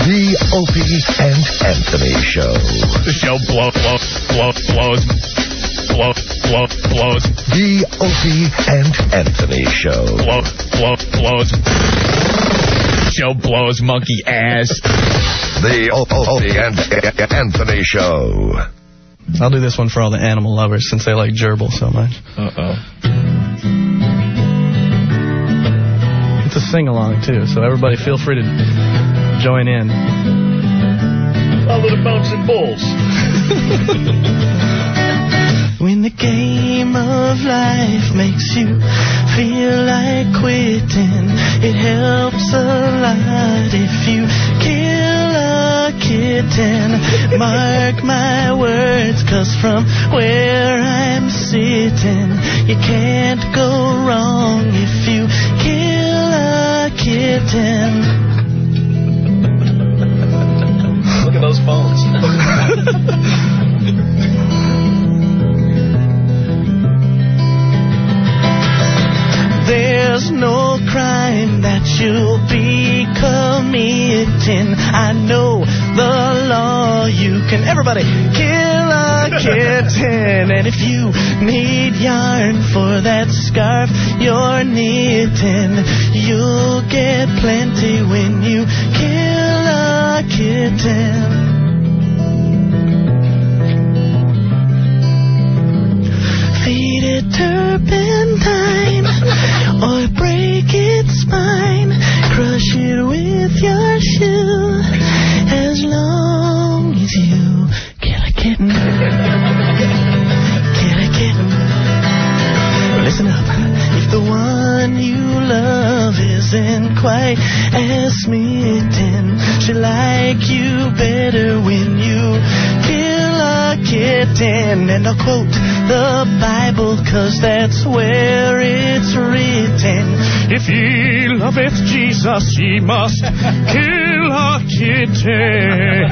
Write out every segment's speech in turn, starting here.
The Opie and Anthony Show. The show blows. The Opie and Anthony Show. Blows. Show blows monkey ass. The Opie and Anthony Show. I'll do this one for all the animal lovers since they like gerbil so much. Uh-oh. It's a sing-along, too, so everybody feel free to join in. All of the bouncing balls. When the game of life makes you feel like quitting, it helps a lot if you kill a kitten. Mark my words, 'cause from where I'm sitting, you can't go wrong if you kill a kitten. Look at those phones. There's no crime that you'll be committing. I know the law. You can, everybody, kill a kitten. And if you need yarn for that scarf you're knitting, you'll get plenty when you kill a kitten. Feed it turpentine or break its spine. Crush it with your shoe as long as you kill a kitten. Kill a kitten. Listen up. If the one you love isn't quite as smitten, she'll like you better when you kill a kitten. And I'll quote the Bible, 'cause that's where it's written. If ye loveth Jesus, ye must kill a kitten.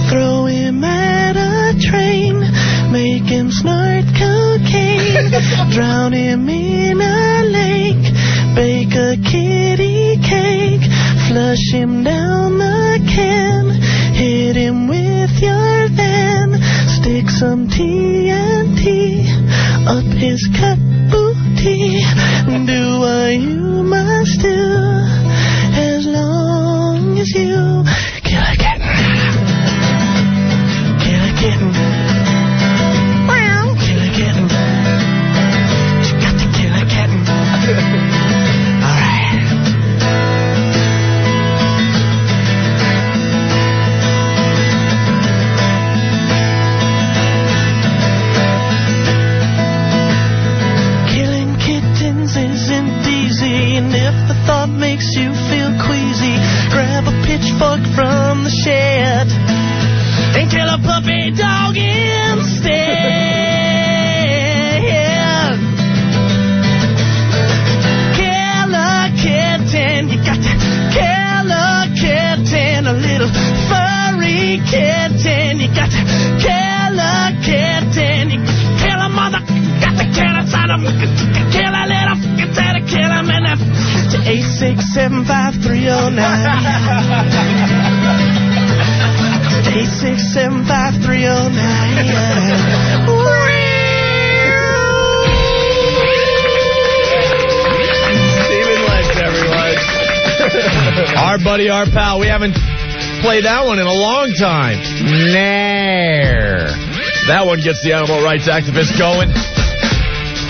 Throw him at a train, make him snort cocaine, drown him in a lake, bake a kitty cake, flush him down the can, hit him with your van, stick some TNT up his cut booty, do what you must do as long as you kill a kitten. Kill a kitten. Kill a kitten. You got to kill a kitten. All right. Killing kittens isn't easy, and if the thought makes you feel queasy, grab a pitchfork from the shed and kill a puppy dog instead. Kill a kitten, you got to kill a kitten, a little furry kitten, you got to kill a kitten, you kill a mother, got to kill a son of, kill a little fucking kill him in the 8675309. 8675309. Steven Lex, everyone. Our buddy, our pal. We haven't played that one in a long time. Nair. That one gets the animal rights activists going.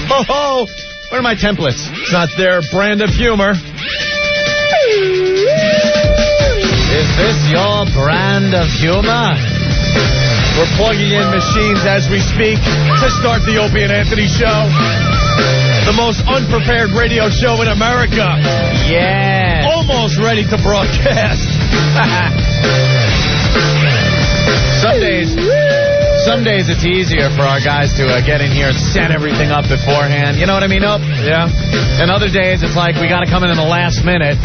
Ho ho! Where are my templates? It's not their brand of humor. Is this your brand of humor? We're plugging in machines as we speak to start the Opie and Anthony Show. The most unprepared radio show in America. Yeah. Almost ready to broadcast. Some days it's easier for our guys to get in here and set everything up beforehand. You know what I mean, Op? Yeah. And other days it's like we got to come in the last minute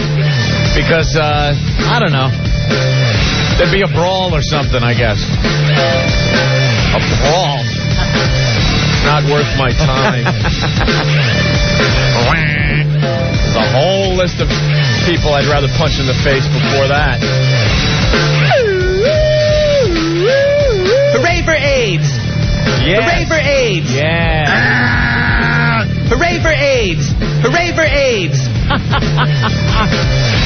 because, I don't know, there'd be a brawl or something, I guess. A brawl. Not worth my time. There's a whole whole list of people I'd rather punch in the face before that. Hooray for AIDS! Yes. Hooray for AIDS! Yeah. Hooray for AIDS! Hooray for AIDS!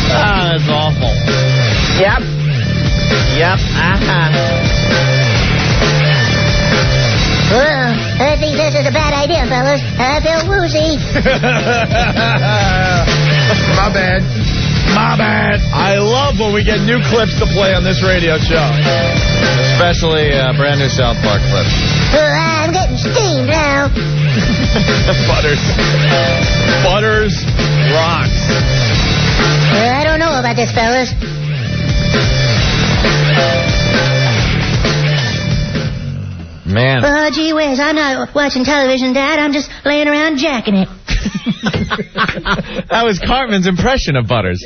That's awful. Yep. I think this is a bad idea, fellas. I feel woozy. My bad. I love when we get new clips to play on this radio show. Especially brand new South Park clips. I'm getting steamed now. Butters rocks. I don't know about this, fellas. Man. Oh, gee whiz, I'm not watching television, Dad. I'm just laying around jacking it. That was Cartman's impression of Butters.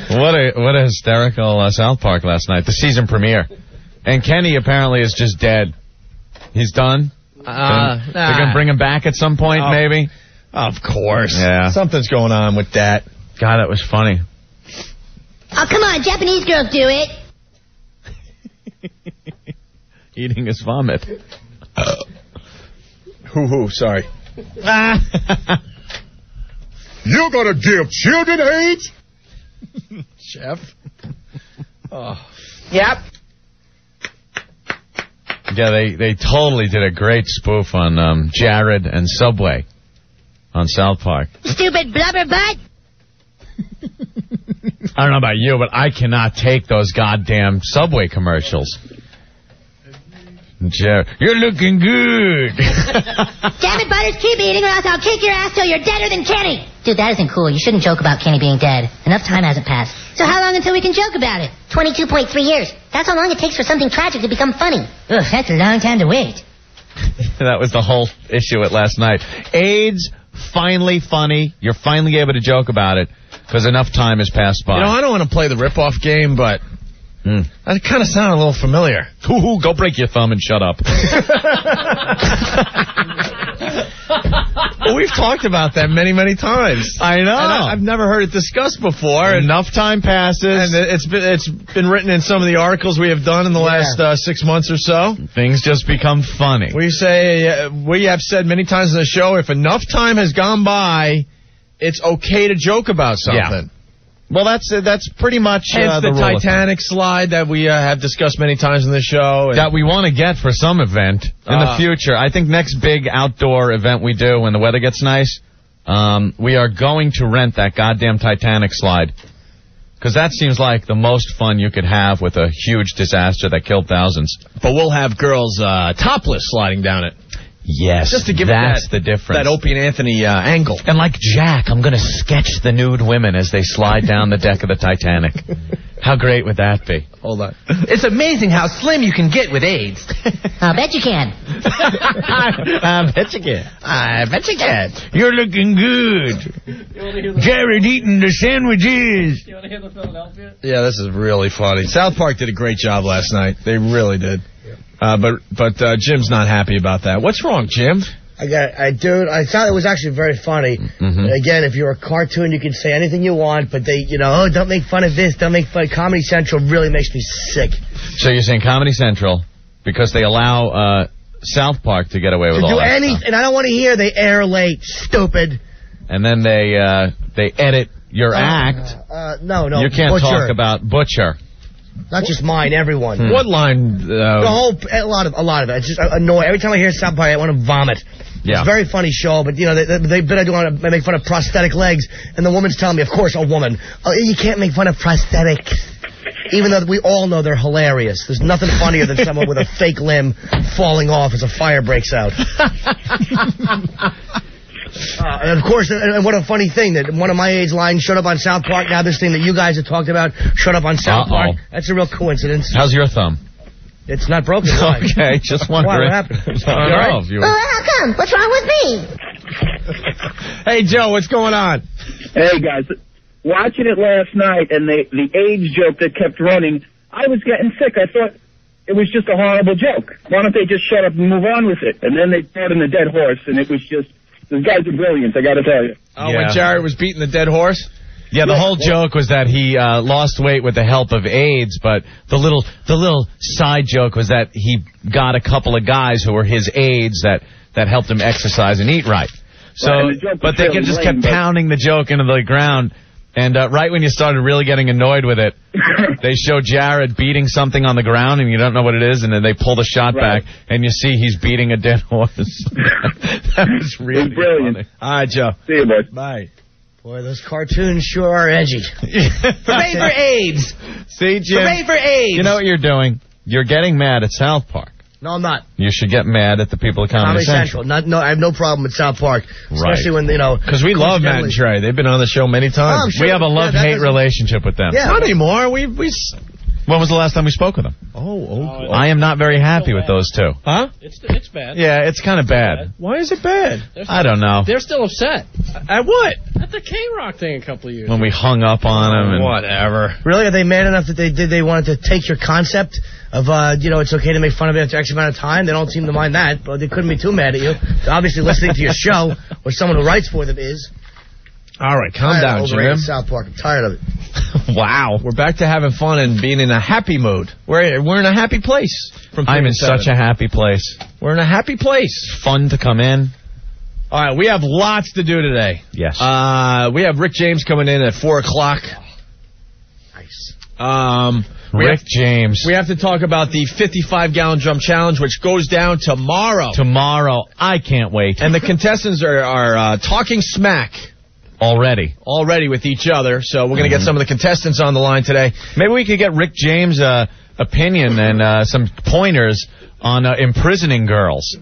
What a hysterical South Park last night, the season premiere. And Kenny apparently is just dead. He's done. They're going to bring him back at some point, maybe? Of course. Yeah. Something's going on with that. God, that was funny. Oh, come on, Japanese girls do it. Eating his vomit. Sorry. You're gonna give children AIDS? Chef? Yep. Yeah, they totally did a great spoof on Jared and Subway on South Park. Stupid blubber butt. I don't know about you, but I cannot take those goddamn Subway commercials. Jared, you're looking good. Damn it, Butters, keep eating or else I'll kick your ass till you're deader than Kenny. Dude, that isn't cool. You shouldn't joke about Kenny being dead. Enough time hasn't passed. So how long until we can joke about it? 22.3 years. That's how long it takes for something tragic to become funny. Ugh, that's a long time to wait. That was the whole issue at last night. AIDS, finally funny. You're finally able to joke about it because enough time has passed by. You know, I don't want to play the rip-off game, but that kind of sounded a little familiar. Ooh, go break your thumb and shut up. Well, we've talked about that many, many times. I know. And I've never heard it discussed before. Enough time passes. And it's been written in some of the articles we have done in the last 6 months or so. Things just become funny. We have said many times in the show, if enough time has gone by, it's okay to joke about something. Yeah. Well, that's pretty much Hence the Titanic slide that we have discussed many times in the show. That we want to get for some event in the future. I think next big outdoor event we do when the weather gets nice, we are going to rent that goddamn Titanic slide. Because that seems like the most fun you could have with a huge disaster that killed thousands. But we'll have girls topless sliding down it. Yes, just to give that's it the difference. That Opie and Anthony angle. And like Jack, I'm going to sketch the nude women as they slide down the deck of the Titanic. How great would that be? Hold on. It's amazing how slim you can get with AIDS. I'll bet you can. I bet you can. I bet you can. You're looking good. Jared eating the sandwiches. You want to hear the Philadelphia? Yeah, this is really funny. South Park did a great job last night. They really did. But Jim's not happy about that. What's wrong, Jim? Dude, I thought it was actually very funny. Mm-hmm. Again, if you're a cartoon, you can say anything you want, but they, don't make fun of this, don't make fun. Comedy Central really makes me sick. So you're saying Comedy Central, because they allow South Park to get away with all that stuff. And I don't want to hear they air late, stupid. And then they edit your act. No. You can't Butcher. talk about Butcher. Not just mine, everyone. What line? A lot of it. It's just annoying. Every time I hear South Park, I want to vomit. Yeah. It's a very funny show, but they do want to make fun of prosthetic legs, and the woman's telling me, of course, a woman, you can't make fun of prosthetics. Even though we all know they're hilarious. There's nothing funnier than someone with a fake limb falling off as a fire breaks out. And of course, and what a funny thing that one of my age lines showed up on South Park. Now this thing that you guys have talked about showed up on South Park. That's a real coincidence. How's your thumb? It's not broken. Why? Okay, just wondering. Why, what happened? I don't know. Well, how come? What's wrong with me? Hey, Joe, what's going on? Hey, guys. Watching it last night and the AIDS joke that kept running, I was getting sick. I thought it was just a horrible joke. Why don't they just shut up and move on with it? And then they brought in the dead horse, and it was just Those guys are brilliant, I got to tell you. Oh, when Jared was beating the dead horse? Yeah, the whole joke was that he lost weight with the help of AIDS, but the little side joke was that he got a couple of guys who were his aides that helped him exercise and eat right. So, but they just kept pounding the joke into the ground, and right when you started really getting annoyed with it, they show Jared beating something on the ground, and you don't know what it is, and then they pull the shot back, and you see he's beating a dead horse. That was really brilliant. funny. All right, Joe. See you, boys. Bye. Boy, those cartoons sure are edgy. Hooray for AIDS! See, Jim? Hooray for AIDS! You know what you're doing? You're getting mad at South Park. No, I'm not. You should get mad at the people at Comedy Central. I have no problem with South Park, especially when because we love Matt and Trey. They've been on the show many times. Sure. We have a love-hate relationship with them. Yeah, not anymore. When was the last time we spoke with them? I am not very happy with those two. Huh? It's bad. Yeah, it's kind of bad. Why is it bad? I don't know. They're still upset. At what? At the K-Rock thing a couple of years When we hung up on them. And whatever. Really? Are they mad enough that they wanted to take your concept of, it's okay to make fun of it after X amount of time? They don't seem to mind that, but they couldn't be too mad at you. They're obviously listening to your show, or someone who writes for them is. All right, calm down, Jim. South Park. I'm tired of it. Wow. We're back to having fun and being in a happy mood. We're in a happy place. I'm in such a happy place. We're in a happy place. Fun to come in. All right, we have lots to do today. Yes. We have Rick James coming in at 4 o'clock. Nice. Rick James. We have to talk about the 55-gallon drum challenge, which goes down tomorrow. Tomorrow. I can't wait. And the contestants are talking smack. Already with each other. So we're going to get some of the contestants on the line today. Maybe we could get Rick James' opinion and some pointers on imprisoning girls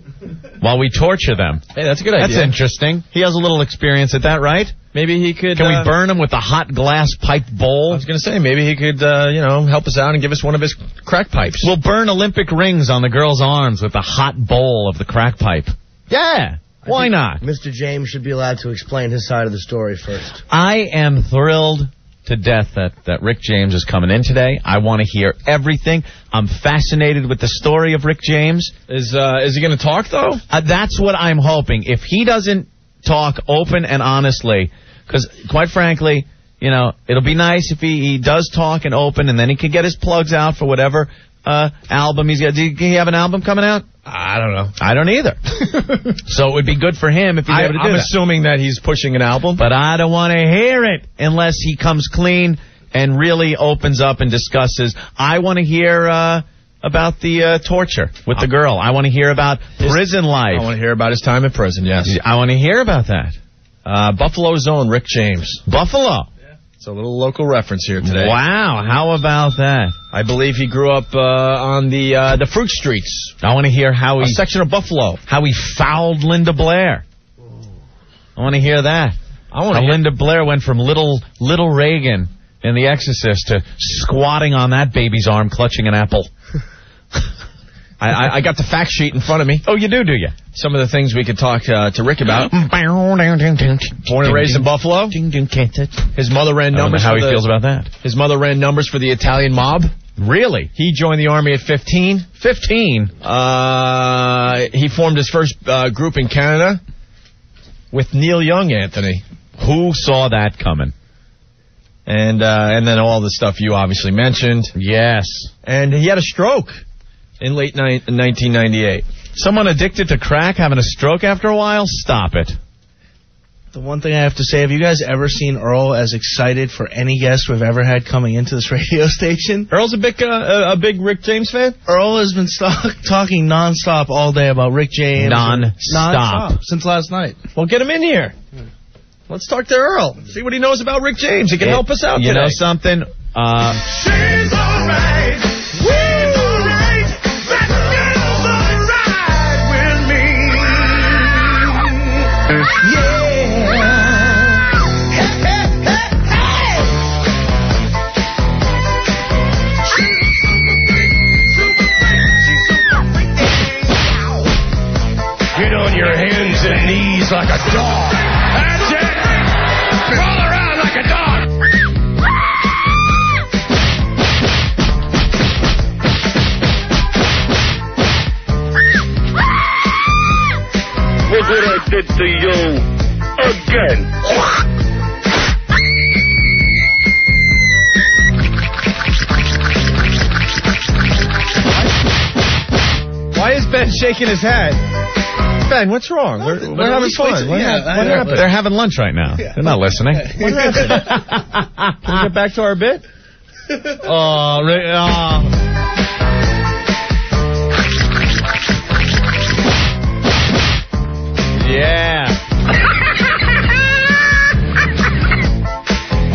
while we torture them. Hey, that's a good idea. That's interesting. He has a little experience at that, right? Maybe he could... Can we burn him with a hot glass pipe bowl? I was going to say, maybe he could, help us out and give us one of his crack pipes. We'll burn Olympic rings on the girls' arms with a hot bowl of the crack pipe. Yeah. Why not? Mr. James should be allowed to explain his side of the story first. I am thrilled to death that Rick James is coming in today. I want to hear everything. I'm fascinated with the story of Rick James. Is he going to talk, though? That's what I'm hoping. If he doesn't talk open and honestly, because quite frankly, it'll be nice if he does talk and open, and then he can get his plugs out for whatever album he's got. Do he have an album coming out? I don't know. I don't either. So it would be good for him if he's able to do that. I'm assuming that he's pushing an album. But I don't want to hear it unless he comes clean and really opens up and discusses. I want to hear about the torture with the girl. I want to hear about prison life. I want to hear about his time in prison, yes. I want to hear about that. Buffalo's own Rick James. Buffalo. It's a little local reference here today. Wow, how about that? I believe he grew up on the Fruit Streets. I want to hear how a section of Buffalo. How he fouled Linda Blair. I want to hear that. Linda Blair went from little Reagan in The Exorcist to squatting on that baby's arm clutching an apple. I got the fact sheet in front of me. Oh, you do you? Some of the things we could talk to Rick about. Born and raised in Buffalo. His mother ran numbers. How he feels about that? His mother ran numbers for the Italian mob. Really? He joined the army at 15. 15? He formed his first group in Canada with Neil Young, Anthony. Who saw that coming? And then all the stuff you obviously mentioned. Yes. And he had a stroke in late 1998. Someone addicted to crack having a stroke after a while? Stop it. The one thing I have to say, have you guys ever seen Earl as excited for any guest we've ever had coming into this radio station? Earl's a big Rick James fan? Earl has been talking nonstop all day about Rick James. Non-stop. Since last night. Well, get him in here. Let's talk to Earl. See what he knows about Rick James. He can help us out today. You know something? She's all right. Get on your hands and knees like a dog. That's it. Roll around like a dog. shaking his head. Ben, what's wrong? We're having fun. What happened? They're having lunch right now. They're not listening. What happened? Can we get back to our bit? Oh, yeah.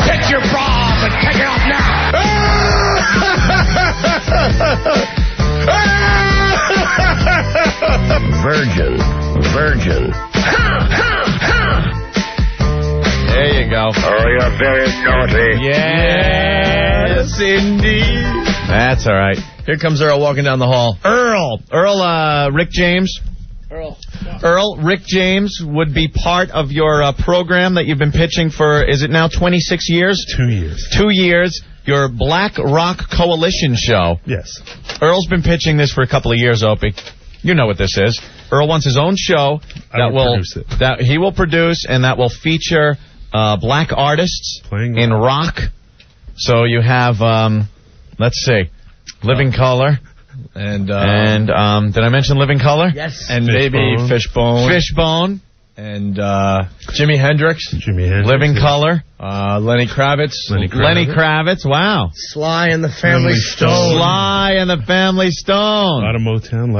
Get your bra and take it off now. Virgin. There you go. Oh, you're very naughty. Yes, indeed. That's all right. Here comes Earl walking down the hall. Earl, Rick James. Earl, Rick James would be part of your program that you've been pitching for, is it now 26 years? 2 years. 2 years. Your Black Rock Coalition show. Yes. Earl's been pitching this for a couple of years, Opie. You know what this is. Earl wants his own show that he will produce and that will feature black artists in rock. So you have, let's see, Living Colour. And did I mention Living Colour? Yes. And maybe Fishbone. And Jimi Hendrix. Living Colour. Lenny Kravitz. Lenny Kravitz. Wow. Sly and the Family Stone. Sly and the Family Stone. A lot of Motown.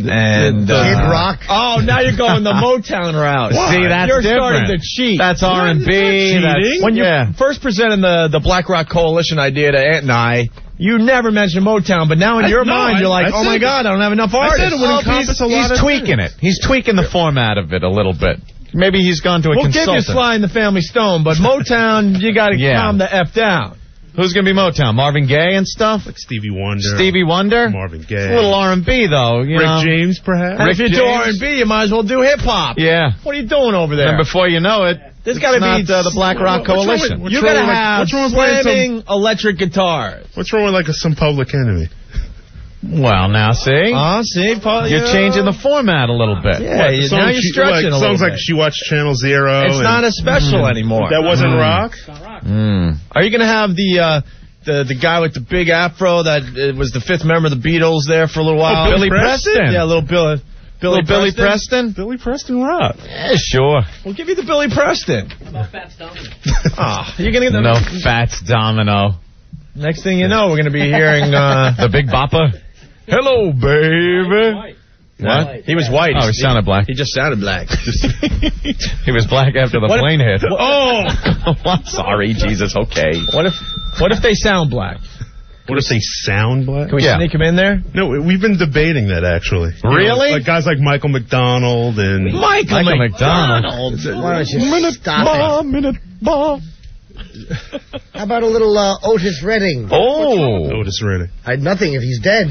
And Kid Rock. Oh, now you're going the Motown route. See, that's you're different. starting to cheat. That's R&B. When you first presented the Black Rock Coalition idea to Ant and I, you never mentioned Motown, but now in your mind you're like, oh my God, I don't have enough artists. I said it would encompass a lot he's tweaking it. He's tweaking the format of it a little bit. Maybe he's gone to a consultant. We'll give you Sly and the Family Stone, but Motown, you got to calm the F down. Who's going to be Motown? Marvin Gaye and stuff? Like Stevie Wonder. Marvin Gaye. A little R&B, though. Rick James, perhaps. And if you do R&B, you might as well do hip-hop. Yeah. What are you doing over there? And before you know it, there's got to be the Black Rock Coalition. You got to have slamming electric guitars. What's wrong with some Public Enemy? Well, now see? Paul, you're changing the format a little bit. Yeah, now you're stretching a little Sounds bit. like she watched Channel Zero. It's not a special anymore. That wasn't rock? Are you going to have the guy with the big afro that was the fifth member of the Beatles there for a little while? Billy Preston? Yeah, little Billy Preston? Billy Preston rock. Yeah, sure. We'll give you the Billy Preston. How about Fats Domino? You're going to get No Fats Domino. Next thing you know, we're going to be hearing the Big Bopper. Hello, baby. What? He was white. Oh, he sounded black. He just sounded black. He was black after the plane hit. I'm sorry, Jesus. Okay. What if they sound black? What if they sound black? Can we sneak him in there? No, we've been debating that, actually. Really? Like guys like Michael McDonald and... Michael McDonald. Why don't you stop it? How about a little Otis Redding? Oh. Otis Redding. Nothing if he's dead.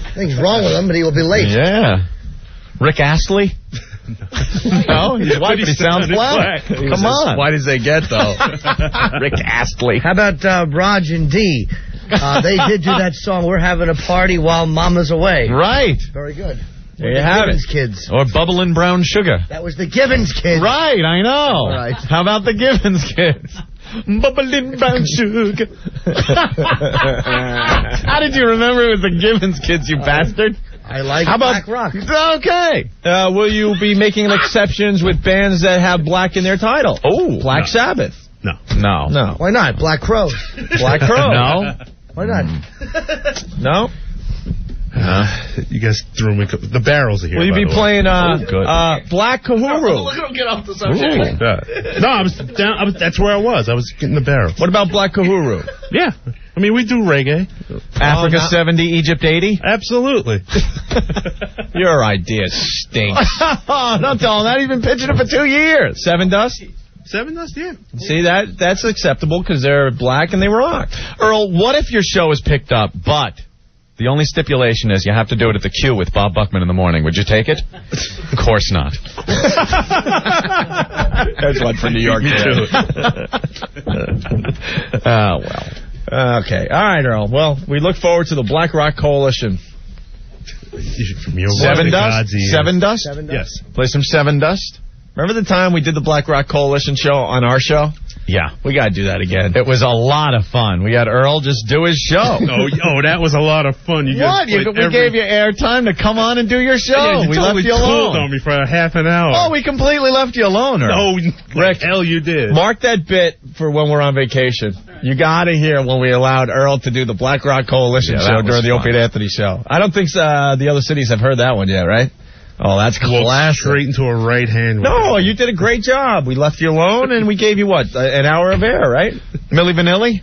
Nothing's wrong with him, but he will be late. Yeah. Rick Astley? No, he's white, but he sounds black. Come on. Why does they get, though? Rick Astley. How about Raj and Dee? They did do that song, We're Having a Party While Mama's Away. Right. Very good. There you have Givens it. Kids. Or Bubbling Brown Sugar. That was the Givens Kids. Right, I know. All right. How about the Givens Kids? Bubbling brown sugar. How did you remember it was the Givens Kids, you bastard? I like Black Rock. Okay. Will you be making exceptions with bands that have black in their title? Oh. Black Sabbath. No. No. Why not? Black Crows. Black Crow. No. Why not? No? You guys threw me... The Barrels are here. Will you be playing Black Kahuru? Look at him get off the subject. No, I was down. That's where I was. I was getting the Barrels. What about Black Kahuru? Yeah. I mean, we do reggae. Africa 70, Egypt 80? Absolutely. Your idea stinks. Don't tell him that. He's been pitching it for 2 years. Seven Dust? Seven Dust, yeah. See, that's acceptable because they're black and they rock. Earl, what if your show is picked up, but the only stipulation is you have to do it at the Q with Bob Buckman in the morning? Would you take it? Of course not. That's one for New York. Me too. Oh, well. Okay. All right, Earl. Well, we look forward to the Black Rock Coalition. From your Seven Dust? Seven Dust? Yes. Play some Seven Dust? Remember the time we did the Black Rock Coalition show on our show? Yeah. We got to do that again. It was a lot of fun. We had Earl just do his show. Oh, that was a lot of fun. You What? We gave you airtime to come on and do your show. Yeah, we left you alone. On me for a half an hour. Oh, we completely left you alone, Earl. No, Rick, hell you did. Mark that bit for when we're on vacation. You got to hear when we allowed Earl to do the Black Rock Coalition show during the Opie and Anthony show. I don't think the other cities have heard that one yet, right? Oh, that's classic. Straight into a right hand. No, you did a great job. We left you alone, and we gave you, what, an hour of air, right? Milli Vanilli?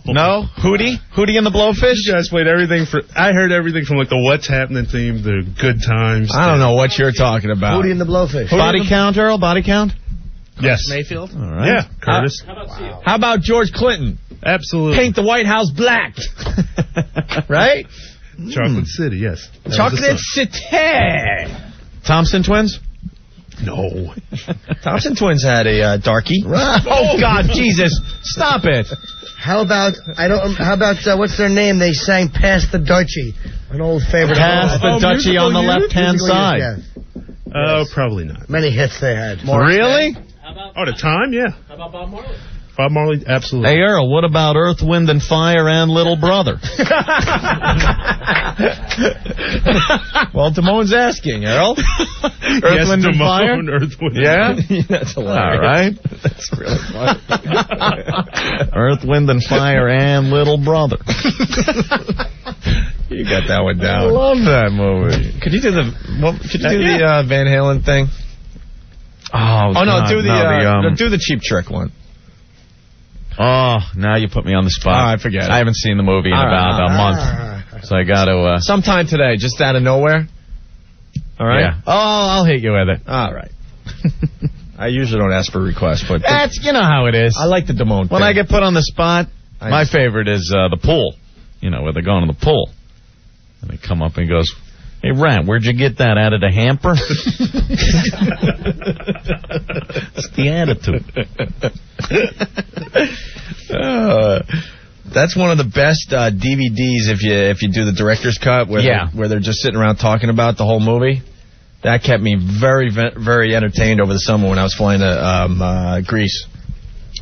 No? Hootie? Hootie and the Blowfish? You guys played everything I heard everything from, like, the What's Happening theme, the Good Times. I don't know what you're talking about. Hootie and the Blowfish. Body count, Earl? Body count? Yes. Mayfield? All right. Yeah, Curtis. How about George Clinton? Absolutely. Paint the White House black. Right? Chocolate City, yes. Chocolate City. Thompson twins? No. Thompson twins had a darkie. Oh, God, Jesus. Stop it. How about what's their name? They sang "Pass the Dutchie," an old favorite. Pass the Dutchie on the left-hand side. Yes. Probably not. Many hits they had. Really? At the time, yeah. How about Bob Marley? Bob Marley, absolutely. Hey, Earl, what about Earth, Wind, and Fire and Little Brother? Well, Damone's asking, Earl. Earth, Wind, and Fire? Earth, Wind, yeah? That's hilarious. All right. That's really funny. Earth, Wind, and Fire and Little Brother. You got that one down. I love that movie. Could you do the Van Halen thing? Oh, no, God, do the Cheap Trick one. Oh, now you put me on the spot. All right, forget it. I haven't seen the movie in about a month, so I got to... Sometime today, just out of nowhere. All right? Yeah. Oh, I'll hit you with it. All right. I usually don't ask for requests, but... That's, you know how it is. I like the Damone When thing. I get put on the spot, my favorite is the pool. You know, where they're going to the pool. And they come up and he goes, "Hey, Rat, where'd you get that? Out of the hamper?" It's the attitude. That's one of the best DVDs if you do the director's cut where they're just sitting around talking about the whole movie. That kept me very, very entertained over the summer when I was flying to Greece.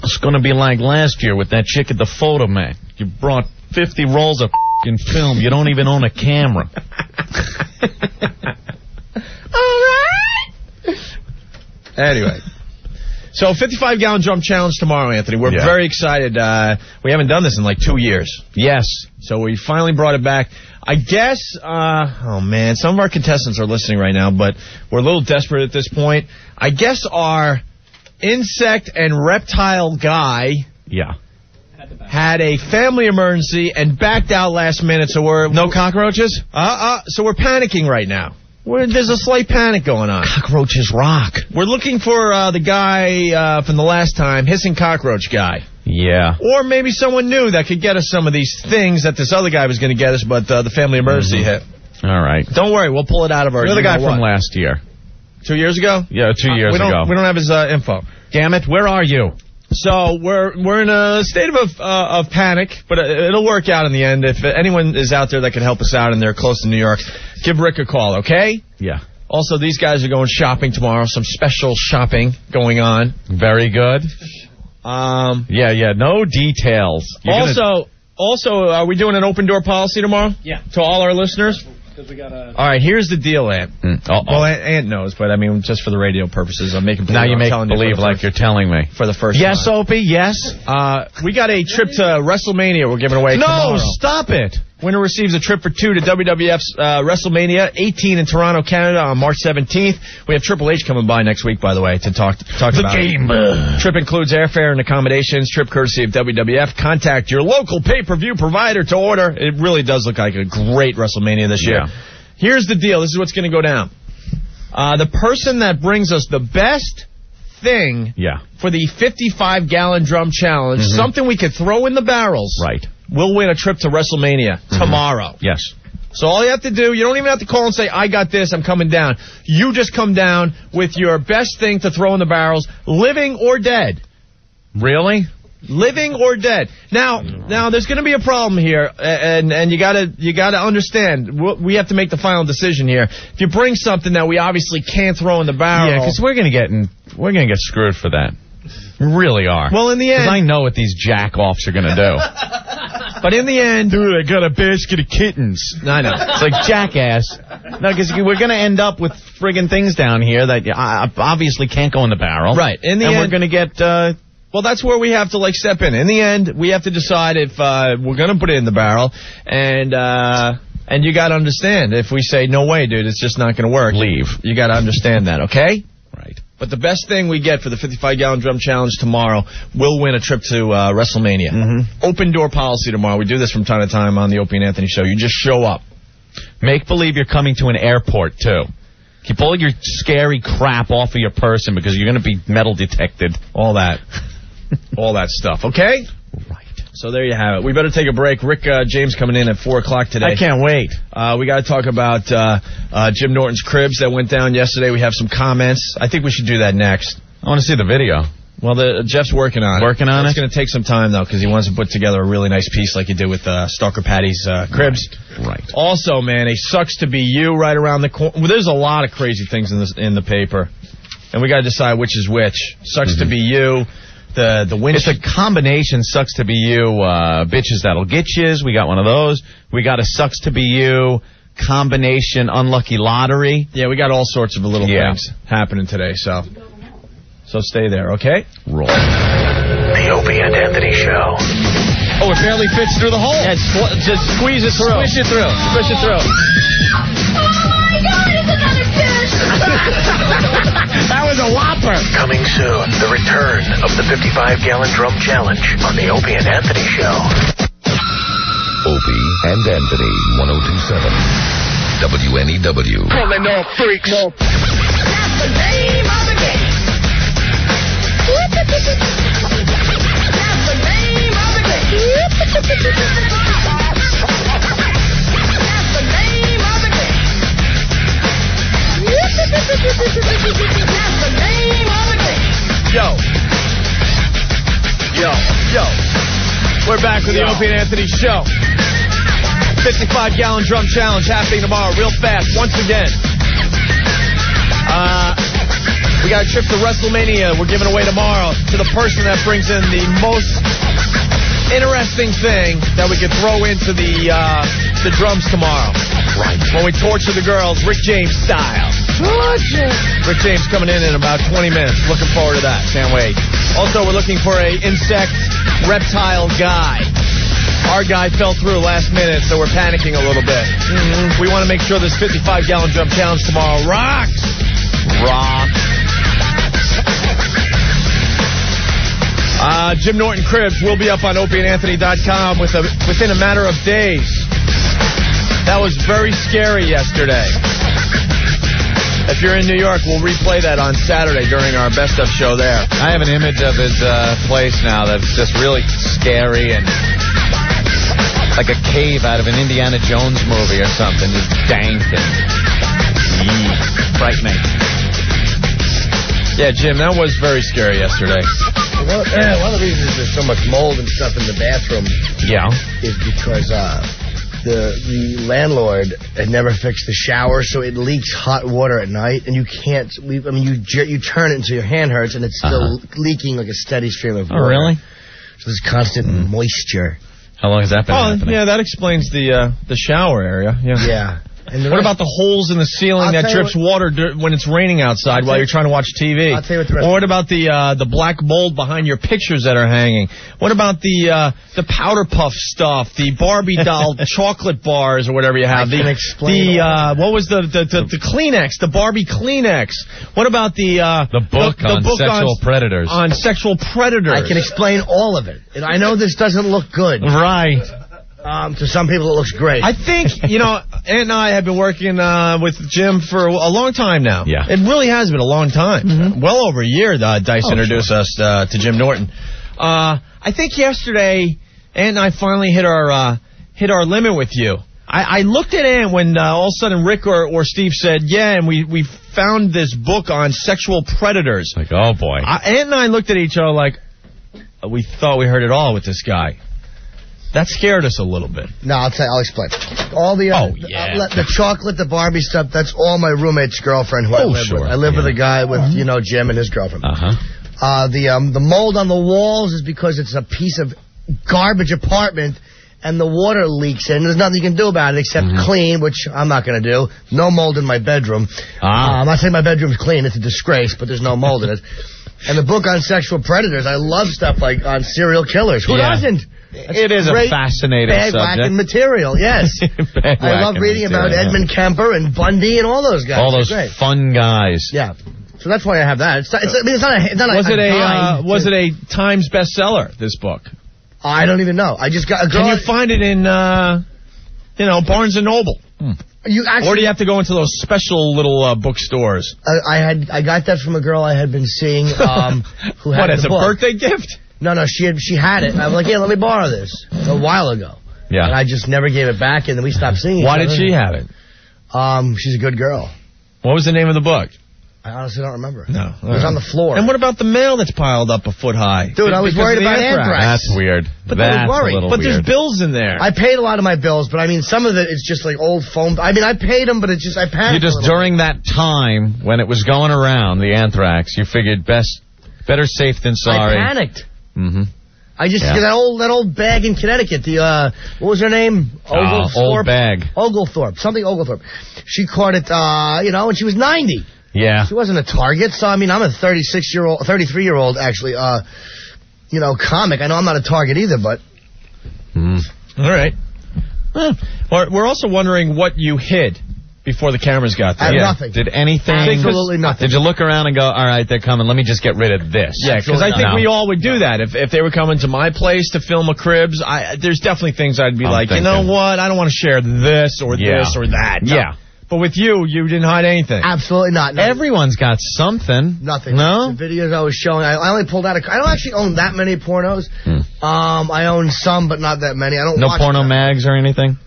It's going to be like last year with that chick at the Photomac. You brought 50 rolls of f***ing film. You don't even own a camera. All right. Anyway. So 55-gallon drum challenge tomorrow, Anthony. We're very excited. We haven't done this in like 2 years. Yes. So we finally brought it back. I guess, oh man, some of our contestants are listening right now, but we're a little desperate at this point. I guess our insect and reptile guy had a family emergency and backed out last minute, so we're... No cockroaches? So we're panicking right now. There's a slight panic going on. Cockroaches rock. We're looking for the guy from the last time, Hissing Cockroach guy. Yeah. Or maybe someone new that could get us some of these things that this other guy was going to get us, but the family emergency hit. All right. Don't worry, we'll pull it out of our... You're the guy from last year. 2 years ago? Yeah, 2 years ago. We don't have his info. Damn it, where are you? So we're in a state of panic, but it'll work out in the end. If anyone is out there that can help us out and they're close to New York, give Rick a call, okay? Yeah. Also, these guys are going shopping tomorrow. Some special shopping going on. Very good. No details. Also, are we doing an open door policy tomorrow? Yeah. To all our listeners? Because we got a... All right, here's the deal, Ant. Well, Ant knows, but I mean, just for the radio purposes, I'm making... Now you make believe like you're telling me. For the first Yes, time. Opie, yes. We got a trip to WrestleMania we're giving away tomorrow. No, stop it. Winner receives a trip for two to WWF's WrestleMania 18 in Toronto, Canada on March 17th. We have Triple H coming by next week, by the way, to talk about it. Trip includes airfare and accommodations. Trip courtesy of WWF. Contact your local pay-per-view provider to order. It really does look like a great WrestleMania this year. Here's the deal. This is what's going to go down. The person that brings us the best thing for the 55-gallon drum challenge, something we could throw in the barrels, will win a trip to WrestleMania tomorrow. Yes. So all you have to do, you don't even have to call and say, I got this, I'm coming down. You just come down with your best thing to throw in the barrels, living or dead. Really? Living or dead. Now there's going to be a problem here, and you gotta understand. We have to make the final decision here. If you bring something that we obviously can't throw in the barrel, because we're gonna get screwed for that. Really are. Well, in the end... Because I know what these jack-offs are going to do. But in the end... Dude, I got a basket of kittens. I know. It's like jackass. No, because we're going to end up with friggin' things down here that obviously can't go in the barrel. Right. In the end... we're going to get... well, that's where we have to, like, step in. In the end, we have to decide if we're going to put it in the barrel. And you got to understand, if we say, no way, dude, it's just not going to work. Leave. You got to understand that, okay? Right. But the best thing we get for the 55-gallon drum challenge tomorrow, we'll win a trip to WrestleMania. Mm-hmm. Open door policy tomorrow. We do this from time to time on the Opie and Anthony show. You just show up. Make believe you're coming to an airport, too. Keep all your scary crap off of your person because you're going to be metal detected. All that. All that stuff, okay? Right. So there you have it. We better take a break. Rick James coming in at 4 o'clock today. I can't wait. We got to talk about Jim Norton's cribs that went down yesterday. We have some comments. I think we should do that next. I want to see the video. Well, Jeff's working on it. Working on it? It's going to take some time, though, because he wants to put together a really nice piece like he did with Stalker Patty's cribs. Right. Also, man, a sucks to be you right around the corner. Well, there's a lot of crazy things in the paper, and we got to decide which is which. Sucks to be you. The winch. It's a combination sucks to be you, bitches that'll get yous. We got one of those. We got a sucks to be you combination unlucky lottery. Yeah, we got all sorts of little things happening today, so stay there, okay? Roll. The Opie and Anthony Show. Oh, it barely fits through the hole. Yeah, just squeeze it through. Squish it through. Squish it through. Oh my God, it's another fish! That was a whopper. Coming soon, the return of the 55-gallon drum challenge on the Opie and Anthony Show. Opie and Anthony, 102.7 WNEW. Pulling off freaks. That's the name of the game. That's the name of the game. That's the name of the game. That's the name of the game. Yo. We're back with the Opie and Anthony Show. 55-gallon drum challenge happening tomorrow real fast once again. We got a trip to WrestleMania we're giving away tomorrow to the person that brings in the most interesting thing that we could throw into the drums tomorrow. Right. When we torture the girls, Rick James style. Rick James coming in about 20 minutes. Looking forward to that. Can't wait. Also, we're looking for a insect reptile guy. Our guy fell through last minute, so we're panicking a little bit. We want to make sure this 55-gallon drum challenge tomorrow rocks. Jim Norton Cribs will be up on opieandanthony.com within a matter of days. That was very scary yesterday. If you're in New York, we'll replay that on Saturday during our Best Of show there. I have an image of his place now that's just really scary and like a cave out of an Indiana Jones movie or something. Just dank and frightening. Yeah, Jim, that was very scary yesterday. One of the reasons there's so much mold and stuff in the bathroom is because the landlord had never fixed the shower, so it leaks hot water at night, and you can't. You turn it until your hand hurts, and it's still leaking like a steady stream of water. Oh, really? So there's constant moisture. How long has that been happening? Yeah, that explains the shower area. Yeah. And what about the holes in the ceiling that drips water when it's raining outside while you're trying to watch TV? I'll tell you what the rest. Or what about the black mold behind your pictures that are hanging? What about the powder puff stuff, the Barbie doll chocolate bars or whatever you have? I can explain. What was the Kleenex, the Barbie Kleenex? What about the book on sexual predators? On sexual predators. I can explain all of it. And I know this doesn't look good. Right. To some people, it looks great. I think, Aunt and I have been working with Jim for a long time now. Yeah. It really has been a long time. Well over a year, Dice introduced us to Jim Norton. I think yesterday, Aunt and I finally hit our limit with you. I looked at Aunt when all of a sudden Rick or Steve said, yeah, and we found this book on sexual predators. Like, oh, boy. Aunt and I looked at each other like, we thought we heard it all with this guy. That scared us a little bit. No, I'll explain. All the the chocolate, the Barbie stuff, that's all my roommate's girlfriend who I live with. I live with a guy with, Jim and his girlfriend. The mold on the walls is because it's a piece of garbage apartment and the water leaks in. There's nothing you can do about it except clean, which I'm not going to do. No mold in my bedroom. I'm not saying my bedroom's clean. It's a disgrace, but there's no mold in it. And the book on sexual predators, I love stuff like on serial killers. Who doesn't? It is a fascinating bag-whacking material, yes. I love reading about Edmund Kemper and Bundy and all those guys. All those fun guys. Yeah. So that's why I have that. Was it a Times bestseller, this book? I don't even know. I just got a girl. Can you find it in, Barnes & Noble? Or do you have to go into those special little bookstores? I got that from a girl I had been seeing who had What, as the a book. birthday gift? No, she had it. I was like, yeah, let me borrow this a while ago. Yeah. And I just never gave it back, and then we stopped seeing it. Why did she have it? She's a good girl. What was the name of the book? I honestly don't remember. No. It was on the floor. And what about the mail that's piled up a foot high? Dude, I was worried about anthrax. That's weird. But that's worried. a little But weird. there's bills in there. I paid a lot of my bills, but I mean, some of it is just like old phone. I mean, I paid them, but it's just, I panicked. You just, during that time when it was going around, the anthrax, you figured better safe than sorry. I panicked. Mm-hmm. I just, that old bag in Connecticut, what was her name? Old bag. Oglethorpe. Something Oglethorpe. She caught it, and she was 90. Yeah. She wasn't a target, so I mean, I'm a 33-year-old, actually, comic. I know I'm not a target either, but. All right. We're also wondering what you hid before the cameras got there. Nothing. Did anything? Absolutely nothing. Did you look around and go, all right, they're coming, let me just get rid of this? Yeah, because I think we all would do that. If they were coming to my place to film a Cribs, there's definitely things I'd be like, thinking, you know what, I don't want to share this or this or that. No. Yeah. But with you didn't hide anything. Absolutely not. No. Everyone's got something. Nothing. No? The videos I was showing, I only pulled out I don't actually own that many pornos. I own some, but not that many. I don't watch porno them. mags or anything?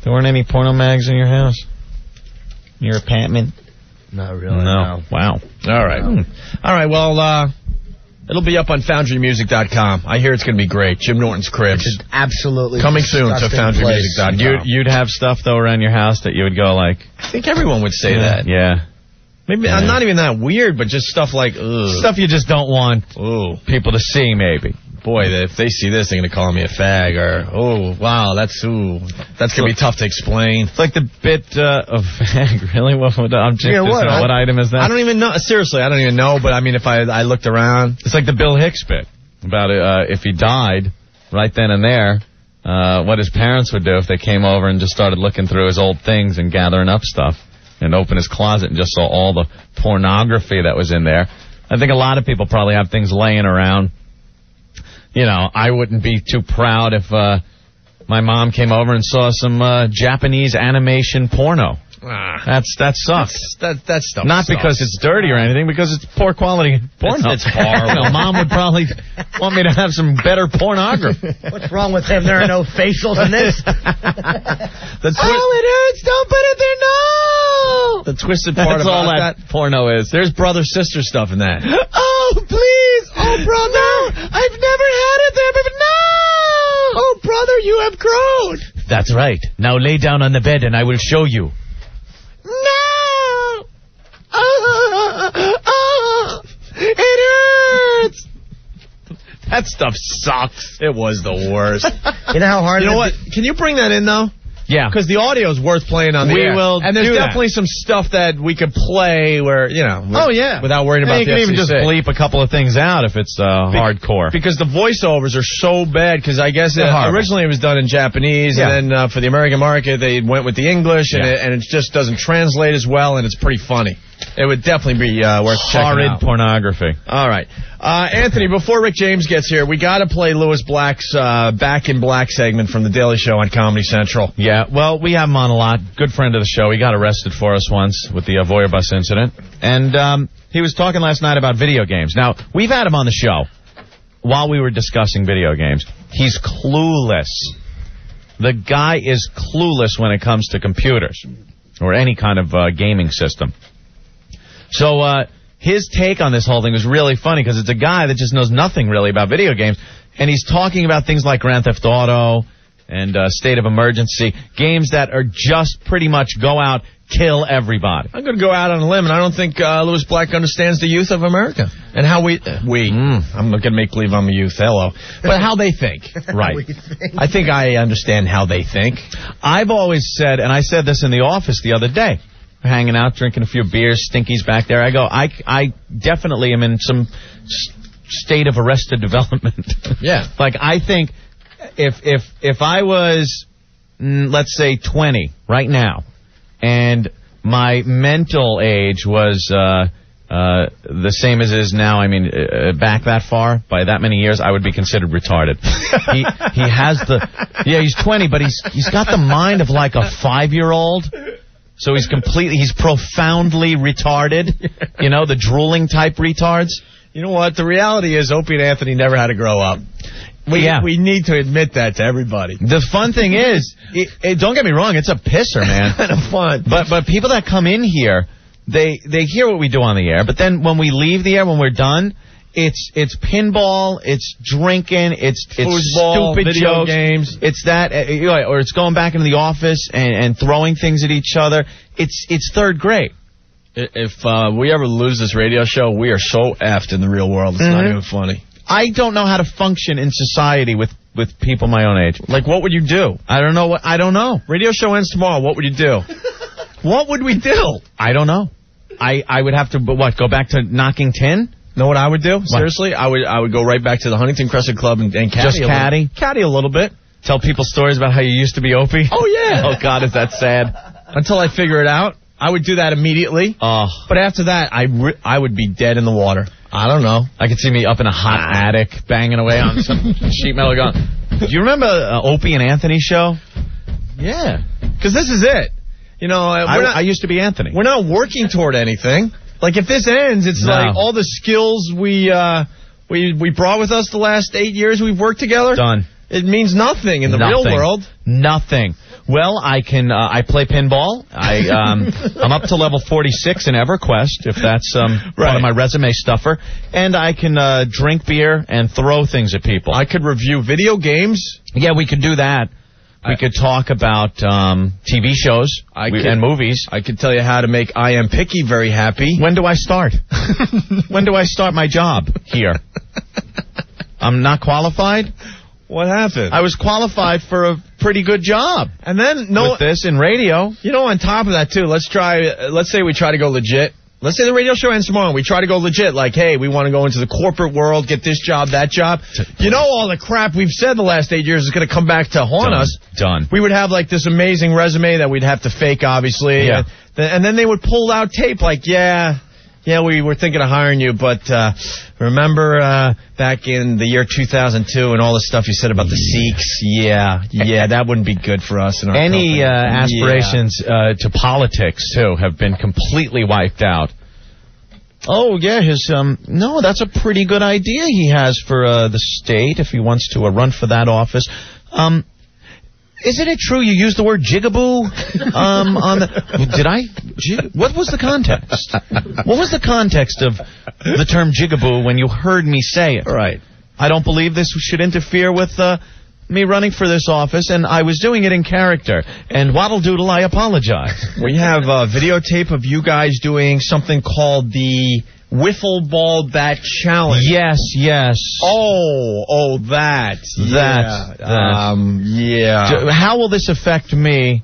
There weren't any porno mags in your house? In your apartment? Not really. No. Wow. All right. All right, well, it'll be up on FoundryMusic.com. I hear it's going to be great. Jim Norton's Cribs. It's absolutely coming soon to FoundryMusic.com. You'd have stuff, though, around your house that you would go like... I think everyone would say that. Yeah. Maybe not even that weird, but just stuff like... Ugh. Stuff you just don't want people to see, maybe. Boy, if they see this, they're going to call me a fag, or, wow, that's going to be tough to explain. It's like the bit of fag, really? What item is that? I don't even know. Seriously, I don't even know, but I mean, if I looked around. It's like the Bill Hicks bit about if he died right then and there, what his parents would do if they came over and just started looking through his old things and gathering up stuff and open his closet and just saw all the pornography that was in there. I think a lot of people probably have things laying around. You know, I wouldn't be too proud if my mom came over and saw some Japanese animation porno. That sucks. That stuff Not sucks. Because it's dirty or anything, because it's poor quality porno. It's horrible. Mom would probably want me to have some better pornography. What's wrong with him? There are no facials in this. It hurts. Don't put it there. No. The twisted part That's all about that porno is. There's brother-sister stuff in that. Oh, please. Oh, brother. I've never had it there, but no. Oh, brother, you have grown. That's right. Now lay down on the bed and I will show you. No! It hurts! That stuff sucks. It was the worst. You know how hard it is? You know what? Can you bring that in, though? Yeah. Because the audio is worth playing on the air. We will. And there's do definitely some stuff that we could play where, without worrying about you the can even just FCC. bleep a couple of things out if it's hardcore. Because the voiceovers are so bad, because I guess originally it was done in Japanese, and then for the American market, they went with the English, and it just doesn't translate as well, and it's pretty funny. It would definitely be worth checking out. Horrid pornography. All right. Anthony, before Rick James gets here, we got to play Louis Black's Back in Black segment from The Daily Show on Comedy Central. Yeah, well, we have him on a lot. Good friend of the show. He got arrested for us once with the Voyeur bus incident. And he was talking last night about video games. Now, we've had him on the show while we were discussing video games. He's clueless. The guy is clueless when it comes to computers or any kind of gaming system. So his take on this whole thing was really funny because it's a guy that just knows nothing really about video games. And he's talking about things like Grand Theft Auto and State of Emergency, games that are just pretty much go out, kill everybody. I'm going to go out on a limb, and I don't think Louis Black understands the youth of America and how I'm going to make believe I'm a youth, hello, but how they think. Right. I think I understand how they think. I've always said, and I said this in the office the other day, hanging out, drinking a few beers, Stinky's back there. I go, I definitely am in some state of arrested development. Yeah. Like, I think if I was, let's say, 20 right now, and my mental age was the same as it is now, I mean, back that far, by that many years, I would be considered retarded. He has he's 20, but he's got the mind of like a 5-year-old. So he's profoundly retarded. You know, the drooling type retards. You know what? The reality is Opie and Anthony never had to grow up. We need to admit that to everybody. The fun thing is, don't get me wrong, it's a pisser, man. Kind of fun. But people that come in here, they hear what we do on the air, but then when we leave the air, when we're done, it's pinball, it's drinking, it's foosball, stupid video jokes, games. It's that, or it's going back into the office and throwing things at each other. It's third grade. If we ever lose this radio show, we are so effed in the real world. It's not even funny. I don't know how to function in society with people my own age. Like, what would you do? I don't know. Radio show ends tomorrow. What would you do? What would we do? I don't know. I would have to, go back to knocking tin? Know what I would do? What? Seriously? I would go right back to the Huntington Crescent Club and caddy. Just caddy? Caddy a little bit. Tell people stories about how you used to be Opie? Oh, yeah. Oh, God, is that sad? Until I figure it out. I would do that immediately. Oh. But after that, I would be dead in the water. I don't know. I could see me up in a hot attic, banging away on some sheet metal gun. Do you remember Opie and Anthony show? Yeah. Because this is it. You know, I used to be Anthony. We're not working toward anything. Like, if this ends, it's like all the skills we brought with us the last 8 years we've worked together. Done. It means nothing in the real world. Nothing. Well, I play pinball. I'm up to level 46 in EverQuest, if that's part of my resume stuffer. And I can drink beer and throw things at people. I could review video games. Yeah, we could do that. We could talk about TV shows and movies. I could tell you how to make I Am Picky very happy. When do I start? When do I start my job here? I'm not qualified? What happened? I was qualified for a pretty good job. And then, with this in radio. You know, on top of that, too, let's say we try to go legit. Let's say the radio show ends tomorrow and we try to go legit. Like, hey, we want to go into the corporate world, get this job, that job. You know, all the crap we've said the last 8 years is going to come back to haunt us. Done. We would have, like, this amazing resume that we'd have to fake, obviously. Yeah. And then they would pull out tape like, yeah, we were thinking of hiring you, but remember back in the year 2002 and all the stuff you said about the Sikhs? Yeah, that wouldn't be good for us in our company. Aspirations to politics, too, have been completely wiped out. Oh, yeah, no, that's a pretty good idea he has for the state if he wants to run for that office. Isn't it true you used the word jigaboo on the... What was the context? What was the context of the term jigaboo when you heard me say it? Right. I don't believe this should interfere with me running for this office, and I was doing it in character. And waddle doodle, I apologize. We have a videotape of you guys doing something called the Wiffle Ball Bat Challenge. Yes. Oh, that. Yeah. How will this affect me?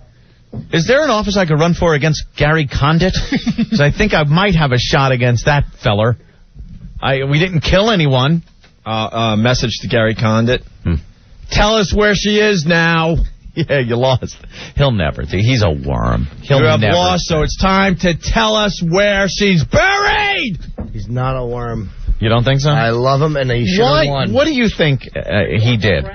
Is there an office I could run for against Gary Condit? Because I think I might have a shot against that feller. We didn't kill anyone. Message to Gary Condit. Tell us where she is now. Yeah, you lost. He'll never. He's a worm. You have lost, so it's time to tell us where she's buried. He's not a worm. You don't think so? I love him, and he should have won. What do you think he did?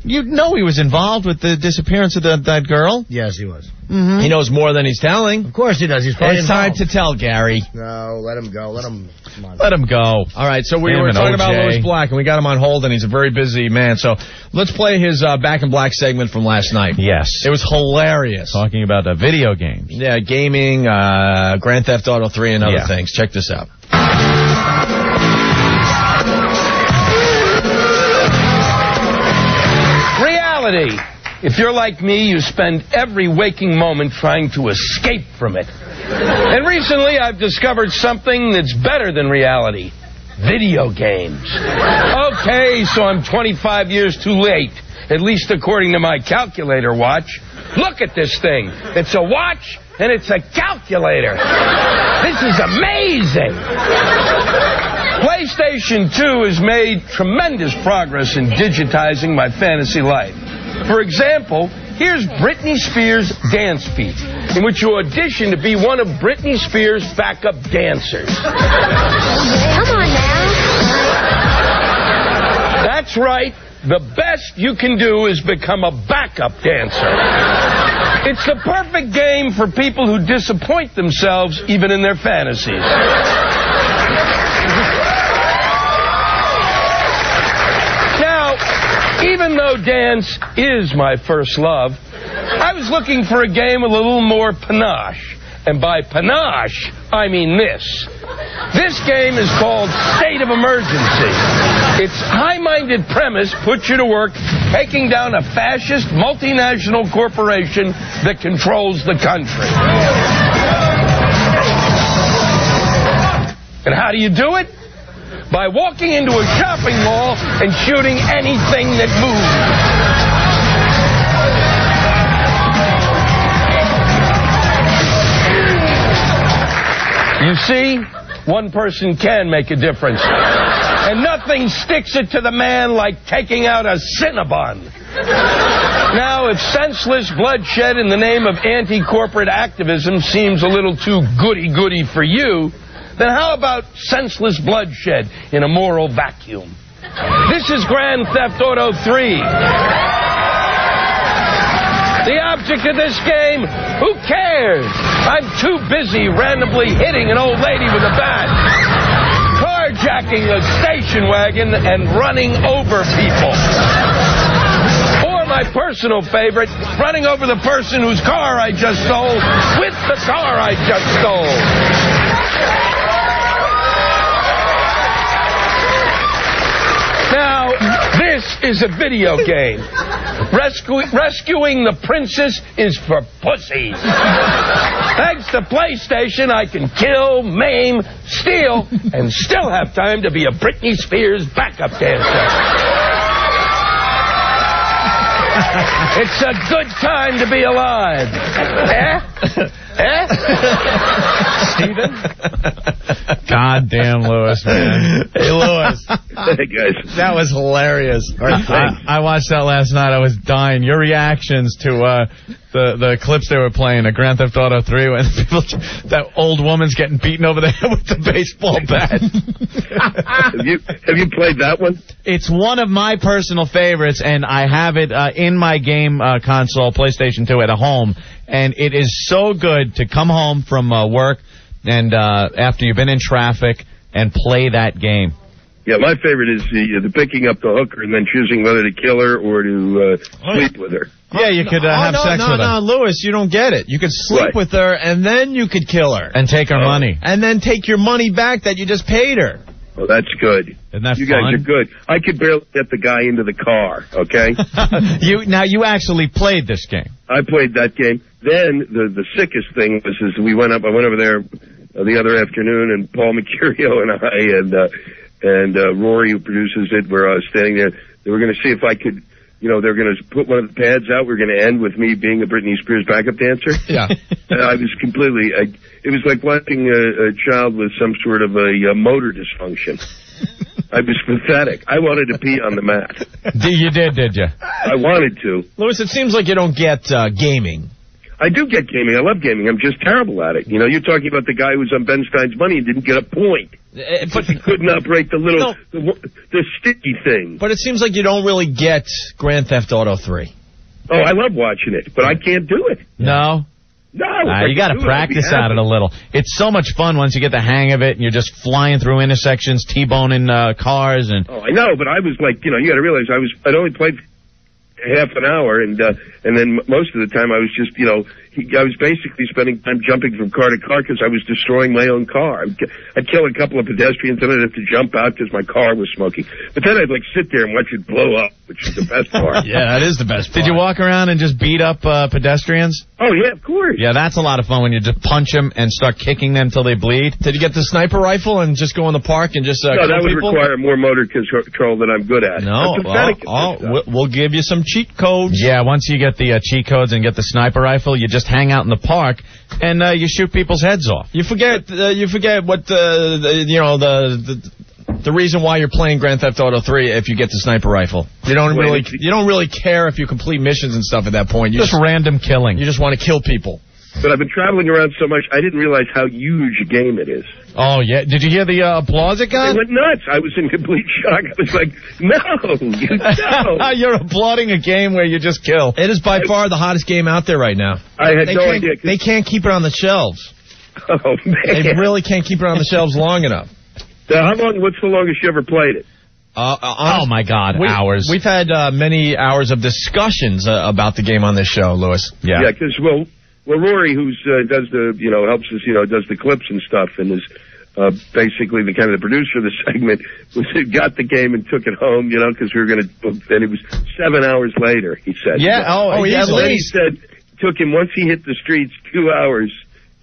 You know he was involved with the disappearance of that girl? Yes, he was. Mm-hmm. He knows more than he's telling. Of course he does. He's probably involved. Time to tell, Gary. No, let him go. Come on. Let him go. All right, so we were talking about Louis Black, and we got him on hold, and he's a very busy man. So let's play his Back in Black segment from last night. Yes. It was hilarious. Talking about video games. Yeah, gaming, Grand Theft Auto 3, and other things. Check this out. Reality. If you're like me, you spend every waking moment trying to escape from it. And recently, I've discovered something that's better than reality. Video games. Okay, so I'm 25 years too late, at least according to my calculator watch. Look at this thing. It's a watch, and it's a calculator. This is amazing. PlayStation 2 has made tremendous progress in digitizing my fantasy life. For example, here's Britney Spears' Dance Feet, in which you audition to be one of Britney Spears' backup dancers. Come on now. That's right. The best you can do is become a backup dancer. It's the perfect game for people who disappoint themselves even in their fantasies. Now, even though dance is my first love, I was looking for a game with a little more panache. And by panache, I mean this. This game is called State of Emergency. Its high-minded premise puts you to work taking down a fascist multinational corporation that controls the country. And how do you do it? By walking into a shopping mall and shooting anything that moves. You see, one person can make a difference. And nothing sticks it to the man like taking out a Cinnabon. Now, if senseless bloodshed in the name of anti-corporate activism seems a little too goody-goody for you, then how about senseless bloodshed in a moral vacuum? This is Grand Theft Auto 3. The object of this game, who cares? I'm too busy randomly hitting an old lady with a bat, carjacking a station wagon, and running over people. Or my personal favorite, running over the person whose car I just stole with the car I just stole. Now, this is a video game. Rescuing the princess is for pussies. Thanks to PlayStation, I can kill, maim, steal, and still have time to be a Britney Spears backup dancer. It's a good time to be alive. Steven? Goddamn Lewis, man. Hey, Lewis. Hey, guys. That was hilarious. I watched that last night. I was dying. Your reactions to the clips they were playing at Grand Theft Auto 3 when people, that old woman's getting beaten over the head with the baseball bat. Have you played that one? It's one of my personal favorites, and I have it in my game console, PlayStation 2, at home. And it is so good to come home from work and after you've been in traffic and play that game. Yeah, my favorite is the picking up the hooker and then choosing whether to kill her or to sleep with her. Yeah, you could have sex with her. No, Lewis, you don't get it. You could sleep with her, and then you could kill her. And take her money. And then take your money back that you just paid her. Well, that's good. Isn't that you fun? guys are good. I could barely get the guy into the car, okay? You actually played this game. I played that game. Then the sickest thing was I went over there the other afternoon, and Paul Mercurio and I and Rory, who produces it, were standing there. They were going to see if I could, they're going to put one of the pads out. We're going to end with me being a Britney Spears backup dancer. Yeah. And I was completely, it was like watching a child with some sort of a motor dysfunction. I was pathetic. I wanted to pee on the mat. You did you? I wanted to. Lewis, it seems like you don't get gaming. I do get gaming. I love gaming. I'm just terrible at it. You're talking about the guy who was on Ben Stein's Money and didn't get a point. But he couldn't operate the little, the sticky thing. But it seems like you don't really get Grand Theft Auto 3. Oh, I love watching it, but I can't do it. No? No. You got to practice at it a little. It's so much fun once you get the hang of it, and you're just flying through intersections, T-boning cars. And Oh, I know, but I was like, you got to realize I'd only played half an hour, and then most of the time I was just, I was basically spending time jumping from car to car because I was destroying my own car. I'd kill a couple of pedestrians, and I'd have to jump out because my car was smoking. But then I'd sit there and watch it blow up. which is the best part. Yeah, that is the best part. Did you walk around and just beat up pedestrians? Oh, yeah, of course. Yeah, that's a lot of fun when you just punch them and start kicking them till they bleed. Did you get the sniper rifle and just go in the park and just No, kill that would people? require more motor control than I'm good at. No, I'm pathetic at this stuff. we'll give you some cheat codes. Yeah, once you get the cheat codes and get the sniper rifle, you just hang out in the park and you shoot people's heads off. You forget what the reason why you're playing Grand Theft Auto 3 if you get the sniper rifle. You don't really care if you complete missions and stuff at that point. You just random killing. You just want to kill people. But I've been traveling around so much, I didn't realize how huge a game it is. Oh, yeah. Did you hear the applause it got? They went nuts. I was in complete shock. I was like, no. You're applauding a game where you just kill. It is by far the hottest game out there right now. I had no idea. They can't keep it on the shelves. Oh, man. They really can't keep it on the shelves long enough. What's the longest you ever played it? Oh, my God, hours. We've had many hours of discussions about the game on this show, Louis. Yeah, because, well, Rory, who's does the, helps us, does the clips and stuff, and is basically the kind of the producer of the segment, got the game and took it home, because we were going to, and it was 7 hours later, he said. Yeah, And then he said, took him, once he hit the streets, 2 hours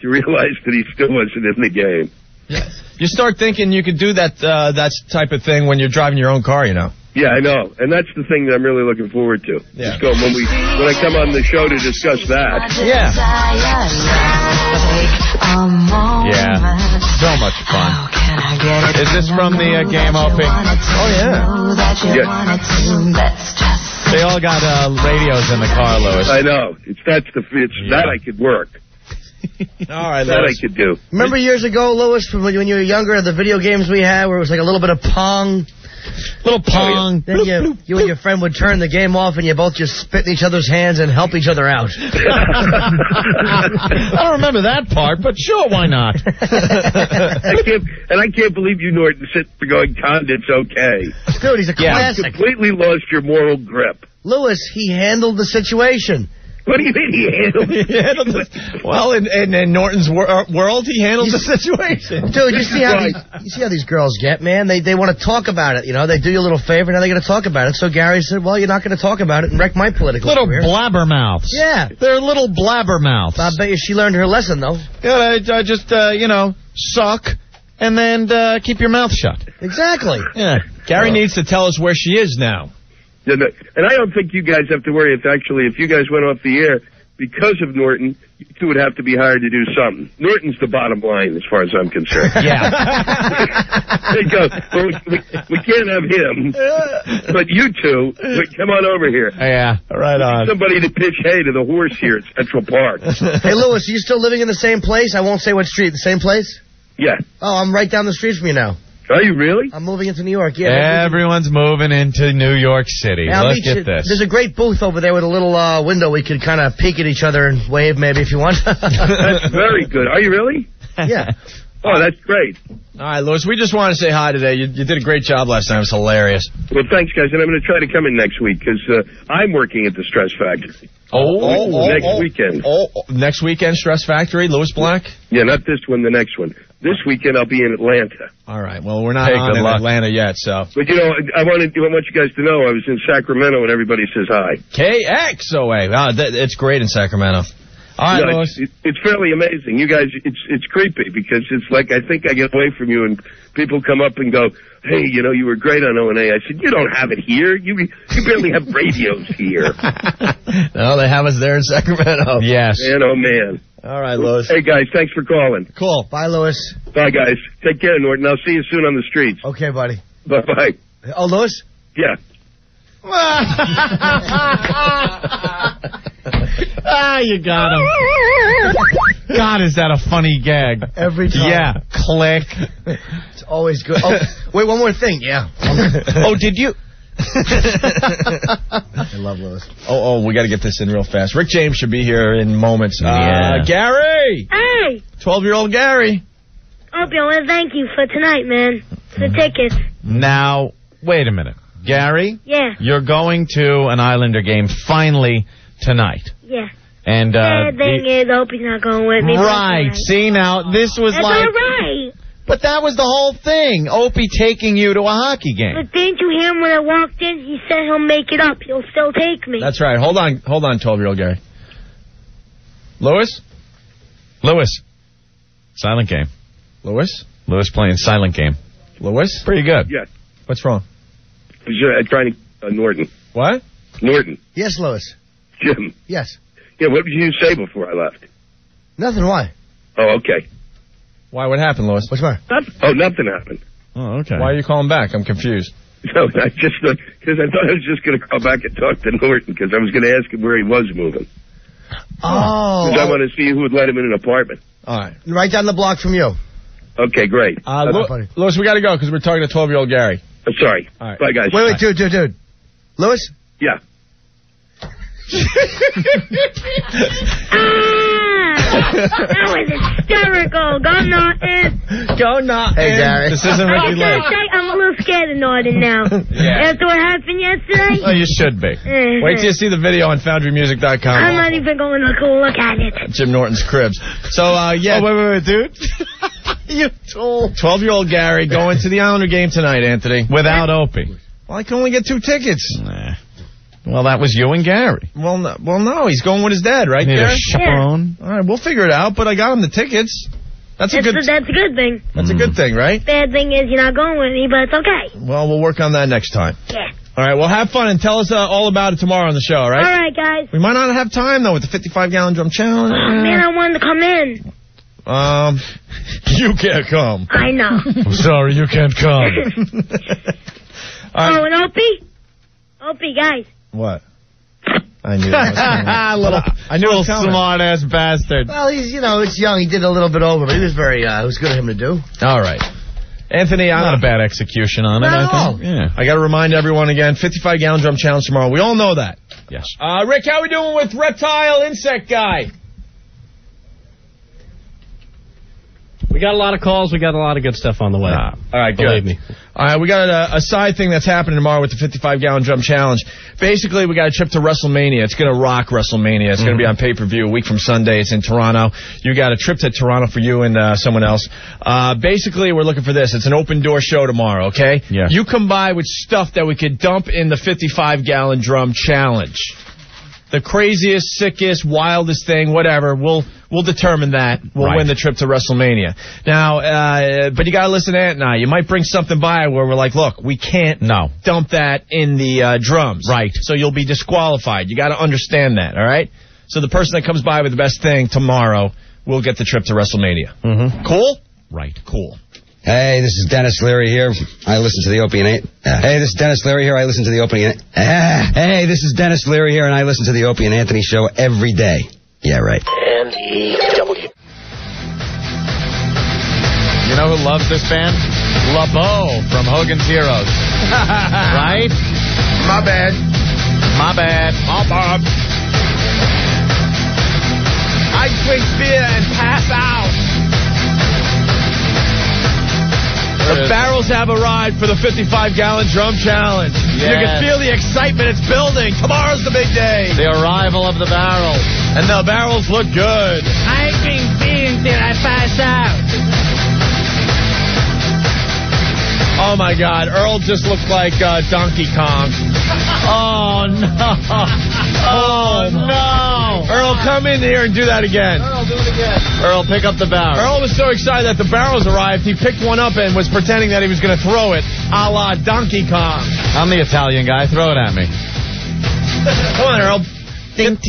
to realize that he still wasn't in the game. Yeah. You start thinking you could do that type of thing when you're driving your own car, Yeah, I know, and that's the thing that I'm really looking forward to. Yeah. Just go when I come on the show to discuss that. Yeah. Yeah, so much fun. Is this from the game, Opie? Oh, yeah. They all got radios in the car, Louis. I know. That I could work. All right, that Louis. I could do. Remember years ago, Louis, from when you were younger, the video games we had where it was like a little bit of Pong? Little Pong. Then you and your friend would turn the game off and you both just spit in each other's hands and help each other out. I don't remember that part, but sure, why not? I can't believe you, Norton, sit there going, Condit's okay. Dude, he's a classic. You completely lost your moral grip. Louis, he handled the situation. What do you mean he handled it? Well, in Norton's world, he handled the situation. Dude, you see how these girls get, man? They want to talk about it, They do you a little favor, now they're going to talk about it. So Gary said, well, you're not going to talk about it and wreck my political career. Blabbermouths. Yeah. They're little blabbermouths. I bet you she learned her lesson, though. Yeah, just, suck and then keep your mouth shut. Exactly. Yeah. Gary needs to tell us where she is now. And I don't think you guys have to worry if you guys went off the air because of Norton, you two would have to be hired to do something. Norton's the bottom line as far as I'm concerned. Yeah. They go, well, we can't have him, but you two, come on over here. Yeah, right on. Somebody to pitch hay to the horse here at Central Park. Hey, Louis, are you still living in the same place? I won't say what street. The same place? Yeah. Oh, I'm right down the street from you now. Are you really? I'm moving into New York, yeah. Everyone's moving into New York City. Yeah, Look at this. There's a great booth over there with a little window we could kind of peek at each other and wave maybe if you want. That's very good. Are you really? Yeah. Oh, that's great. All right, Louis, we just want to say hi today. You did a great job last time. It was hilarious. Well, thanks, guys, and I'm going to try to come in next week because I'm working at the Stress Factory. Next weekend. Next weekend, Stress Factory, Louis Black? Yeah, not this one, the next one. This weekend I'll be in Atlanta. All right. Well, we're not in Atlanta yet, so. But, I want you guys to know I was in Sacramento and everybody says hi. KXOA. Wow, it's great in Sacramento. All right, Louis. It's fairly amazing. You guys, it's creepy because it's like I think I get away from you and people come up and go, hey, you were great on O&A. I said, you don't have it here. You barely have radios here. No, they have us there in Sacramento. Yes. Man, oh, man. All right, Louis. Hey, guys, thanks for calling. Cool. Bye, Louis. Bye, guys. Take care, Norton. I'll see you soon on the streets. Okay, buddy. Bye-bye. Oh, Louis? Yeah. You got him. God, is that a funny gag? Every time. Yeah. Click. It's always good. Oh, wait, one more thing. Yeah. Oh, did you? I love Louis. Oh, we got to get this in real fast. Rick James should be here in moments. Yeah. Gary! Hey! 12-year-old Gary. Opie, I want to thank you for tonight, man. For the tickets. Now, wait a minute. Gary? Yeah. You're going to an Islander game finally tonight. Yeah. And, the thing is, Opie's not going with me. Right. See, now, this was That's like... all right. But that was the whole thing. Opie taking you to a hockey game. But didn't you hear him when I walked in? He said he'll make it up. He'll still take me. That's right. Hold on, 12-year-old Gary. Lewis? Silent game. Lewis playing silent game. Lewis? Pretty good. Yes. What's wrong? I was trying to... Norton. What? Norton. Yes, Lewis. Jim. Yes. Yeah, what did you say before I left? Nothing. Why? Oh, okay. Why? What happened, Lewis? What's the matter? Nothing happened. Oh, okay. Why are you calling back? I'm confused. No, I just... Because I thought I was just going to call back and talk to Norton, because I was going to ask him where he was moving. Oh. Because I want to see who would let him in an apartment. All right. Right down the block from you. Okay, great. Lewis, we got to go because we're talking to 12-year-old Gary. Sorry. All right. Bye, guys. Wait, dude. Lewis? Yeah. That was hysterical. Go Norton. Hey, Gary. This isn't I Ricky gotta Lake. say, I'm a little scared of Norton now. Yeah. After what happened yesterday. Oh, you should be. Wait till you see the video on FoundryMusic.com. I'm not even going to go look at it. Jim Norton's cribs. So, yeah. Oh, wait, dude. You told 12-year-old Gary going to the Islander game tonight, Anthony. Without Opie. Well, I can only get 2 tickets. Nah. Well, that was you and Gary. Well, no, he's going with his dad, right, Need Gary? a chaperone? All right, we'll figure it out, but I got him the tickets. That's a good thing. That's a good thing, right? Bad thing is you're not going with me, but it's okay. Well, we'll work on that next time. Yeah. All right, well, have fun and tell us all about it tomorrow on the show, all right? All right, guys. We might not have time, though, with the 55-gallon drum challenge. Oh, man, I wanted to come in. You can't come. I know. I'm sorry, you can't come. Oh, and Opie, guys. What? I knew that was coming. Little smart-ass bastard. Well, he's, it's young. He did a little bit over, but he was very, it was good of him to do. All right. Anthony, Not a bad execution on it, Not I at all. think. Yeah. I got to remind everyone again, 55-gallon drum challenge tomorrow. We all know that. Yes. Rick, how we doing with reptile insect guy? We got a lot of calls. We got a lot of good stuff on the way. All right, good. Believe me. All right, we got a side thing that's happening tomorrow with the 55-gallon drum challenge. Basically, we got a trip to WrestleMania. It's going to rock WrestleMania. It's going to be on pay-per-view a week from Sunday. It's in Toronto. You got a trip to Toronto for you and someone else. Basically, we're looking for this. It's an open-door show tomorrow, okay? Yeah. You come by with stuff that we could dump in the 55-gallon drum challenge. The craziest, sickest, wildest thing, whatever. We'll determine that. We'll win the trip to WrestleMania. Now, but you got to listen to Ant and I. You might bring something by where we're like, look, we can't dump that in the drums. Right. So you'll be disqualified. You got to understand that, all right? So the person that comes by with the best thing tomorrow will get the trip to WrestleMania. Mm-hmm. Cool? Right. Cool. Hey, this is Dennis Leary here. I listen to the Opie and Hey, this is Dennis Leary here. I listen to the Opie and Hey, this is Dennis Leary here, and I listen to the Opie and Anthony show every day. Yeah, right. NEW. You know who loves this band? LeBeau from Hogan's Heroes. Right? My bad. I drink beer and pass out. The barrels have arrived for the 55-gallon drum challenge. Yes. You can feel the excitement. It's building. Tomorrow's the big day. The arrival of the barrels. And the barrels look good. I drink beer until I pass out. Oh, my God. Earl just looked like Donkey Kong. Oh, no. Oh, no. Earl, come in here and do that again. Earl, do it again. Earl, pick up the barrel. Earl was so excited that the barrels arrived, he picked one up and was pretending that he was going to throw it a la Donkey Kong. I'm the Italian guy. Throw it at me. Come on, Earl. Put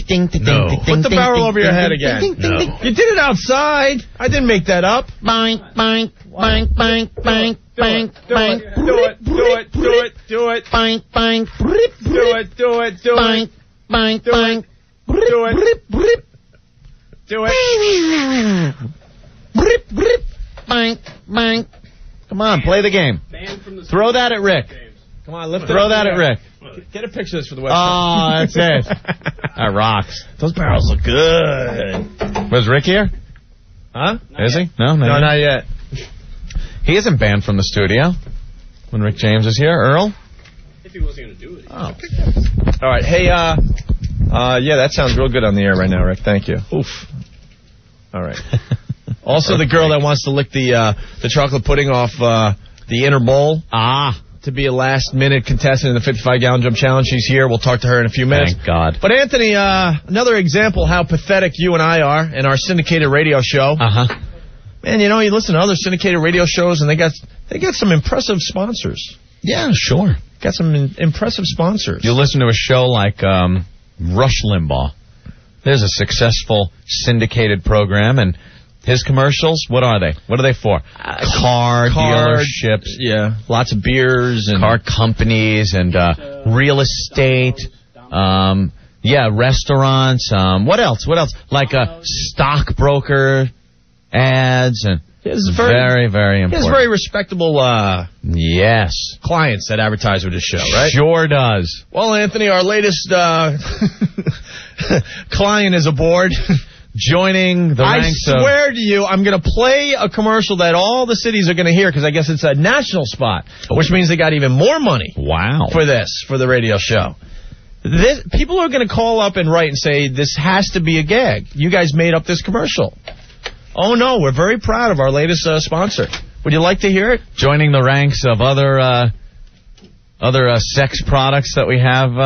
the barrel over your head again. No. You did it outside. I didn't make that up. Boink, boink, boink, boink, boink, boink, boink. Do it. Boink, boink. Do it. Boink, boink, boink. Do it. Boink, boink. Come on, play the game. Throw that at Rick. Come on, lift it. Throw that at Rick. Get a picture of this for the website. Oh, that's it. That rocks. Those barrels look good. Was Rick here? Huh? Is he? No, not yet. He isn't banned from the studio when Rick James is here. Earl? If he wasn't going to do it. Oh. All right. Hey, yeah, that sounds real good on the air right now, Rick. Thank you. Oof. All right. Also, the girl that wants to lick the chocolate pudding off the inner bowl. To be a last-minute contestant in the 55-gallon jump challenge. She's here. We'll talk to her in a few minutes. Thank God. But, Anthony, another example how pathetic you and I are in our syndicated radio show. Man, you listen to other syndicated radio shows, and they got some impressive sponsors. Yeah, sure. Got some impressive sponsors. You listen to a show like Rush Limbaugh. There's a successful syndicated program, and his commercials, what are they? What are they for? Car dealerships. Yeah, lots of beers. And car companies and real estate. Restaurants. What else? Like a stockbroker ads. And it's very, very important. He has very respectable yes, clients that advertise with his show, right? Sure does. Well, Anthony, our latest client is aboard. Joining the ranks of... I swear to you, I'm going to play a commercial that all the cities are going to hear because I guess it's a national spot, which means they got even more money. Wow. For the radio show. People are going to call up and write and say, this has to be a gag. You guys made up this commercial. Oh, no, we're very proud of our latest sponsor. Would you like to hear it? Joining the ranks of other sex products that we have.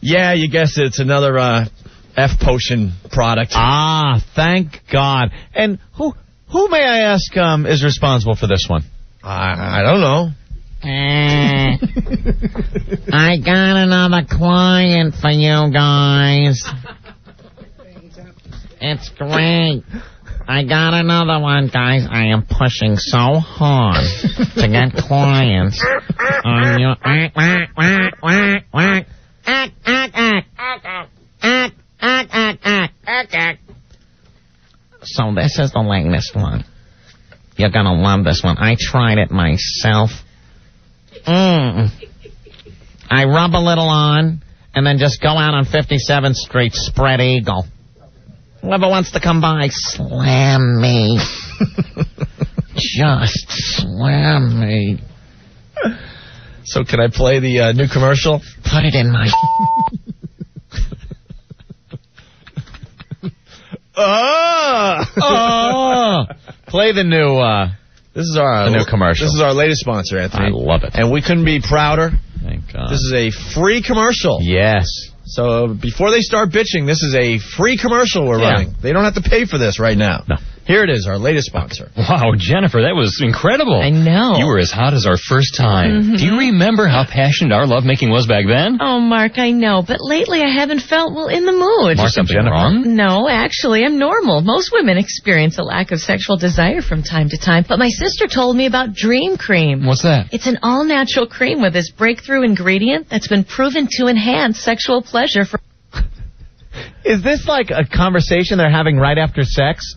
Yeah, you guess it's another... F-Potion product. Thank God. And who may I ask is responsible for this one? I don't know. I got another client for you guys. It's great. I got another one, guys. I am pushing so hard to get clients on your... So this is the latest one. You're gonna love this one. I tried it myself. I rub a little on, and then just go out on 57th Street, spread eagle. Whoever wants to come by, slam me. Just slam me. So can I play the new commercial? Put it in my... Play the new this is our new commercial. This is our latest sponsor, Anthony. I love it. And we couldn't be prouder. Thank God. This is a free commercial. Yes. So before they start bitching, this is a free commercial we're running. They don't have to pay for this right now. No. Here it is, our latest sponsor. Wow, Jennifer, that was incredible. I know. You were as hot as our first time. Do you remember how passionate our lovemaking was back then? Oh, Mark, I know. But lately I haven't felt, in the mood. Mark, something wrong? No, actually, I'm normal. Most women experience a lack of sexual desire from time to time. But my sister told me about Dream Cream. What's that? It's an all-natural cream with this breakthrough ingredient that's been proven to enhance sexual pleasure for... Is this like a conversation they're having right after sex?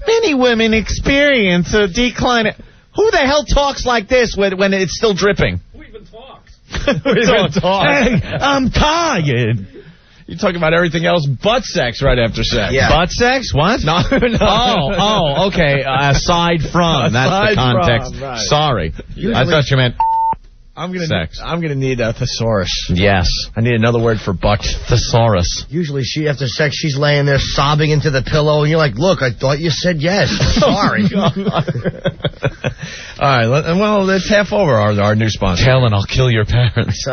Many women experience a decline. Who the hell talks like this when it's still dripping? Who even talks? Hey, I'm tired. You're talking about everything else but sex right after sex. Yeah. Butt sex? What? No. Oh, okay. Aside from. That's the context. From, right. Sorry. I thought you meant... sex. I'm gonna need a thesaurus. Yes. I need another word for butt. Thesaurus. Usually after sex, she's laying there sobbing into the pillow, and you're like, look, I thought you said yes. Sorry. All right, well, it's half over our new sponsor. Helen, I'll kill your parents.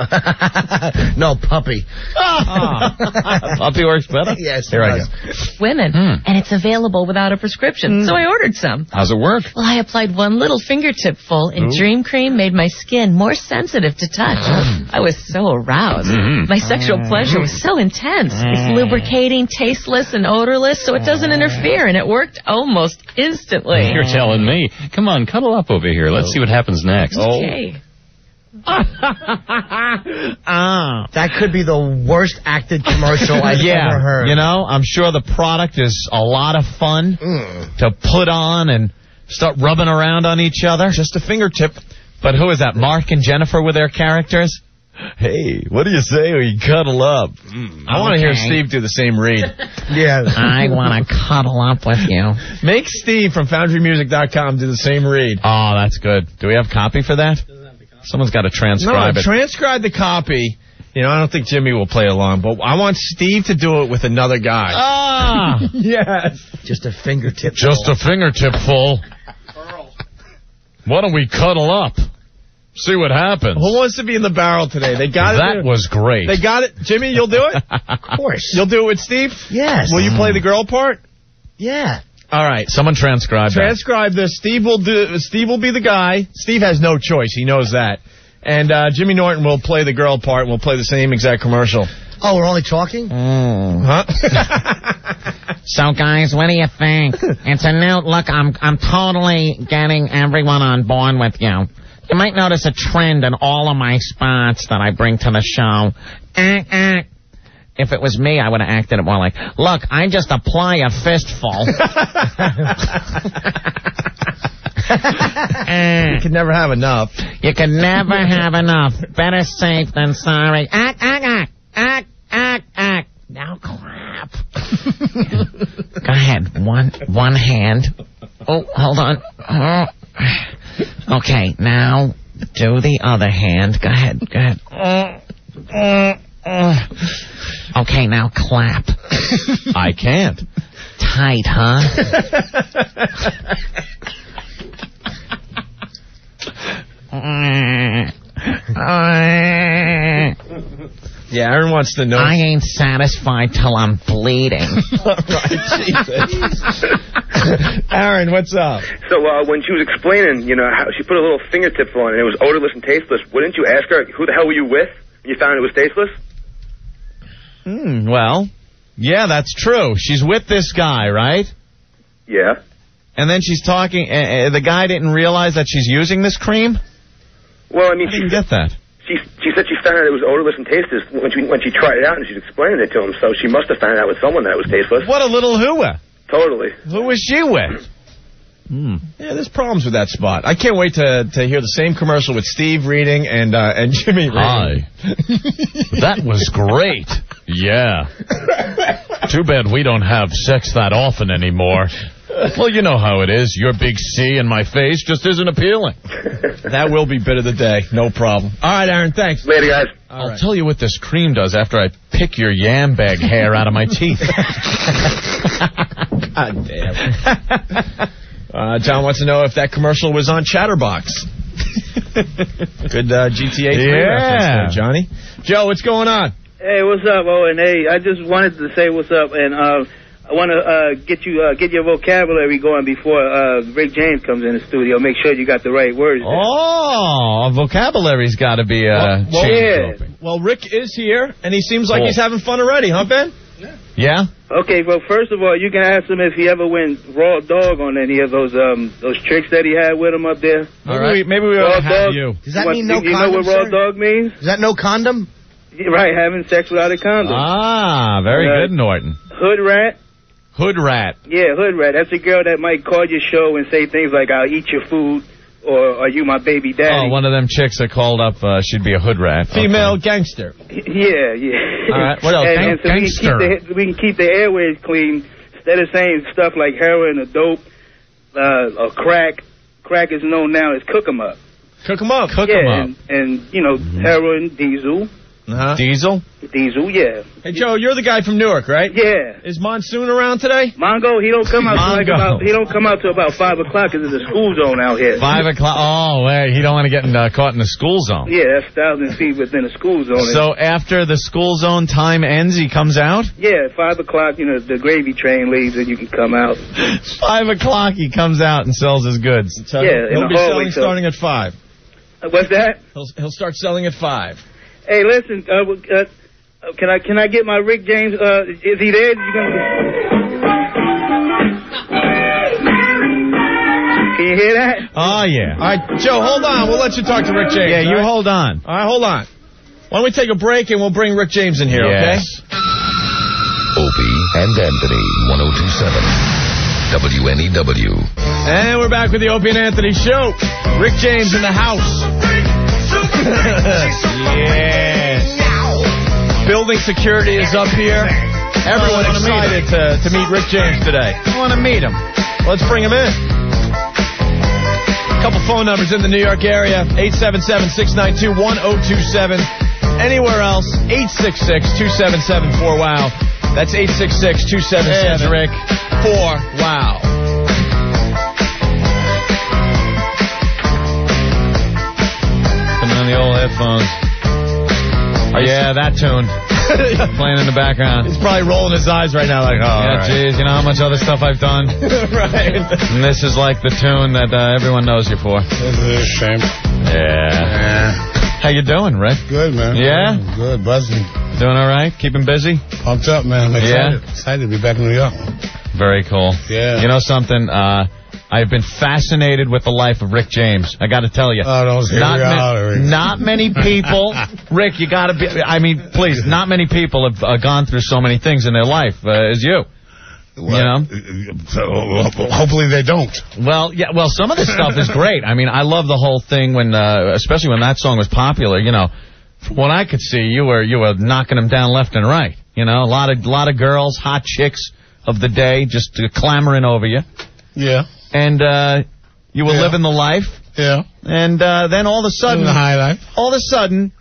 No, puppy. Puppy works better? Yes, Here I go. women, and it's available without a prescription. So I ordered some. How's it work? Well, I applied one little fingertip full, and Dream Cream made my skin more sensitive to touch. I was so aroused. My sexual pleasure was so intense. It's lubricating, tasteless, and odorless, so it doesn't interfere, and it worked almost instantly. You're telling me. Come on, cuddle up over here. Let's see what happens next. Okay. That could be the worst acted commercial I've ever heard. You know, I'm sure the product is a lot of fun to put on and start rubbing around on each other. Just a fingertip. But who is that, Mark and Jennifer with their characters? Hey, what do you say we cuddle up? I want to hear Steve do the same read. Yeah. I want to cuddle up with you. Make Steve from FoundryMusic.com do the same read. Oh, that's good. Do we have copy for that? Someone's got to transcribe it. Transcribe the copy You know, I don't think Jimmy will play along, but I want Steve to do it with another guy. Ah! Yes. Just a fingertip. Just a fingertip full. Why don't we cuddle up? See what happens. Who wants to be in the barrel today? They got it. That was great. They got it. Jimmy, you'll do it? Of course. You'll do it with Steve? Yes. Will you play the girl part? Yeah. All right. Someone transcribe that. Transcribe this. Steve will be the guy. Steve has no choice. He knows that. And Jimmy Norton will play the girl part, and we'll play the same exact commercial. Oh, we're only talking? Huh? So, guys, what do you think? It's a new look. I'm totally getting everyone on board with you. You might notice a trend in all of my spots that I bring to the show. If it was me, I would have acted it more like, look, I just apply a fistful. You could never have enough. You could never have enough. Better safe than sorry. Act. Now clap. Go ahead. One hand. Oh, hold on. Okay, now do the other hand. Go ahead. Okay, now clap. I can't. Tight, huh? Yeah, Aaron wants to know. I ain't satisfied till I'm bleeding. Right, Jesus. Aaron, what's up? So when she was explaining, how she put a little fingertip on it and it was odorless and tasteless, wouldn't you ask her, who the hell were you with when you found it was tasteless? Well, yeah, that's true. She's with this guy, right? Yeah. And then she's talking, the guy didn't realize that she's using this cream? Well, I mean, didn't get that. She said she found out it was odorless and tasteless when she tried it out and she was explaining it to him, so she must have found out with someone that it was tasteless. What a little hooah. Totally. Who was she with? Yeah, there's problems with that spot. I can't wait to hear the same commercial with Steve reading and Jimmy reading. Hi. That was great. Yeah. Too bad we don't have sex that often anymore. Well, you know how it is. Your big C in my face just isn't appealing. That will be bit of the day. No problem. All right, Aaron, thanks. Later, guys. I'll tell you what this cream does after I pick your yam bag hair out of my teeth. God damn. John wants to know if that commercial was on Chatterbox. Good GTA 3 reference there, Johnny. Joe, what's going on? Hey, what's up, Owen? Hey, I just wanted to say what's up, and I want to get your vocabulary going before Rick James comes in the studio. Make sure you got the right words there. Oh, vocabulary's got to be changed. Well, Rick is here, and he seems like he's having fun already, huh, Ben? Yeah? Okay, well, first of all, you can ask him if he ever went raw dog on any of those tricks that he had with him up there. All right. Maybe we ought to have you. Does that mean no condom, You know what raw dog means? Is that no condom? Right, having sex without a condom. Ah, very good, Norton. Hood rat. Hood rat. Yeah, hood rat. That's a girl that might call your show and say things like, I'll eat your food, or are you my baby daddy? Oh, one of them chicks that called up, she'd be a hood rat. Female gangster. Yeah. All right, what else? And so we can keep the airways clean. Instead of saying stuff like heroin or dope or crack is known now as cook 'em up. Cook 'em up. Cook 'em up. And heroin, diesel. Diesel? Diesel, yeah. Hey, Joe, you're the guy from Newark, right? Yeah. Is Monsoon around today? Mongo, he don't come out till about 5 o'clock because it's a school zone out here. 5 o'clock? Oh, wait, he don't want to get caught in the school zone. Yeah, that's 1,000 feet within the school zone. So after the school zone time ends, he comes out? Yeah, 5 o'clock, the gravy train leaves and you can come out. 5 o'clock, he comes out and sells his goods. So yeah, he'll be selling starting at 5. What's that? He'll start selling at 5. Hey, listen, can I get my Rick James? Is he there? Can you hear that? Oh, yeah. All right, Joe, hold on. We'll let you talk to Rick James. Yeah, you hold on. All right, hold on. Why don't we take a break and we'll bring Rick James in here, yes. Okay? Opie and Anthony, 102.7 WNEW. And we're back with the Opie and Anthony Show. Rick James in the house. Yeah. Building security is up here. Everyone's excited to meet Rick James today. I want to meet him. Let's bring him in. A couple phone numbers in the New York area. 877-692-1027. anywhere else, 866-277-4WOW. That's 866-277-4WOW. Putting on the old headphones. Oh, yeah, that tune. Playing in the background. He's probably rolling his eyes right now like, oh, yeah, geez, you know how much other stuff I've done? Right. And this is like the tune that everyone knows you for. This is a shame. Yeah. How you doing, Rick? Good, man. Yeah? Good, buzzing. Doing all right? Keeping busy? Pumped up, man. I'm excited. Yeah? Excited to be back in New York. Very cool. Yeah. You know something? I've been fascinated with the life of Rick James. I got to tell you. Oh, don't say not many people. Rick, you got to be. I mean, please, not many people have gone through so many things in their life as you. Well, you know? Hopefully they don't. Well, yeah. Well, some of this stuff is great. I mean, I love the whole thing when, especially when that song was popular. You know, from what I could see, you were knocking them down left and right. You know, a lot of girls, hot chicks of the day, just clamoring over you. Yeah. And you were living the life. Yeah. And then all of a sudden, the high life. All of a sudden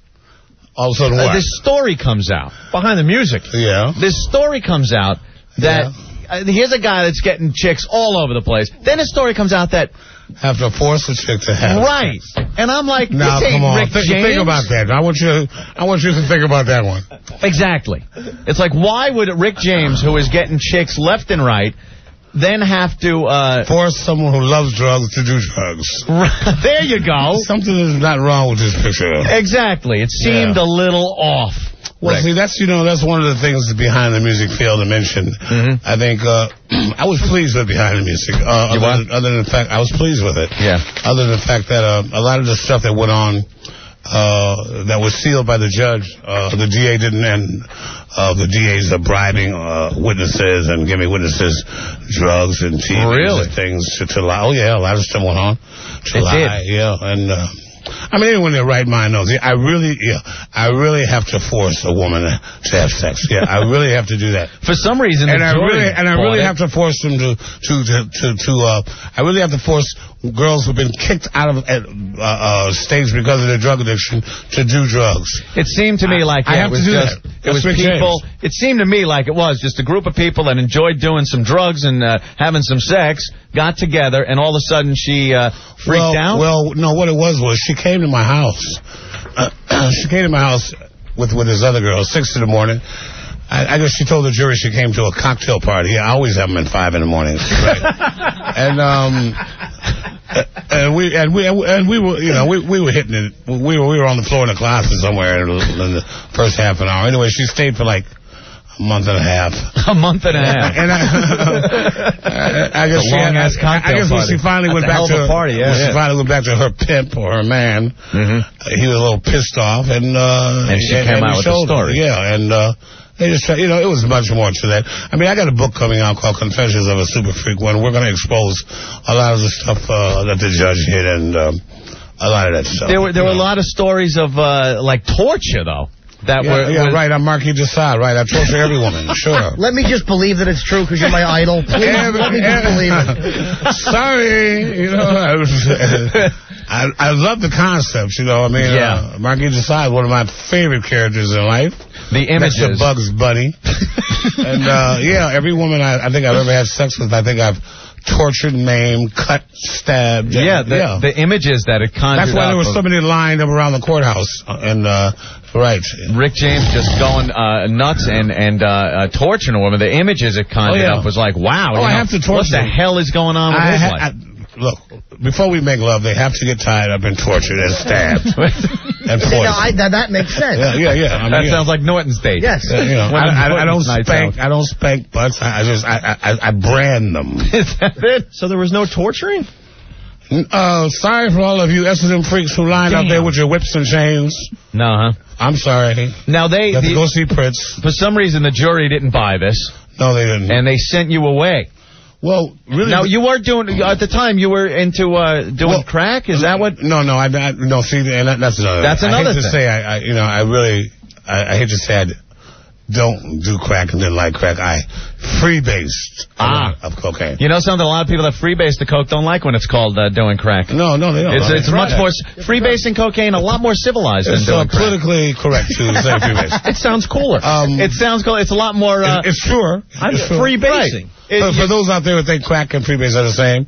what? This story comes out behind the music. Yeah. This story comes out that here's a guy that's getting chicks all over the place. Then a story comes out that have to force a chick to have right. And I'm like, now this ain't come on, Rick James. think about that. I want you to think about that one. Exactly. It's like, why would Rick James, who is getting chicks left and right, then have to force someone who loves drugs to do drugs? There you go. Something is not wrong with this picture. Exactly. It seemed a little off. Well, Rick. see, that's one of the things behind the music failed to mention. Mm-hmm. I think I was pleased with behind the music. Other than the fact I was pleased with it. Yeah. Other than the fact that a lot of the stuff that went on that was sealed by the judge, the DA didn't end. The DAs are bribing witnesses and giving witnesses drugs and TVs and things to lie. Oh yeah, a lot of stuff went on to lie. Yeah, and. I mean, anyone in their right mind knows. I really have to force a woman to have sex. Yeah, I really have to do that. For some reason, I really have to force them to I really have to force girls who've been kicked out of stage because of their drug addiction to do drugs. It seemed to me like it was just it was people. It seemed to me like it was just a group of people that enjoyed doing some drugs and having some sex, got together, and all of a sudden she freaked out. Well, no, what it was she came to my house. She came to my house with his other girl, 6 in the morning. I guess she told the jury she came to a cocktail party. Yeah, I always have them at 5 in the morning. Right? and we were, you know, we were hitting it. We were on the floor in the closet somewhere in the first half an hour. Anyway, she stayed for like a month and a half. A month and a half. And I guess when she finally went back to her pimp or her man, he was a little pissed off, and she came out with the story. Yeah, and they just, you know, it was much more to that. I mean, I got a book coming out called Confessions of a Super Freak, when we're going to expose a lot of the stuff that the judge hid and a lot of that stuff. There were a lot of stories of like torture, though. Right. I'm Marquis de Sade. Right. I torture every woman. Sure. Let me just believe that it's true because you're my idol. Please, let me just believe it. Sorry. You know, I love the concepts. You know, I mean, Marquis de Sade, one of my favorite characters in life. The images. Next to Bugs Bunny. And, every woman I think I've ever had sex with, I think I've tortured, maimed, cut, stabbed. The images that it conjured. That's why there was so many lined up around the courthouse. And, right. Rick James just going nuts and torturing a woman. The images it conjured up was like, wow. I have to torture. What the hell is going on with his life? Look, before we make love, they have to get tied up and tortured and stabbed and poisoned. That makes sense. Yeah. I mean, that sounds like Norton's date. Yes. You know, I don't spank. I don't spank butts. I brand them. Is that it? So there was no torturing? Sorry for all of you S&M freaks who lined up there with your whips and chains. No, huh? I'm sorry. Now you have to go see Pritz. For some reason, the jury didn't buy this. No, they didn't. And they sent you away. Well, really. Now, you were doing, at the time, you were into doing crack? Is that what? No, see, and that's another thing. I hate to say, I hate to say don't do crack and didn't like crack. I freebased a lot of cocaine. You know something? A lot of people that freebase the coke don't like when it's called doing crack. No, they don't. It's much more freebasing cocaine. A lot more civilized than doing crack. It's politically correct to say freebase. It sounds cooler. It sounds cool. It's a lot more. It's truer. Freebasing. Right. For those out there who think crack and freebase are the same,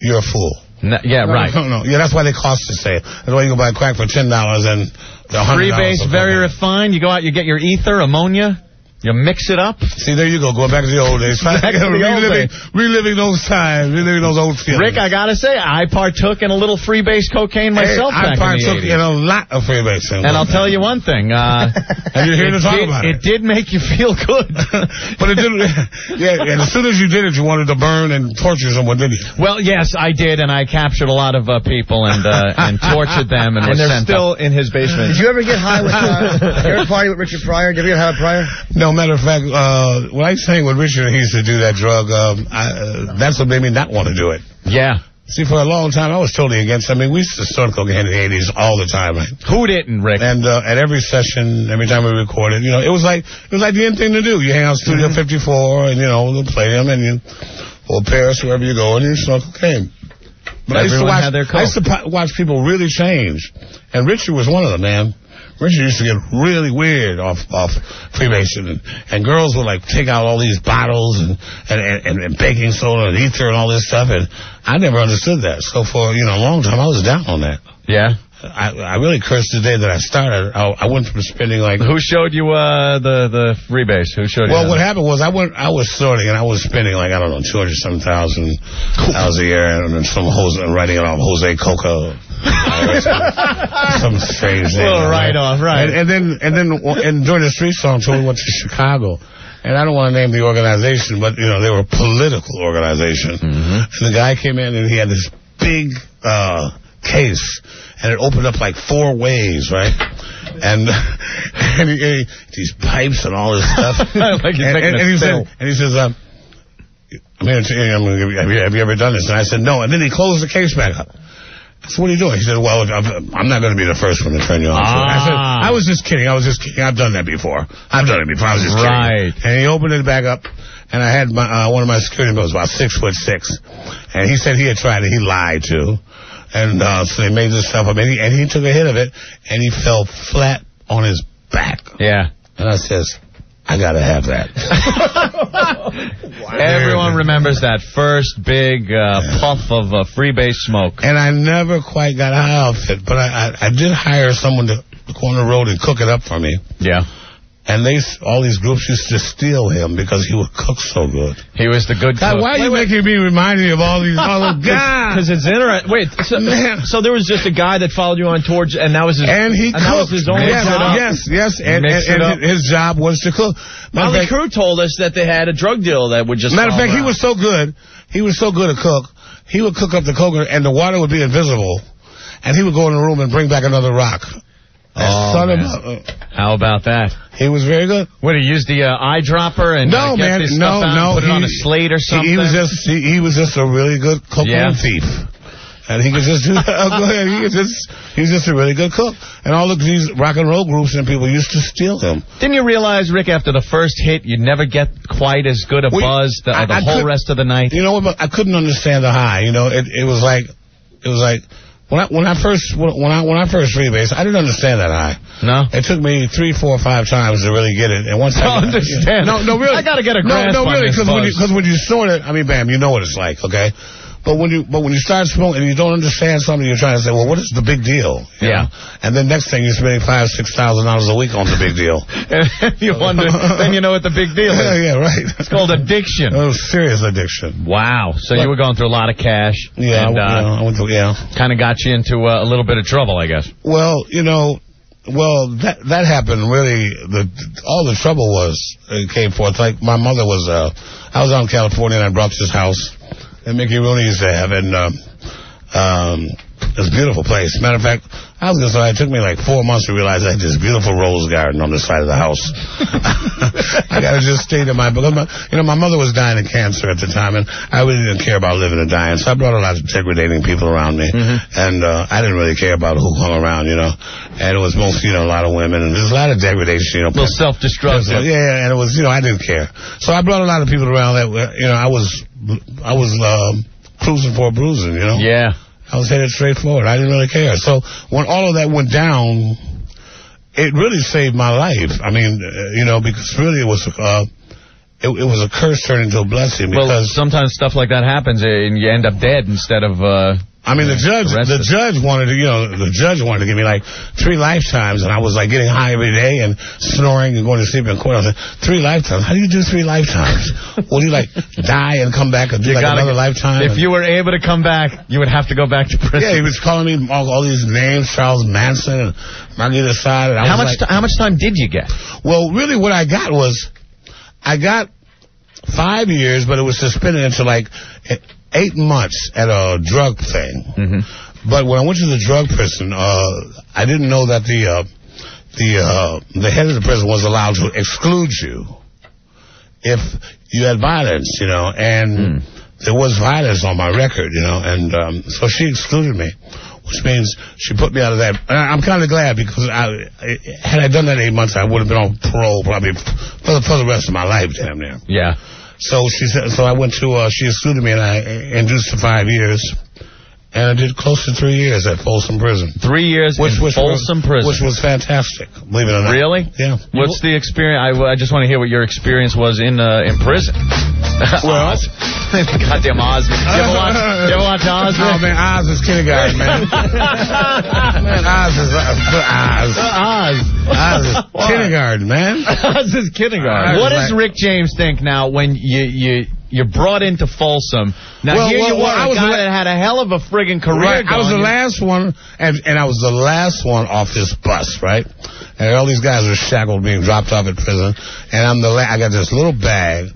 you're a fool. No, yeah, right. No. Yeah, that's why they cost the same. That's why you can buy crack for $10 and $100. Freebase, very refined. You go out, you get your ether, ammonia. You mix it up. See, there you go. Going back to the old days. Reliving those times. Reliving those old feelings. Rick, I got to say, I partook in a little freebase cocaine myself back in the 80s. I partook in a lot of freebase. And I'll tell you one thing. And you're here to talk about it. It did make you feel good. But it didn't. Yeah, and as soon as you did it, you wanted to burn and torture someone, didn't you? Well, yes, I did, and I captured a lot of people and tortured them. And they're still in his basement. Did you ever get high with, you ever party with Richard Pryor? Did you ever have a Pryor? No, matter of fact, when I sang with Richard, he used to do that drug. That's what made me not want to do it. Yeah. See, for a long time, I was totally against. I mean, we used to snort cocaine in the 80s all the time, right? Who didn't, Rick? And at every session, every time we recorded, it was like the end thing to do. You hang out in Studio 54, and the Palladium, and or Paris, wherever you go, and you snort cocaine. But I used to watch people really change, and Richard was one of them, man. Richard used to get really weird off freebasing, and girls would take out all these bottles and baking soda and ether and all this stuff, and I never understood that. So for a long time I was down on that. Yeah. I really cursed the day that I started. I went from spending Who showed you the freebase? Who showed you? Well, what happened was I was snorting and I was spending $200,000 a year and some writing it off Jose Coca. Some strange thing. Well, right. And then during the Street Song tour, we went to Chicago. And I don't want to name the organization, but, they were a political organization. Mm-hmm. And the guy came in and he had this big case. And it opened up 4 ways, right? And these pipes and all this stuff. And he says, I'm going to give you, have you ever done this? And I said, no. And then he closed the case back up. I said, what are you doing? He said, well, I'm not going to be the first one to turn you on. I said, I was just kidding. I've done that before. I was just kidding. Right. And he opened it back up. And I had one of my security members about 6'6", and he said he had tried it. He lied too. And so they made this stuff up, and he took a hit of it, and he fell flat on his back. Yeah. And I says, I gotta have that. Wow. Everyone remembers that first big puff of freebase smoke. And I never quite got high off it, but I did hire someone to go on the road and cook it up for me. Yeah. And all these groups used to steal him because he would cook so good. He was the good cook. Why are you making me remind me of all these other guys? Because it's interesting. Wait, so there was just a guy that followed you on tour, and that was his... And he cooked. That was his only job. Yes. And his job was to cook. Molly Crew told us that they had a drug deal that would just... Matter of fact, he was so good a cook, he would cook up the coke, and the water would be invisible, and he would go in the room and bring back another rock. How about that? He was very good. Would he use the eyedropper and get this stuff out and put it on a slate or something? He was just a really good cocaine thief. And he could just do that. Go ahead. He's just a really good cook. And all of these rock and roll groups and people used to steal him. Didn't you realize, Rick, after the first hit, you'd never get quite as good a buzz the whole rest of the night? You know what? I couldn't understand the high. It was like when I first freebased, I didn't understand that high. No. It took me 3, 4, 5 times to really get it. And once I understand. No, really. I got to get a grasp No, really, because when you snort it, I mean, bam, you know what it's like, okay? But when you start smoking and you don't understand something, you're trying to say, well, what is the big deal? Yeah. And then next thing you're spending $5,000, $6,000 a week on the big deal. And you wonder, then you know what the big deal is. Yeah, right. It's called addiction. Oh, serious addiction. Wow. So you were going through a lot of cash. Yeah, and, I went through, kind of got you into a little bit of trouble, I guess. Well, that happened really. All the trouble came forth. Like my mother was, I was out in California and I brought this house that Mickey Rooney used to have, and It's a beautiful place. Matter of fact, I was going to say, it took me like 4 months to realize I had this beautiful rose garden on the side of the house. I got to just stay there. Because my mother was dying of cancer at the time, and I really didn't care about living or dying, so I brought a lot of degrading people around me, and I didn't really care about who hung around, and it was mostly, a lot of women, and there's a lot of degradation, A little self-destructive. Yeah, and it was, I didn't care. So I brought a lot of people around that, I was cruising for a bruising, Yeah. I was headed straight forward. I didn't really care. So when all of that went down, it really saved my life. I mean, because really it was a curse turning into a blessing. Because well, sometimes stuff like that happens and you end up dead instead of. I mean, the judge wanted to give me like 3 lifetimes, and I was like getting high every day and snoring and going to sleep in court. I was like, 3 lifetimes? How do you do 3 lifetimes? Will you like die and come back and do another lifetime? If you were able to come back, you would have to go back to prison. Yeah, he was calling me all these names, Charles Manson and Margarita Sade. How much time did you get? Well, really, what I got was, I got 5 years, but it was suspended until like 8 months at a drug thing. But when I went to the drug prison, I didn't know that the head of the prison was allowed to exclude you if you had violence, and there was violence on my record, and so she excluded me, which means she put me out of that. I'm kind of glad, because had I done that 8 months, I would have been on parole probably for the rest of my life, damn near. Yeah. So I went to, she excluded me, and I induced to 5 years. And I did close to 3 years at Folsom Prison. 3 years in Folsom Prison. Which was fantastic, believe it or not. Really? Yeah. What's the experience? I just want to hear what your experience was in prison. Well, goddamn Oz. You ever watch Oz? Oh, man, Oz is kindergarten, man. Man, Oz is kindergarten, man. Oz is kindergarten. What does Rick James think now when you're brought into Folsom? Now, here you were, a guy that had a hell of a friggin' career. Right, I was the last one, and I was the last one off this bus, right? And all these guys were shackled, being dropped off at prison, and I got this little bag,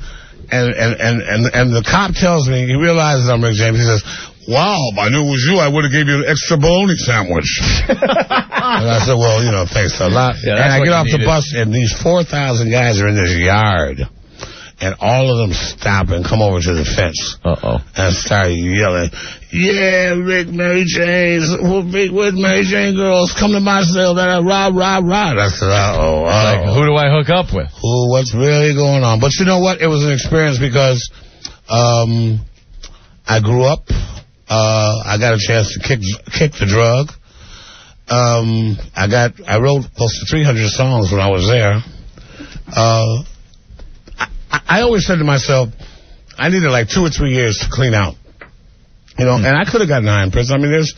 and the cop tells me, he realizes I'm Rick James, he says, "Wow, if I knew it was you, I would have gave you an extra bologna sandwich." And I said, "Well, thanks a lot." Yeah, and I get off the bus, and these 4,000 guys are in this yard. And all of them stop and come over to the fence. And start yelling, "Yeah, Rick, Mary Jane's, with Mary Jane girls, come to my cell, rah, rah, rah." I said, Like, who do I hook up with? What's really going on? But you know what? It was an experience because I grew up. I got a chance to kick the drug. I wrote close to 300 songs when I was there. I always said to myself, I needed like 2 or 3 years to clean out. And I could have gotten high in prison. I mean, there's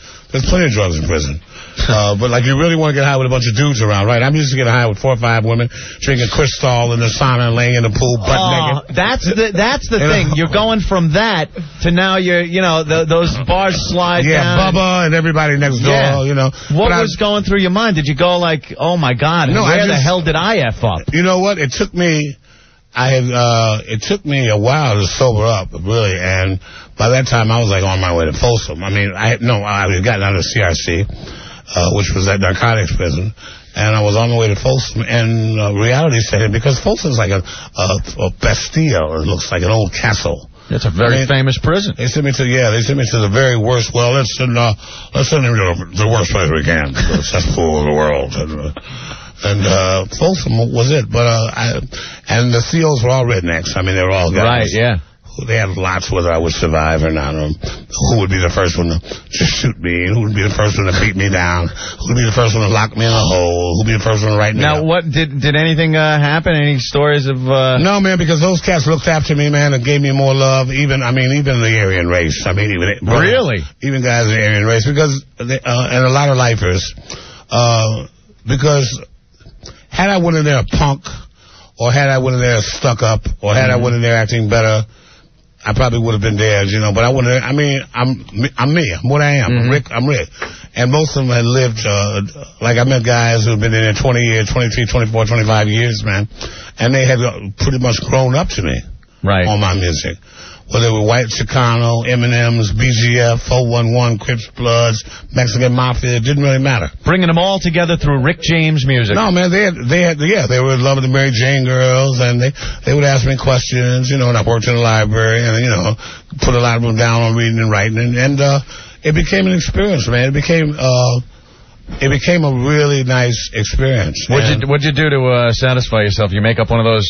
plenty of drugs in prison. But like, you really want to get high with a bunch of dudes around, right? I'm used to getting high with 4 or 5 women, drinking Cristal in the sauna and laying in the pool butt naked. That's the thing. You're going from that to now those bars slide down. Yeah, Bubba and everybody next door, What was going through your mind? Did you go like, oh my God, where the hell did I F up? You know what? It took me a while to sober up, really, and by that time I was like on my way to Folsom. I mean, I had gotten out of CRC, which was that narcotics prison, and I was on the way to Folsom, and reality set in, because Folsom's like a Bastille. It looks like an old castle. It's a very famous prison. They sent me to the very worst. Well, let's send him to the worst place we can, the cesspool of the world. And Folsom was it, but and the COs were all rednecks. I mean, they were all guys. Right, yeah. They had lots whether I would survive or not. Who would be the first one to just shoot me? Who would be the first one to beat me down? Who would be the first one to lock me in a hole? Who would be the first one to write me up? Now, what did anything happen? Any stories of? No, man, because those cats looked after me, man, and gave me more love. Even the Aryan race. I mean, really, even guys in the Aryan race, because and a lot of lifers, because. Had I went in there a punk, or had I went in there stuck up, or had I went in there acting better, I probably would have been dead, But I'm me. I'm what I am. I'm Rick. And most of them had lived, like I met guys who've been in there 20 years, 23, 24, 25 years, man. And they had pretty much grown up to me. Right. On my music. whether they were White Chicano, M&M's, BGF, 411, Crips, Bloods, Mexican Mafia. It didn't really matter. Bringing them all together through Rick James music. No, man, they were in love with the Mary Jane girls, and they would ask me questions, and I worked in the library, and, put a lot of them down on reading and writing, and it became an experience, man. It became a really nice experience. What'd you do to satisfy yourself? You make up one of those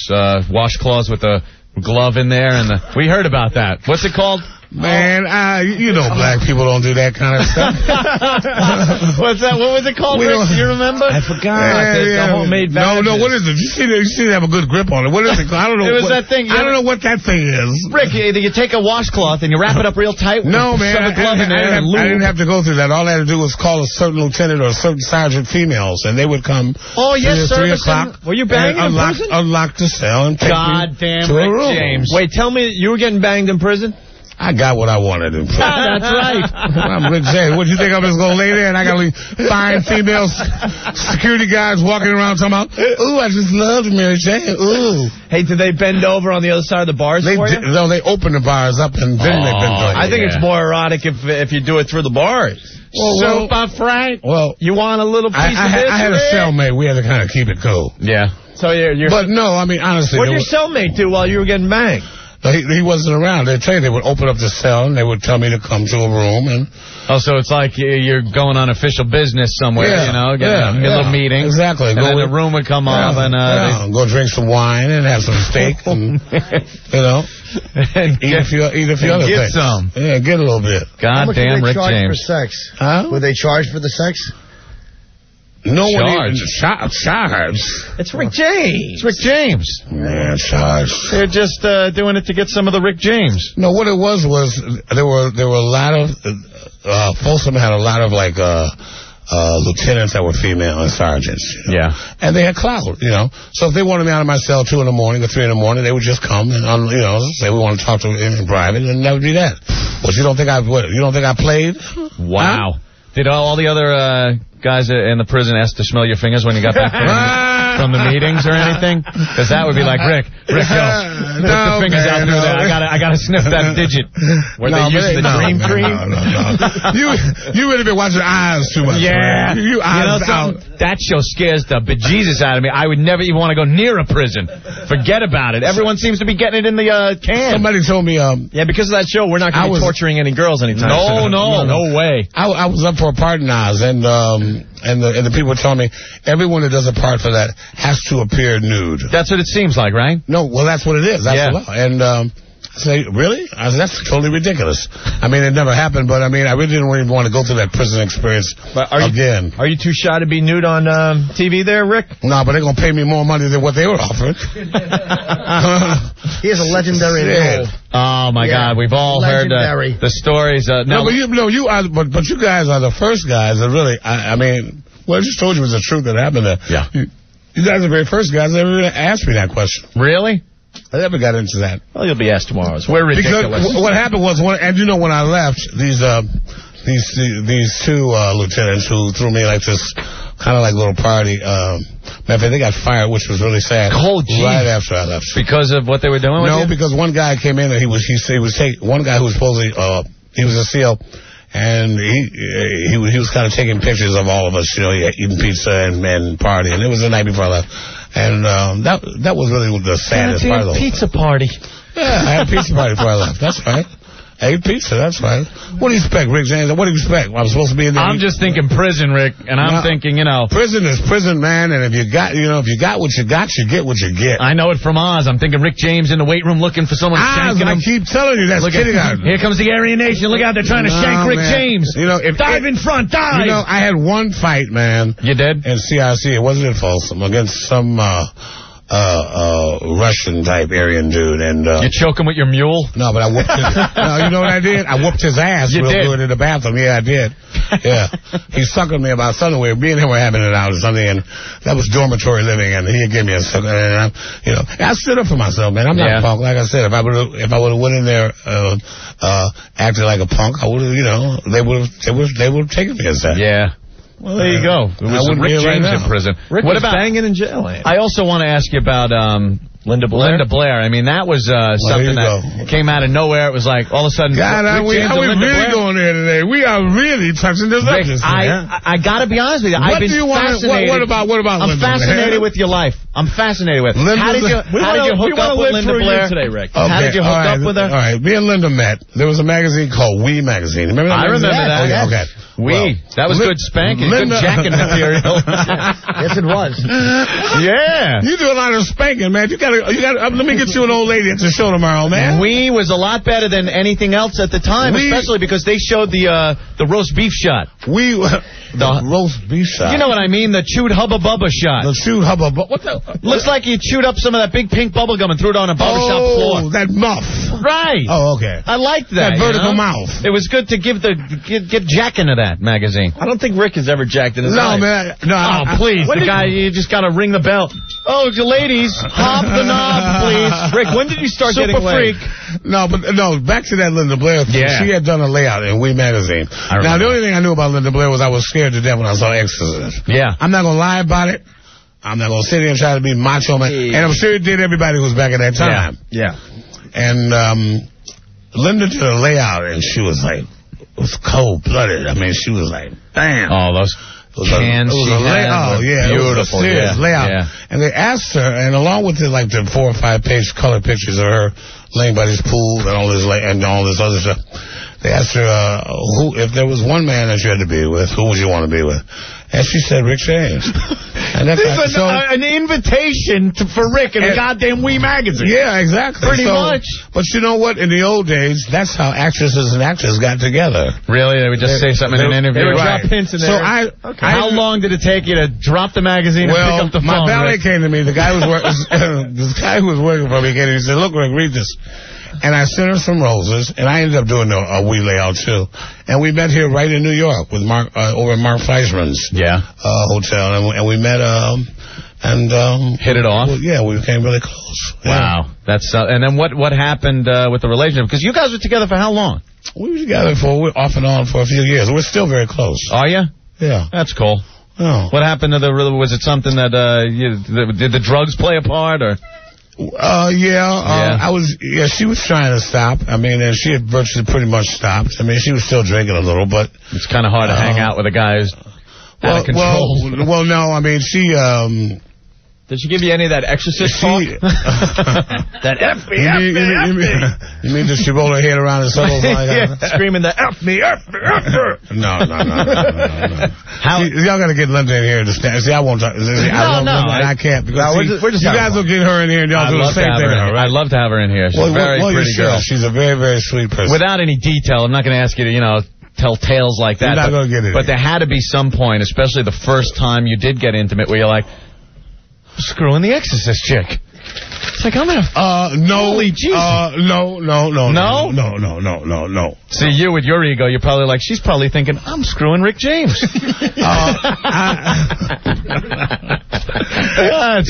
washcloths with a glove in there, and we heard about that. What's it called? Man, black people don't do that kind of stuff. What's that? What was it called, Rick? Do you remember? I forgot. The homemade badges. No, what is it? You seem to have a good grip on it. What is it called? I don't know. It was that thing. I don't know what that thing is. Rick, you take a washcloth and you wrap it up real tight. No, man. Shove a glove in there. I didn't have to go through that. All I had to do was call a certain lieutenant or a certain sergeant females, and they would come. Oh, yes, 3 o'clock. Were you banging in prison? Unlock the cell and take me to a room. James. Wait, tell me you were getting banged in prison? I got what I wanted in prison. That's right. I'm Rick James. What, you think I'm just going to lay there and I got to fine female security guards walking around talking about, ooh, I just loved Mary Jane, ooh. Hey, did they bend over on the other side of the bars for you? No, they open the bars up and then they bend over. I think it's more erotic if you do it through the bars. Well, Super Frank, you want a little piece of this? I had a cellmate. We had to kind of keep it cool. Yeah. So you're But no, I mean, honestly. What did your cellmate do while you were getting banged? He wasn't around. They would open up the cell and they would tell me to come to a room and. Oh, so it's like you're going on official business somewhere, get a little meeting. Exactly. And then the room would come off and go drink some wine and have some steak and and eat a few other things. Get some. Yeah, get a little bit. How much Goddamn, Rick would they charge James. for sex? Huh? Would they charge for the sex? No one even charge. It's Rick James. It's Rick James. Yeah, charge. They're just doing it to get some of the Rick James. No, what it was there were a lot of Folsom had a lot of lieutenants that were female and sergeants. Yeah. And they had clout, So if they wanted me out of my cell 2 in the morning or 3 in the morning, they would just come and say we want to talk to him in private, and that would be that. Well, you don't think I played? Wow. Huh? Did all the other guys in the prison ask to smell your fingers when you got back from the meetings or anything? Because that would be like, Rick, yo, put the fingers out through there. I gotta sniff that digit. Were they using the dream cream? No. You really been watching Eyes too much. Yeah. You Eyes out. That show scares the bejesus out of me. I would never even want to go near a prison. Forget about it. Everyone seems to be getting it in the can. Somebody told me, yeah, because of that show, we're not going to be torturing any girls anytime soon. No way. I was up for a part in Oz, and the people were telling me everyone that does a part for that has to appear nude. That's what it seems like, right? No, well, that's what it is. That's the law. And I say, really? I said, that's totally ridiculous. I mean, it never happened, but I mean, I really didn't even want to go through that prison experience again. Are you too shy to be nude on TV there, Rick? No, but they're going to pay me more money than what they were offering. He has a legendary role. Oh my God, we've all heard the stories. But you guys are the first guys that really, I mean, what I just told you was the truth that happened there. Yeah. You guys are the very first guys that ever asked me that question. Really? I never got into that. Well, you'll be asked tomorrow. We're ridiculous. Because what happened was, when I left, these two lieutenants who threw me like this kind of like little party. Matter of fact, they got fired, which was really sad. Right after I left. Because of what they were doing? No, because one guy came in and one guy who was supposedly he was a SEAL. And he was kind of taking pictures of all of us, eating pizza and party. And it was the night before I left. And that was really the saddest part of the whole pizza party. Yeah, I had a pizza party before I left. That's right. I ate pizza, that's right. What do you expect, Rick James? What do you expect? I'm supposed to be in there. I'm just thinking prison, Rick, and I'm thinking, Prison is prison, man, and if you got what you got, you get what you get. I know it from Oz. I'm thinking Rick James in the weight room looking for someone to shank him. I keep telling you, that's kindergarten. Here comes the Aryan Nation. Look out, they're trying to shank Rick James. Dive in front, dive! I had one fight, man. You did? In CRC, it wasn't in Folsom, against some Russian-type Aryan dude. And you choke him with your mule? No, but I whooped his... No, you know what I did? I whooped his ass real good in the bathroom. Yeah, I did. Yeah. He suckered me about something. Me and him were having it out or something, and that was dormitory living, and he gave me a sucker. And I stood up for myself, man. I'm not a punk. Like I said, if I would have went in there acting like a punk, I would have, they would have taken me as that. Yeah. Well, there you go. It was Rick James in prison. Rick was banging in jail. I also want to ask you about Linda Blair. I mean, that was something that came out of nowhere. It was like, all of a sudden... God, are we really going there today? We are really touching this up. I got to be honest with you. I've been fascinated. What about I'm Linda fascinated with your life. I'm fascinated with it. How did you hook up with Linda Blair? Today, Rick. Okay, how did you hook up with her? All right, me and Linda met. There was a magazine called We Magazine. Remember that magazine? I remember that. Okay. That was good spanking, good jacking material. Yes, it was. Yeah. You do a lot of spanking, man. You gotta. Let me get you an old lady at the show tomorrow, man. We was a lot better than anything else at the time, especially because they showed the roast beef shot. The roast beef shot. You know what I mean? The chewed Hubba Bubba shot. The chewed Hubba Bubba. What the? Looks like you chewed up some of that big pink bubble gum and threw it on a barbershop floor. Oh, that muff. Right. Oh, okay. I liked that. That vertical mouth. It was good to get Jack into that magazine. I don't think Rick has ever jacked in his life. No, man. No. Please. The guy, you just got to ring the bell. Oh, ladies, hop the knob, please. Rick, when did you start getting freak. No, back to that Linda Blair thing. Yeah. She had done a layout in We Magazine. Now, the only thing I knew about Linda Blair was I was scared to death when I saw Exorcist. Yeah. I'm not going to lie about it. I'm not going to sit here and try to be macho man. And I'm sure it did everybody who was back at that time. Yeah. And Linda did a layout, and she was like, it was cold-blooded. I mean, she was like, damn. Oh, those cans she had. Oh, yeah. Beautiful. It was a serious layout. Yeah. And they asked her, and along with the 4 or 5 page color pictures of her laying by this pool and all this other stuff, they asked her who, if there was one man that you had to be with, who would you want to be with? And she said Rick James. And that's an invitation for Rick in the goddamn We Magazine. Yeah, exactly. Pretty much. But you know what? In the old days, that's how actresses and actors got together. Really? They would just say something in an interview? They would drop hints in there. So how long did it take you to drop the magazine and pick up the phone? My valet came to me. The guy this guy who was working for me came to me and said, look, Rick, read this. And I sent her some roses, and I ended up doing a wee layout, too. And we met here right in New York with Mark, over at Mark Fleischman's hotel. And we met, hit it off? Well, yeah, we became really close. Wow. Yeah. That's and then what happened with the relationship? Because you guys were together for how long? We were together off and on for a few years. We're still very close. Are you? Yeah. That's cool. Oh. What happened to was it something that, did the drugs play a part, or? She was trying to stop. I mean, and she had virtually pretty much stopped. I mean, she was still drinking a little, but it's kind of hard to hang out with a guy who's out of control. Well, no, I mean, she, did she give you any of that Exorcist talk? That F me, F me, F me. You mean that she rolled her head around in circles like that? Screaming the F me, F me, F me. No. Y'all got to get Linda in here to stand. See, I won't talk. I can't. Because you guys will get her in here and y'all do the same thing. I'd love to have her in here. She's a very pretty girl. She's a very, very sweet person. Without any detail, I'm not going to ask you to, tell tales like that. You're not going to get it. But there had to be some point, especially the first time you did get intimate, where you're like, screwing the Exorcist chick. It's like, I'm gonna... no. Holy Jesus. No. No? No. See, you with your ego, you're probably like, she's probably thinking, I'm screwing Rick James. That's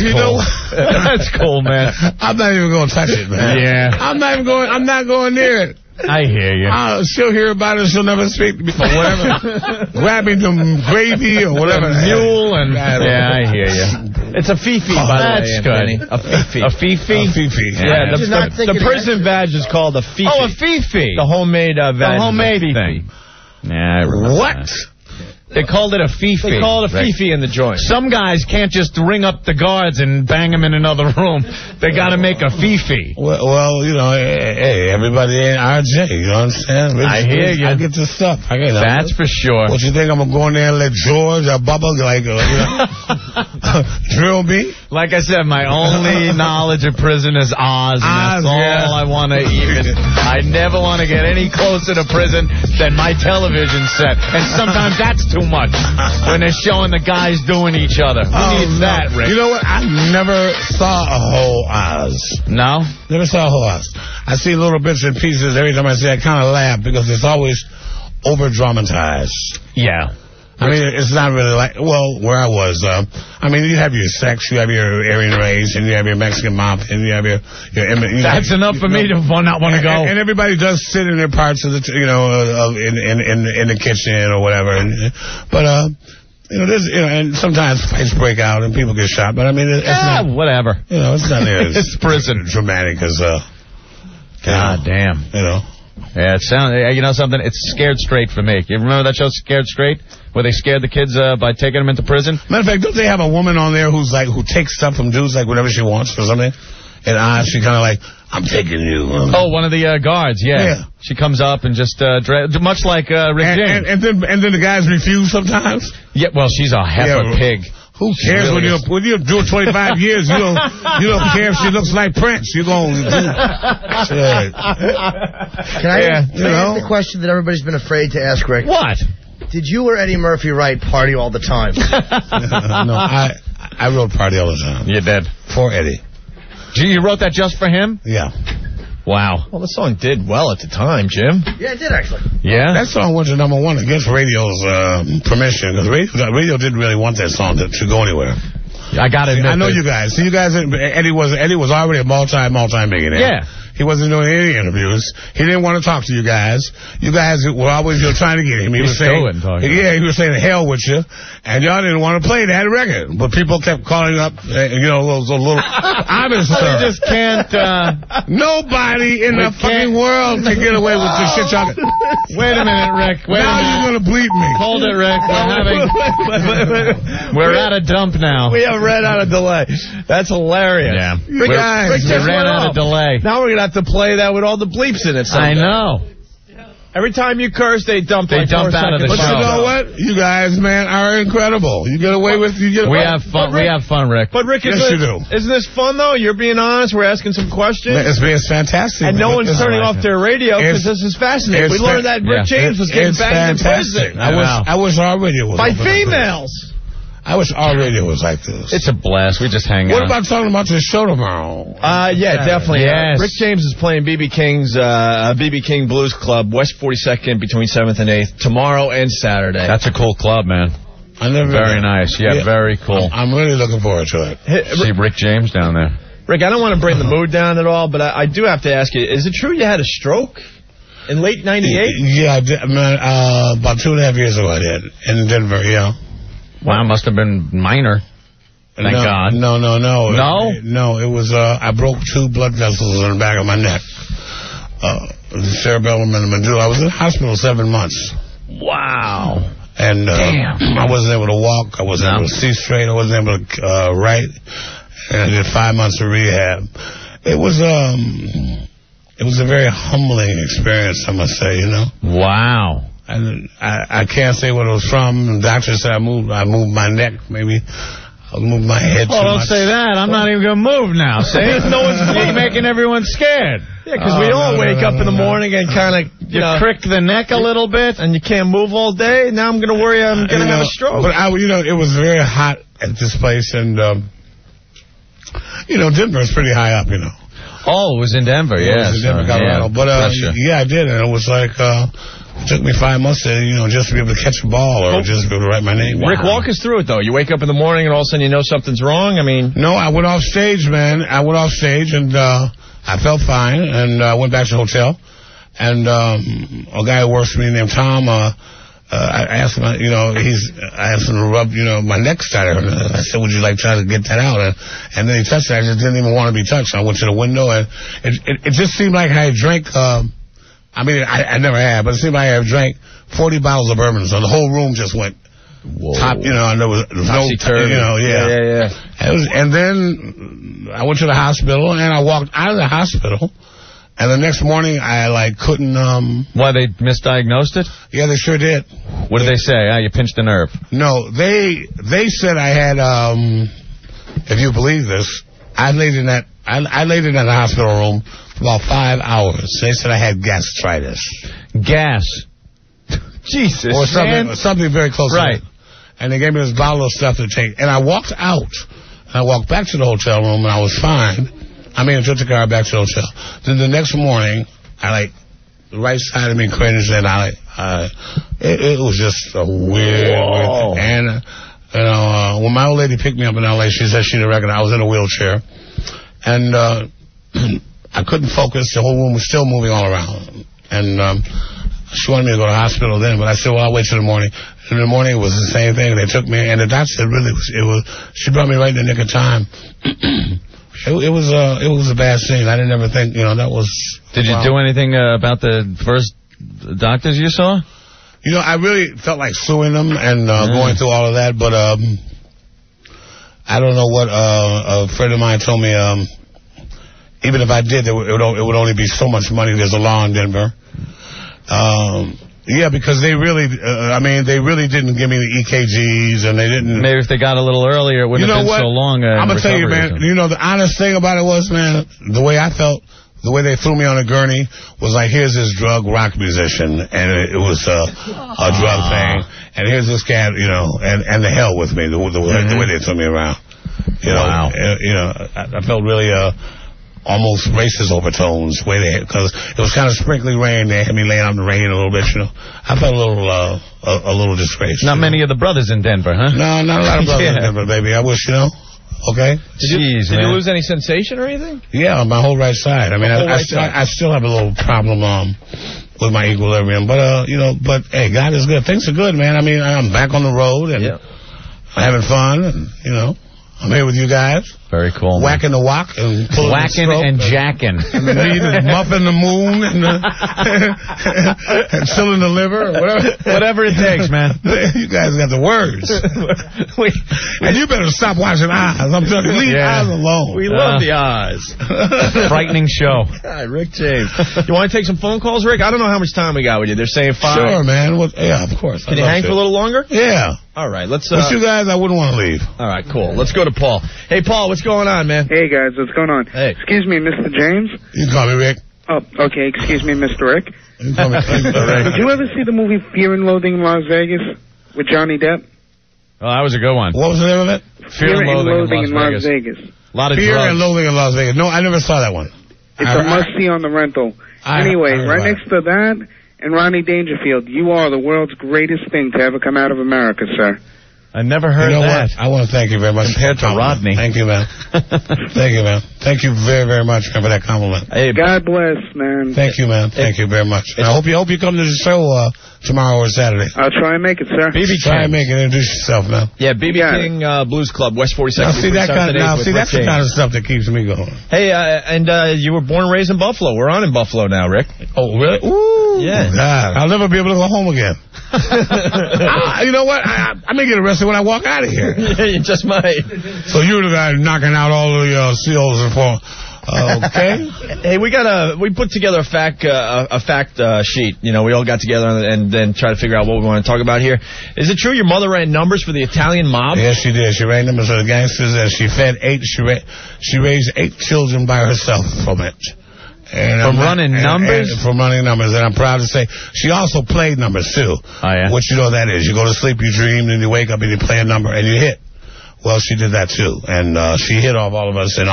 cool. That's cool, man. I'm not even going to touch it, man. Yeah. I'm not going near it. I hear you. She'll hear about it. She'll never speak to me or whatever. Grabbing some gravy or whatever. Mule and... Yeah, I hear you. It's a fifi, by the way. That's good. A fifi. A fifi? A fifi. Yeah, the prison badge is called a fifi. Oh, a fifi. The homemade badge. The homemade thing. Yeah, I remember what? That. They called it a fifi. They call it a fifi in the joint. Some guys can't just ring up the guards and bang them in another room. They got to make a fifi. Well, hey, everybody ain't RJ. You know what I'm saying? I hear you. I get the stuff. That's for sure. What, you think I'm going to go in there and let George or Bubba drill me? Like I said, my only knowledge of prison is Oz, and that's all I want to even. I never want to get any closer to prison than my television set. And sometimes that's too much when they're showing the guys doing each other. Who needs that, Rick? You know what? I never saw a whole Oz. No? Never saw a whole Oz. I see little bits and pieces every time I see it. I kind of laugh because it's always over-dramatized. Yeah. I mean, it's not really like, where I was, I mean, you have your sex, you have your Aryan race, and you have your Mexican mafia, and you have your that's enough for me to not want to go. And everybody does sit in their parts of the, in the kitchen or whatever. But and sometimes fights break out and people get shot, but I mean, it's not whatever. It's not it's prison dramatic as God damn. Yeah, it sounds. You know something? It's Scared Straight for me. You remember that show, Scared Straight, where they scared the kids by taking them into prison? Matter of fact, don't they have a woman on there who takes stuff from dudes whenever she wants or something? And she kind of I'm taking you. Oh, one of the guards, yeah. She comes up and just much like Rick James. And then the guys refuse sometimes. Yeah, well, she's a heifer pig. Who cares when you're doing 25 years? You don't care if she looks like Prince. You're going to do shit. Can I ask the question that everybody's been afraid to ask, Rick? What? Did you or Eddie Murphy write Party All the Time? No, I wrote Party All the Time. You did? For Eddie. You wrote that just for him? Yeah. Wow. Well, the song did well at the time, Jim. Yeah, it did, actually. Yeah? That song went to #1 against radio's permission, because radio didn't really want that song to go anywhere. I got to admit. I know you guys. See, you guys, Eddie was already a multi-millionaire. Yeah. He wasn't doing any interviews. He didn't want to talk to you guys. You guys were always trying to get him. He was saying, he was saying hell with you, and y'all didn't want to play that record. But people kept calling up, those little obvious stuff. You just can't. Nobody in the fucking world can get away with the shit y'all. Wait a minute, Rick. Now you're gonna bleep me. Hold it, Rick. We're at a dump now. We have ran out of delay. That's hilarious. Yeah. We ran out of delay. Now we're gonna have to play that with all the bleeps in it. I know. Every time you curse, they dump out of the show. But you know what? You guys, man, are incredible. You get away with We have fun. We have fun, Rick. But Rick, yes, you do. Isn't this fun though? You're being honest. We're asking some questions. It's fantastic. And no one's turning off their radio because this is fascinating. We learned that Rick James was getting banged in prison. I wish our radio was by females. I wish our radio was like this. It's a blast. We just hang out. What about talking about this show tomorrow? Yeah, definitely. Yes. Rick James is playing B.B. King's B.B. King Blues Club, West 42nd, between 7th and 8th, tomorrow and Saturday. That's a cool club, man. Very nice. Yeah, very cool. I'm really looking forward to it. See Rick James down there. Rick, I don't want to bring the mood down at all, but I do have to ask you, is it true you had a stroke in late 98? Yeah, I did, man, about 2.5 years ago I did, in Denver, yeah. Wow, must have been minor. Thank God. No. No? No, it was, I broke 2 blood vessels in the back of my neck. The cerebellum and the medulla. I was in the hospital 7 months. Wow. And damn. I wasn't able to walk. I wasn't able to see straight. I wasn't able to write. And I did 5 months of rehab. It was a very humbling experience, I must say, Wow. And I can't say what it was from. The doctor said I moved my neck, maybe. I moved my head too much. Don't say that. I'm not even going to move now, see? No one's making everyone scared. Yeah, because we all wake up in the morning and kind of, you crick the neck a little bit. And you can't move all day. Now I'm going to worry I'm going to have a stroke. But, it was very hot at this place. And, Denver's pretty high up, Oh, it was in Denver, yeah. It was in Denver, Colorado. But, I did. And it was like... It took me 5 months to, just to be able to catch a ball or just to be able to write my name. Rick, walk us through it, though. You wake up in the morning and all of a sudden you know something's wrong? No, I went off stage, man. I went off stage and I felt fine and I went back to the hotel. And a guy who works for me named Tom, I asked him, I asked him to rub, my neck started. I said, would you like try to get that out? And then he touched it. I just didn't even want to be touched. I went to the window and it just seemed like I drank... I never had, but it seemed like I drank 40 bottles of bourbon, so the whole room just went top, and there was no, yeah. And then I went to the hospital, and I walked out of the hospital, and the next morning I, couldn't, Why, they misdiagnosed it? Yeah, they sure did. What did they say? You pinched a nerve. No, they said I had, if you believe this, I laid in that hospital room for about 5 hours. They said I had gastritis. Gas. Jesus, or something very close. Right. To that. And they gave me this bottle of stuff to take. And I walked out. And I walked back to the hotel room, and I was fine. I took the car back to the hotel. Then the next morning, the right side of me cringed, and it was just a weird thing. And when my old lady picked me up in L.A., she said she didn't reckon I was in a wheelchair. And I couldn't focus. The whole room was still moving all around. And She wanted me to go to the hospital then, but I said, well, I'll wait till the morning. In the morning, it was the same thing. They took me, and the doctor said, really, she brought me right in the nick of time. It was a bad scene. I didn't ever think, that was... Did you do anything about the first doctors you saw? I really felt like suing them and going through all of that, but I don't know what a friend of mine told me. Even if I did, it would only be so much money. There's a law in Denver. Yeah, because they really didn't give me the EKGs, and they didn't... Maybe if they got a little earlier, it wouldn't have been so long. I'm going to tell you, man, the honest thing about it was, man, the way I felt, the way they threw me on a gurney was like, here's this drug rock musician, and it was a drug thing, and here's this cat, and the hell with me, the way they threw me around. Wow. I felt really... almost racist overtones, because it was kind of sprinkly rain. They had me laying out in the rain a little bit, I felt a little disgraced. Not many of the brothers in Denver, huh? No, not a lot of brothers in Denver, baby. I wish, Okay? Did you lose any sensation or anything? Yeah, on my whole right side. I mean, I still have a little problem with my equilibrium, but hey, God is good. Things are good, man. I mean, I'm back on the road, and I'm having fun, and, I'm here with you guys. Very cool. Whacking the wok and pulling whacking the and jacking. And the meat is muffing the moon and chilling the liver or whatever. Whatever it takes, man. You guys got the words. And you better stop watching Oz. I'm telling you, leave Oz alone. We love the Oz. Frightening show. God, Rick James. You want to take some phone calls, Rick? I don't know how much time we got with you. They're saying 5. Sure, man. Yeah, of course. Can you hang for a little longer? Yeah. All right, let's... With you guys, I wouldn't want to leave. All right, cool. Let's go to Paul. Hey, Paul, what's going on, man? Hey, guys, what's going on? Hey. Excuse me, Mr. James? You can call me Rick. Oh, okay, excuse me, Mr. Rick. You can call me Rick. Did you ever see the movie Fear and Loathing in Las Vegas with Johnny Depp? Oh, that was a good one. What was the name of it? Fear and Loathing in Las Vegas. A lot of Fear drugs. and Loathing in Las Vegas. No, I never saw that one. It's a must-see on the rental. Anyway, right next to that, and Rodney Dangerfield, you are the world's greatest thing to ever come out of America, sir. I never heard that. What? I want to thank you very much. Compared to Rodney. Thank you, man. Thank you, man. Thank you very, very much for that compliment. Hey, God bless, man. Thank you, man. Thank you very much. And I hope you come to the show tomorrow or Saturday. I'll try and make it, sir. Try and make it. Introduce yourself, man. Yeah, BB King Blues Club, West 42nd. That's the kind of stuff that keeps me going. Hey, and you were born and raised in Buffalo. We're on in Buffalo now, Rick. Oh, really? Ooh. Yeah. God, I'll never be able to go home again. You know what? I may get arrested when I walk out of here. Yeah, you just might. So you're the guy knocking out all the seals and for. Okay. Hey, we put together a fact sheet. We all got together and then try to figure out what we want to talk about here. Is it true your mother ran numbers for the Italian mob? Yes, she did. She ran numbers for the gangsters, and she fed 8. She raised 8 children by herself from it. From running numbers? From running numbers, and I'm proud to say she also played numbers too. Oh, yeah? What you know that is. You go to sleep, you dream, and you wake up and you play a number and you hit. Well, she did that too, and she hit off all of us, and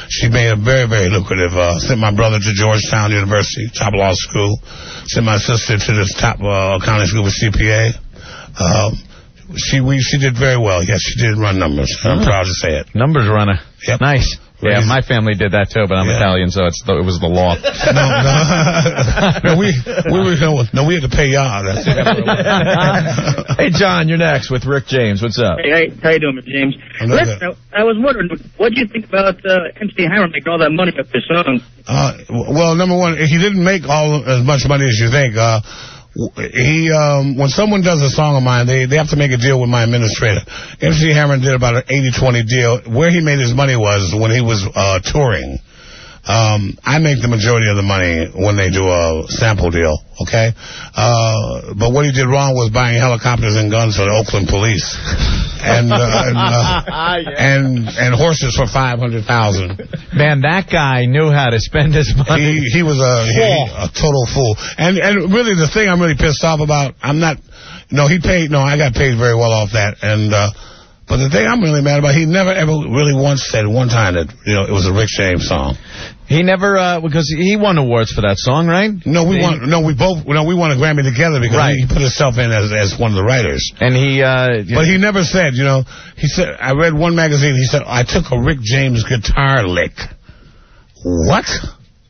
she made a very, very lucrative. Sent my brother to Georgetown University, top law school. Sent my sister to the top accounting school with CPA. She did very well. Yes, she did run numbers. I'm proud to say it. Numbers runner. Yep. Nice. Yeah, my family did that too, but I'm Italian, so it was the law. No, we had to pay y'all. That's it. Hey, John, you're next with Rick James. What's up? Hey, how you doing, Mr. James? Listen, I was wondering, what do you think about MC Hammer making all that money off this song? Well, number one, he didn't make as much money as you think. When someone does a song of mine, they have to make a deal with my administrator. MC Hammer did about an 80-20 deal. Where he made his money was when he was touring. I make the majority of the money when they do a sample deal, okay? But what he did wrong was buying helicopters and guns for the Oakland police. And horses for $500,000. Man, that guy knew how to spend his money. He was a total fool. And really, the thing I'm really pissed off about, I got paid very well off that. And but the thing I'm really mad about, he never ever really once said one time that it was a Rick James song. He never because he won awards for that song, right? No, we won a Grammy together because he put himself in as one of the writers. And but he never said, he said, I read one magazine, he said, I took a Rick James guitar lick. What?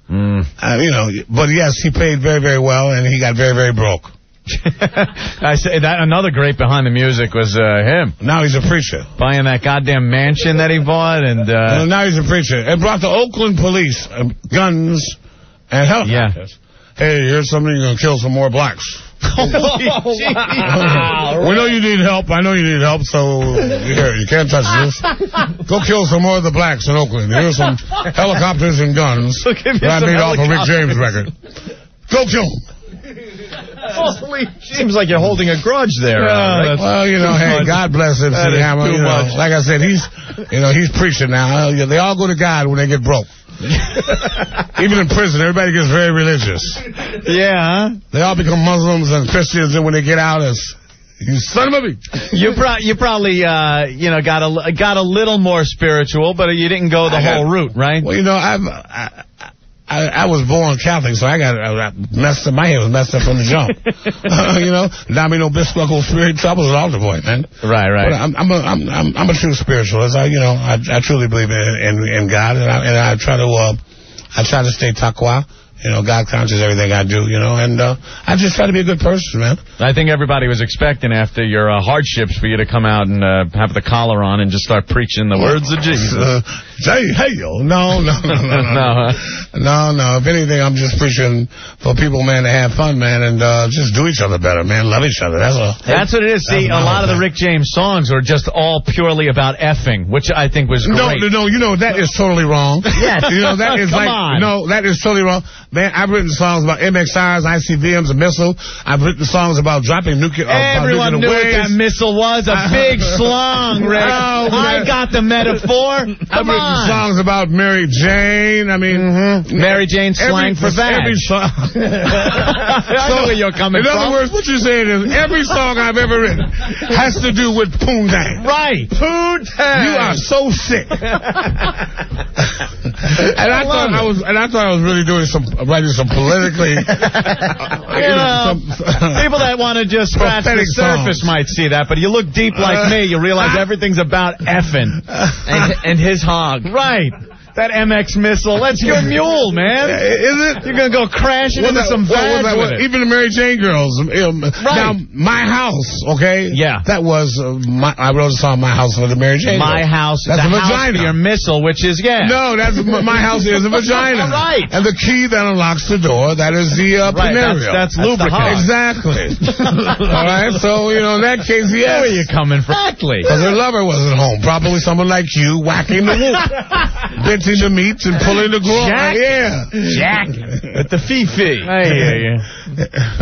But yes, he paid very, very well, and he got very, very broke. I say that another great behind the music was him. Now he's a preacher. Buying that goddamn mansion that he bought, and now he's a preacher. And brought the Oakland police guns and helicopters. Yeah. Hey, here's something, you're gonna kill some more blacks. Wow. We know you need help. I know you need help, so here, you can't touch this. Go kill some more of the blacks in Oakland. Here's some helicopters and guns that I made off a Rick James record. Go kill them. Seems like you're holding a grudge there. Well, hey, God bless MC Hammer. Like I said, he's preaching now. They all go to God when they get broke. Even in prison, everybody gets very religious. Yeah. They all become Muslims and Christians, and when they get out, it's you son of a bitch. You probably got a little more spiritual, but you didn't go the whole route, right? Well, I was born Catholic, so I got messed up. My head was messed up from the jump. Not me no Bisqueco spirit. I was an altar boy, man. Right. But I'm a true spiritualist. I truly believe in God, and I try to stay taqwa. God conscious everything I do, and I just try to be a good person, man. I think everybody was expecting after your hardships for you to come out and have the collar on and just start preaching the words of Jesus. No. If anything, I'm just preaching for people, man, to have fun, man, and just do each other better, man. Love each other. That's all. That's what it is. See, a lot of the Rick James songs are just all purely about effing, which I think was great. No, that is totally wrong. Yes. That is that is totally wrong. Man, I've written songs about MXRs, ICBMs, a missile. I've written songs about dropping nuclear. Everyone knew what that missile was. A big slung, Rick. I got the metaphor. I've written songs about Mary Jane. I mean, Mary Jane slang for that. Every song. I know where you're coming from. In other words, what you're saying is every song I've ever written has to do with Poontang. Right. Poontang. You are so sick. And I thought I was really doing writing some politically people that want to just scratch the surface might see that, but you look deep like me, you realize everything's about effing and his hog. Right. That MX missile, that's your mule, man. Is it? You're going to go crashing into some bags with it. Even the Mary Jane girls. Right. Now, My House, okay? Yeah. That was, I wrote a song, My House, for the Mary Jane My girls. House, that's the a house vagina. For your missile, which is, No, that's My House is a vagina. Right. And the key that unlocks the door, that is the Penario. That's lubricant. Exactly. All right, so, in that case, yes. Where are you coming from? Exactly. Because her lover wasn't home. Probably someone like you whacking the whoop. Benching the meats and pulling the gruel. Jack. At the Fifi. I hear you.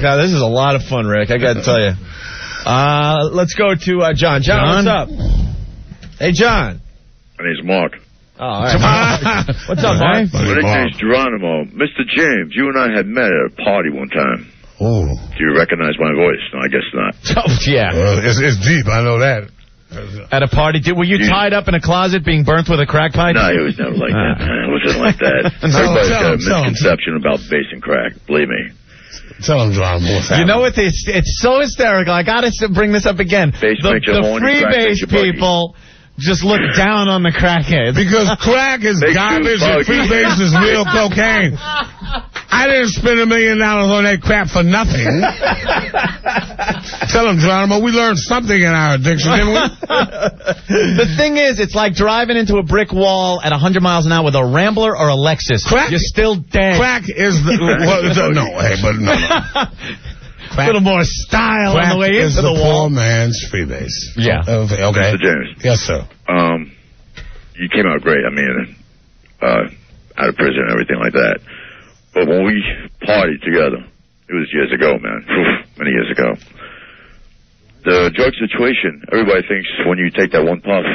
God, this is a lot of fun, Rick. I got to tell you. Let's go to John. John, what's up? Hey, John. My name's Mark. Oh, all right. What's up, Mark? My name's Geronimo. Mr. James, you and I had met at a party one time. Oh. Do you recognize my voice? No, I guess not. Oh, yeah. It's deep. I know that. At a party, were you tied up in a closet being burnt with a crack pipe? No, it was never like that. It wasn't like that. Everybody's got a misconception about bass and crack. Believe me. Tell him, John. You know what? It's so hysterical. I got to bring this up again. The freebase people just look down on the crackheads. Because crack is garbage and freebase is real cocaine. I didn't spend $1 million on that crap for nothing. Tell him, Geronimo, we learned something in our addiction, didn't we? The thing is, it's like driving into a brick wall at 100 miles an hour with a Rambler or a Lexus. Crack, you're still dead. Crack is no. A little more style crack on the way into the wall. Poor man's freebase. Yeah. Okay. Mr. James. Yes, sir. You came out great. I mean, out of prison and everything like that. But when we partied together, it was years ago, man. Many years ago. The drug situation, everybody thinks when you take that one puff,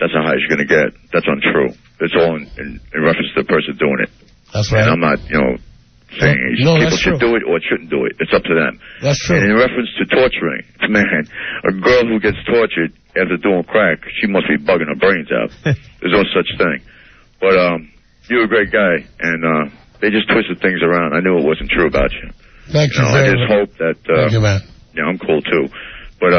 that's how high you're going to get. That's untrue. It's all in reference to the person doing it. That's right. And I'm not, saying people should do it or shouldn't do it. It's up to them. That's true. And in reference to torturing, man, a girl who gets tortured after doing crack, she must be bugging her brains out. There's no such thing. But you're a great guy, and they just twisted things around. I knew it wasn't true about you. Thank you. I just hope that... Thank you, man. Yeah, I'm cool, too. But,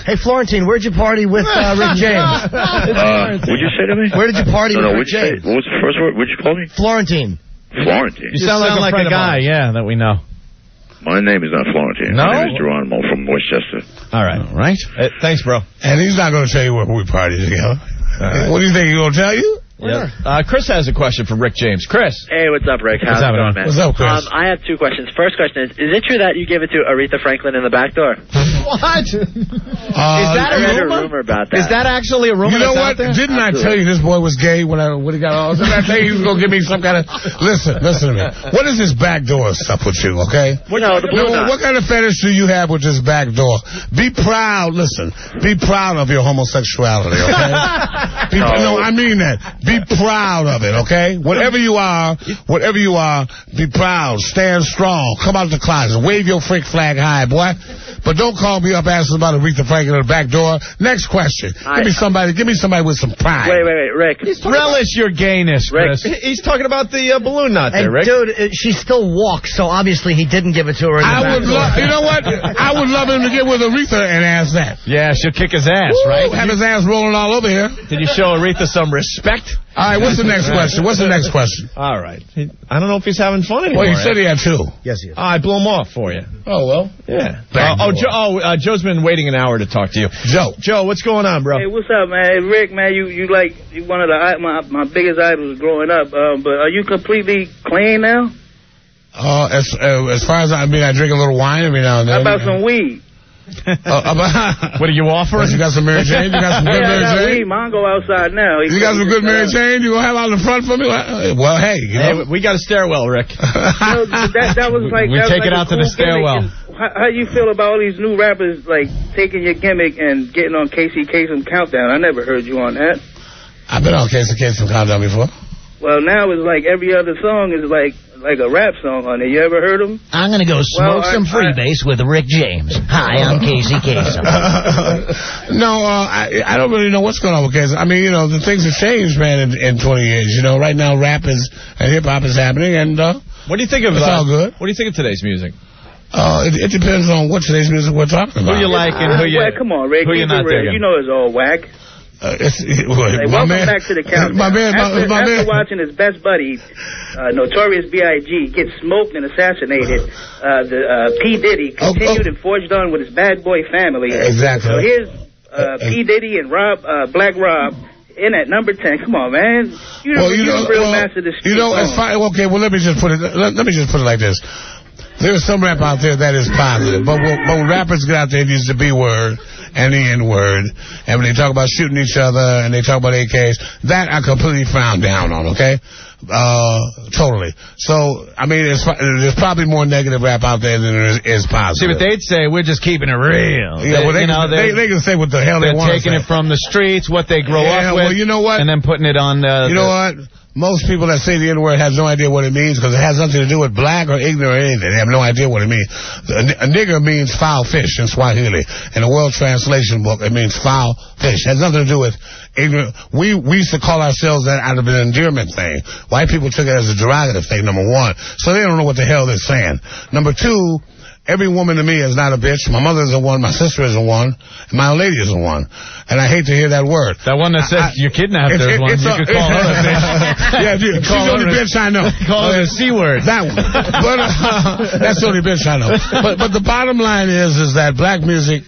hey, Florentine, where'd you party with Rick James? What'd you say to me? Where did you party with Rick James? What was the first word? What'd you call me? Florentine. Florentine. You sound like a guy, that we know. My name is not Florentine. No? My name is Geronimo from Westchester. All right. Thanks, bro. And he's not going to tell you where we party together. What do you think he's going to tell you? Yeah. Chris has a question for Rick James. Chris. Hey, what's up, Rick? How's it going, man? What's up, Chris? I have two questions. First question is it true that you gave it to Aretha Franklin in the back door? What? Is that a rumor about that? Is that actually a rumor? You know what? Didn't I tell you this boy was gay when he got all? Didn't I tell you he was going to give me some kind of... Listen to me. What is this back door stuff with you, okay? What kind of fetish do you have with this back door? Be proud, be proud of your homosexuality, okay? No, I mean that. Be proud of it, okay? Whatever you are, be proud. Stand strong. Come out of the closet. Wave your freak flag high, boy. But don't call me up asking about Aretha Franklin in the back door. Next question. Give me somebody with some pride. Wait, Rick. Relish your gayness, Chris. He's talking about the balloon knot there, Rick. Dude, she still walks, so obviously he didn't give it to her in the back door. You know what? I would love him to get with Aretha and ask that. Yeah, she'll kick his ass, right? Have his ass rolling all over here. Did you show Aretha some respect? All right, what's the next question? All right. I don't know if he's having fun anymore. Well, he said he had two. Yes, he is. I blew him off for you. Oh, well. Yeah. Joe's been waiting an hour to talk to you. Joe, what's going on, bro? Hey, what's up, man? Rick, man, you one of my biggest idols growing up. But are you completely clean now? As far as I drink a little wine every now and then. How about some weed? What are you offering? You got some Mary Jane? You got some good Mary Jane? Weed. Mine go outside now. You got some good Mary Jane? You gonna have out in the front for me? Well, hey, we got a stairwell, Rick. That was like we take it out to the cool stairwell. How you feel about all these new rappers like taking your gimmick and getting on Casey Kasem Countdown? I never heard you on that. I've been on Casey Kasem Countdown before. Well, now it's like every other song is like a rap song on it. You ever heard them? I'm going to go smoke some freebase with Rick James. Hi, I'm Casey Kasem. No, I don't really know what's going on with Casey. I mean, the things have changed, man, in 20 years. Right now rap and hip-hop is happening, and what do you think of it's all good. What do you think of today's music? It depends on what today's music we're talking about. Who you like and who you... come on, Rick. Who you not digging? You know it's all whack. Welcome back to the countdown. After watching his best buddy, Notorious B.I.G., get smoked and assassinated, P. Diddy continued and forged on with his bad boy family. Exactly. So here's P. Diddy and Black Rob in at number 10. Come on, man. You're the real master of the street. It's fine. Okay, well, let me just put it like this. There's some rap out there that is positive, but when rappers get out there and use the B word and the N word, and when they talk about shooting each other and they talk about AKs, that I completely frown down on, okay? Totally. So, there's probably more negative rap out there than there is positive. See, but they'd say we're just keeping it real. Yeah, they can say what the hell they want to say. They're taking it from the streets, what they grow up with, well, you know what? And then putting it on You know what? Most people that say the N-word has no idea what it means because it has nothing to do with black or ignorant or anything. They have no idea what it means. A nigger means foul fish in Swahili. In the World Translation book, it means foul fish. It has nothing to do with ignorant. We used to call ourselves that out of an endearment thing. White people took it as a derogative thing, number one. So they don't know what the hell they're saying. Number two, every woman to me is not a bitch. My mother isn't one. My sister isn't one. And my old lady isn't one. And I hate to hear that word. That one that says you kidnapped her is one. You could call her a bitch. Yeah, dude. She's the only bitch I know. Call her a C-word. That one. But that's the only bitch I know. But the bottom line is that black music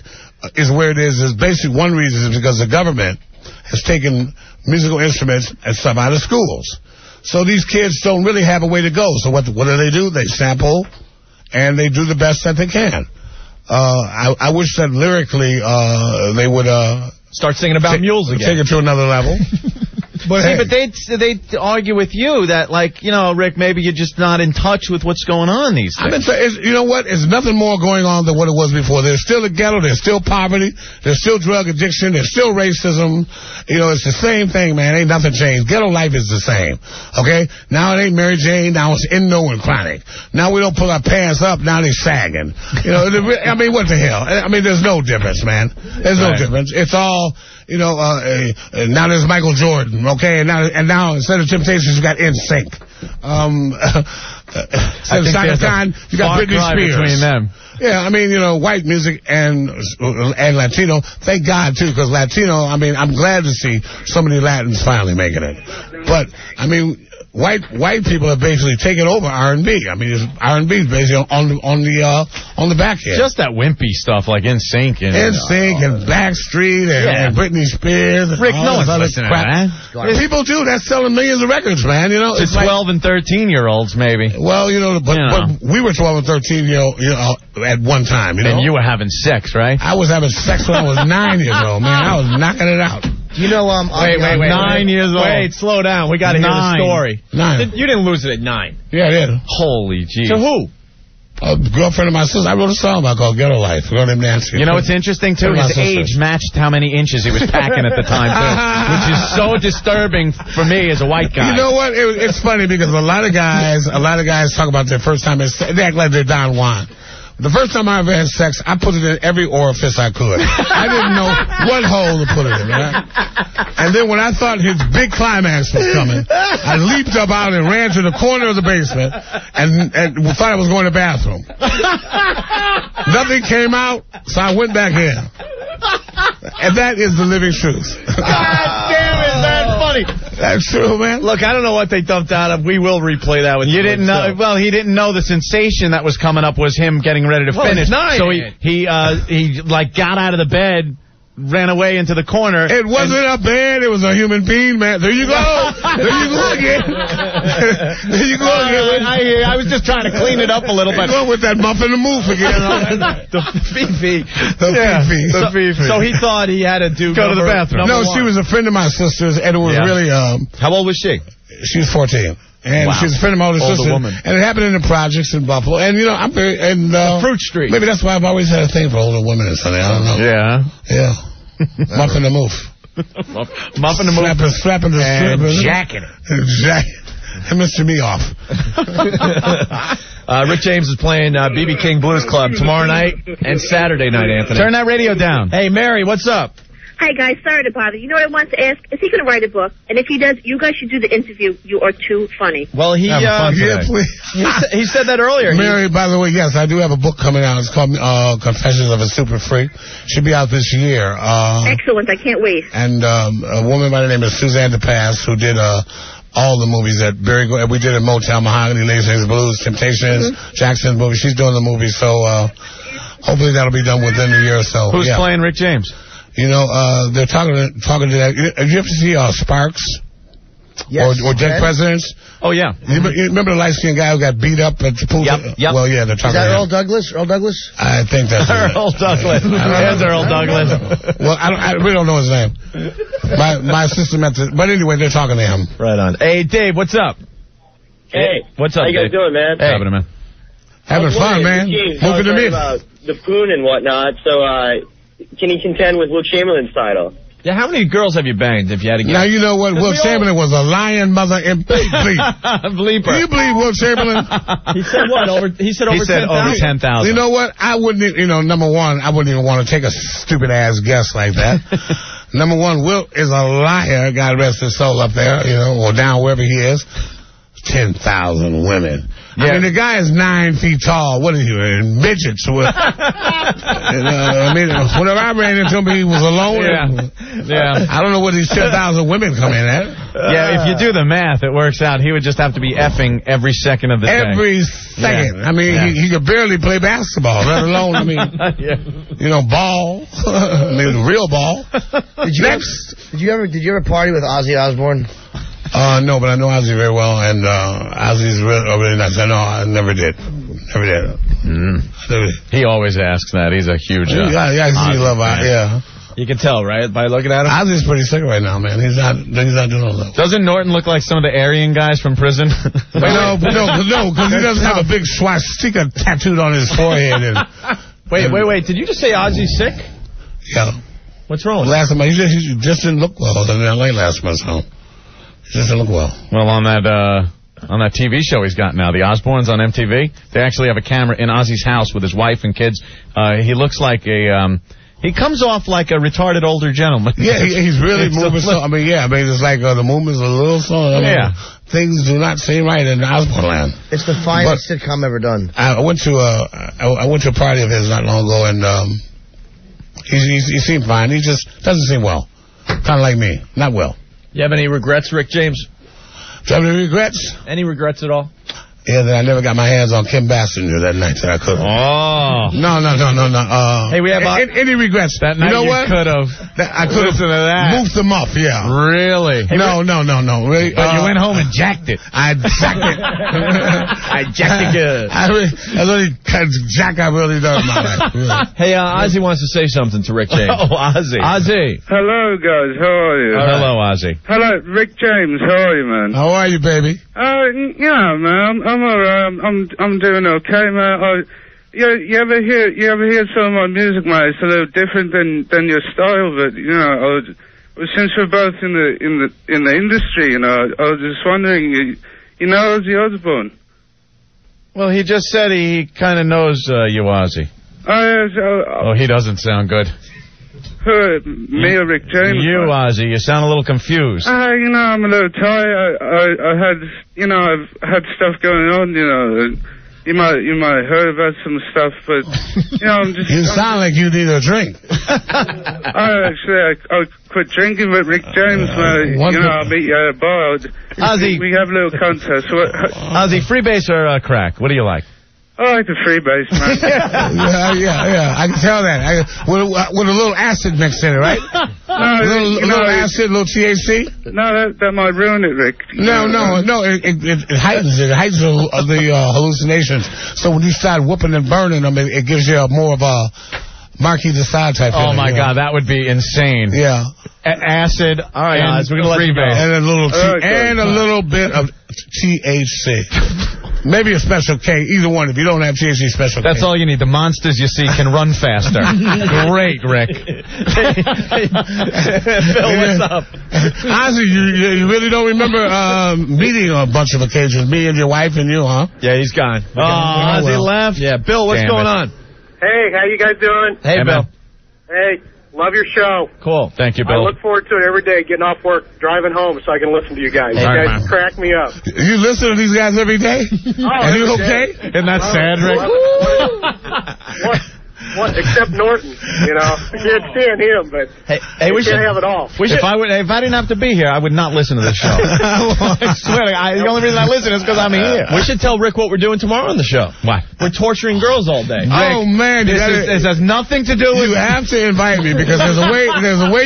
is where it is basically one reason is because the government has taken musical instruments and stuff out of schools. So these kids don't really have a way to go. So what do? They sample and they do the best that they can. I wish that lyrically they would start singing about mules again. Take it to another level. But they'd argue with you that, Rick, maybe you're just not in touch with what's going on these days. You know what? There's nothing more going on than what it was before. There's still a ghetto. There's still poverty. There's still drug addiction. There's still racism. It's the same thing, man. Ain't nothing changed. Ghetto life is the same. Okay? Now it ain't Mary Jane. Now it's Endo and Chronic. Now we don't pull our pants up. Now they're sagging. What the hell? There's no difference, man. There's no difference. It's all... now there's Michael Jordan, okay, and now instead of Temptations, you got NSYNC. Instead of Shaka Khan, you got Britney Spears. Between them. Yeah, white music and Latino. Thank God too, because Latino. I'm glad to see so many Latins finally making it. But white people have basically taken over R&B. I mean, R&B is basically on the back end. Just that wimpy stuff like NSYNC and and Backstreet and Britney Spears. Rick, no one's listening to that. People do. That's selling millions of records, man. You know, to 12 and 13-year-olds, maybe. Well, but we were 12 and 13-year-old, at one time. And you were having sex, right? I was having sex when I was 9 years old, man. I was knocking it out. You know, wait, 9 years old. Wait, slow down. We got to hear the story. 9. You didn't lose it at 9. Yeah, I did. Holy jeez. To who? A girlfriend of my sister. I wrote a song about called Ghetto Life. A girl named Nancy. You know what's interesting, too? His age matched how many inches he was packing at the time, too. Which is so disturbing for me as a white guy. You know what? It's funny because a lot of guys talk about their first time. They act like they're Don Juan. The first time I ever had sex, I put it in every orifice I could. I didn't know what hole to put it in, right? And then when I thought his big climax was coming, I leaped up out and ran to the corner of the basement and thought I was going to the bathroom. Nothing came out, so I went back in. And that is the living truth. God damn it, that's funny. That's true, man. Look, I don't know what they dumped out of. We will replay that with you. Didn't know. Well, he didn't know the sensation that was coming up was him getting ready to finish. So he got out of the bed, ran away into the corner. It wasn't a bed, it was a human being, man. There you go. There you go again. There you go again. I was just trying to clean it up a little bit. Going with that muffin and moof again. The Fifi. The Fifi. So he thought he had to go to the bathroom. No, she was a friend of my sister's, and it was really... How old was she? She was 14. And she was a friend of my older sister. Woman. And it happened in the projects in Buffalo. And, I'm very... Fruit Street. Maybe that's why I've always had a thing for older women or something. I don't know. Yeah. Muffin the moof. Muffin the moof. Slapping the strip. Jacking it. And Mr. Me off. Rick James is playing BB King Blues Club tomorrow night and Saturday night, Anthony. Turn that radio down. Hey, Mary, what's up? Hi, guys. Sorry to bother. You know what I wanted to ask? Is he going to write a book? And if he does, you guys should do the interview. You are too funny. Well, he said that earlier. Mary, by the way, yes, I do have a book coming out. It's called Confessions of a Super Freak. Should be out this year. Excellent. I can't wait. And a woman by the name of Suzanne DePass, who did all the movies that we did at Motel, Mahogany, Ladies and Blues, Temptations, Jackson's movie. She's doing the movie, so hopefully that'll be done within a year or so. Who's playing Rick James? They're talking to that. Did you ever see Sparks? Yes. Or Dead Presidents? Oh, yeah. You remember the light-skinned guy who got beat up at the pool? Yep. Well, yeah, they're talking Is that to Earl Douglas? Earl Douglas? I think that's Earl Douglas. There's Earl Douglas. Well, I really don't know his name. My sister met but anyway, they're talking to him. Right on. Hey, Dave, what's up? Hey. What's up, How you guys Dave? doing, man? Hey. Having a man. Having fun, man. Moving to about the poon and whatnot, so can he contend with Will Chamberlain's title? Yeah, how many girls have you banged, if you had to guess? Now, you know what? Will Chamberlain was a lion mother in bleep. Bleeper. Do you believe Will Chamberlain? He said what? He said over 10,000. You know what? I wouldn't, number one, I wouldn't even want to take a stupid-ass guess like that. Number one, Will is a liar, God rest his soul up there, or down wherever he is. 10,000 women. Yeah. I mean, the guy is 9 feet tall. What are you, midgets? Whenever I ran into him, he was alone. Yeah. I don't know what these 10,000 women come in at. Yeah, if you do the math, it works out. He would just have to be effing every second of the day. Every second. Yeah. I mean, he could barely play basketball, let alone, ball. I mean, real ball. Did you ever party with Ozzy Osbourne? No, but I know Ozzy very well, and Ozzy's really nice. I never did. He always asks that. He's a huge yeah. You can tell, right, by looking at him? Ozzy's pretty sick right now, man. He's not doing all that. Doesn't Norton look like some of the Aryan guys from prison? No, because he doesn't have a big swastika tattooed on his forehead. Wait. Did you just say Ozzy's sick? Yeah. What's wrong? Last time, he just didn't look well in L.A. last month, so he doesn't look well. Well, on that TV show he's got now, the Osbournes on MTV, they actually have a camera in Ozzy's house with his wife and kids. He looks like he comes off like a retarded older gentleman. Yeah, he's really moving slow. It's like the movement's a little slow. Things do not seem right in Osbourne land. It's the finest sitcom ever done. I went to a party of his not long ago, and he seemed fine. He just doesn't seem well. Kind of like me. Not well. You have any regrets, Rick James? Do you have any regrets? Any regrets at all? Yeah, that I never got my hands on Kim Basinger that night that I could have. Oh. No. Hey, we have any regrets? That night you know what? could have. I could have moved them up, yeah. Really? Hey, no. Really, but you went home and jacked it. I jacked it. I jacked it good. I really kind of jack I really done in my life. Really. Hey, Ozzy wants to say something to Rick James. Oh, Ozzy. Ozzy. Hello, guys. How are you? Hello, Ozzy. Hello, Rick James. How are you, man? How are you, baby? Yeah, man. I'm alright. I'm doing okay, man. You ever hear some of my music, man? It's a little different than your style, but you know, since we're both in the industry, you know, I was just wondering, you know, Ozzy Osbourne? Well, he just said he kind of knows you, Ozzy. Oh, he doesn't sound good. Who, me or Rick James? You, Ozzy, you sound a little confused. You know, I'm a little tired. I've had stuff going on, you know. You might heard about some stuff, but, you know, I'm just... You sound like you need a drink. I quit drinking with Rick James, man. You know, I'll meet you at a bar. Ozzy. We have a little contest. Ozzy, freebase or crack? What do you like? I like the freebase, man. yeah. I can tell that. With a little acid mixed in it, right? No, little acid, a little THC? No, that might ruin it, Rick. No. It heightens it. It heightens the hallucinations. So when you start whooping and burning them, it gives you more of a Marquis de Sade type feeling. Oh, my God. That would be insane. Yeah. Acid. All right, Oz, we're going to let you go. And a little bit of THC. Maybe a Special K. Either one. If you don't have THC, Special K. That's all you need. The monsters you see can run faster. Great, Rick. Bill, what's up? Ozzy, you really don't remember meeting on a bunch of occasions. Me and your wife and you, huh? Yeah, he's gone. Oh, Ozzy left? Yeah, Bill, what's going on? Hey, how you guys doing? Hey, Bill. Hey, love your show. Cool. Thank you, Bill. I look forward to it every day, getting off work, driving home, so I can listen to you guys. You guys crack me up. You listen to these guys every day? Are you okay? Isn't that sad, Rick? What? Except Nortons, you know. I can't stand him, but we can't have it all. If I didn't have to be here, I would not listen to this show. I swear, the only reason I listen is because I'm here. We should tell Rick what we're doing tomorrow on the show. What? We're torturing girls all day. Oh, man. This has nothing to do with... You have to invite me because there's a way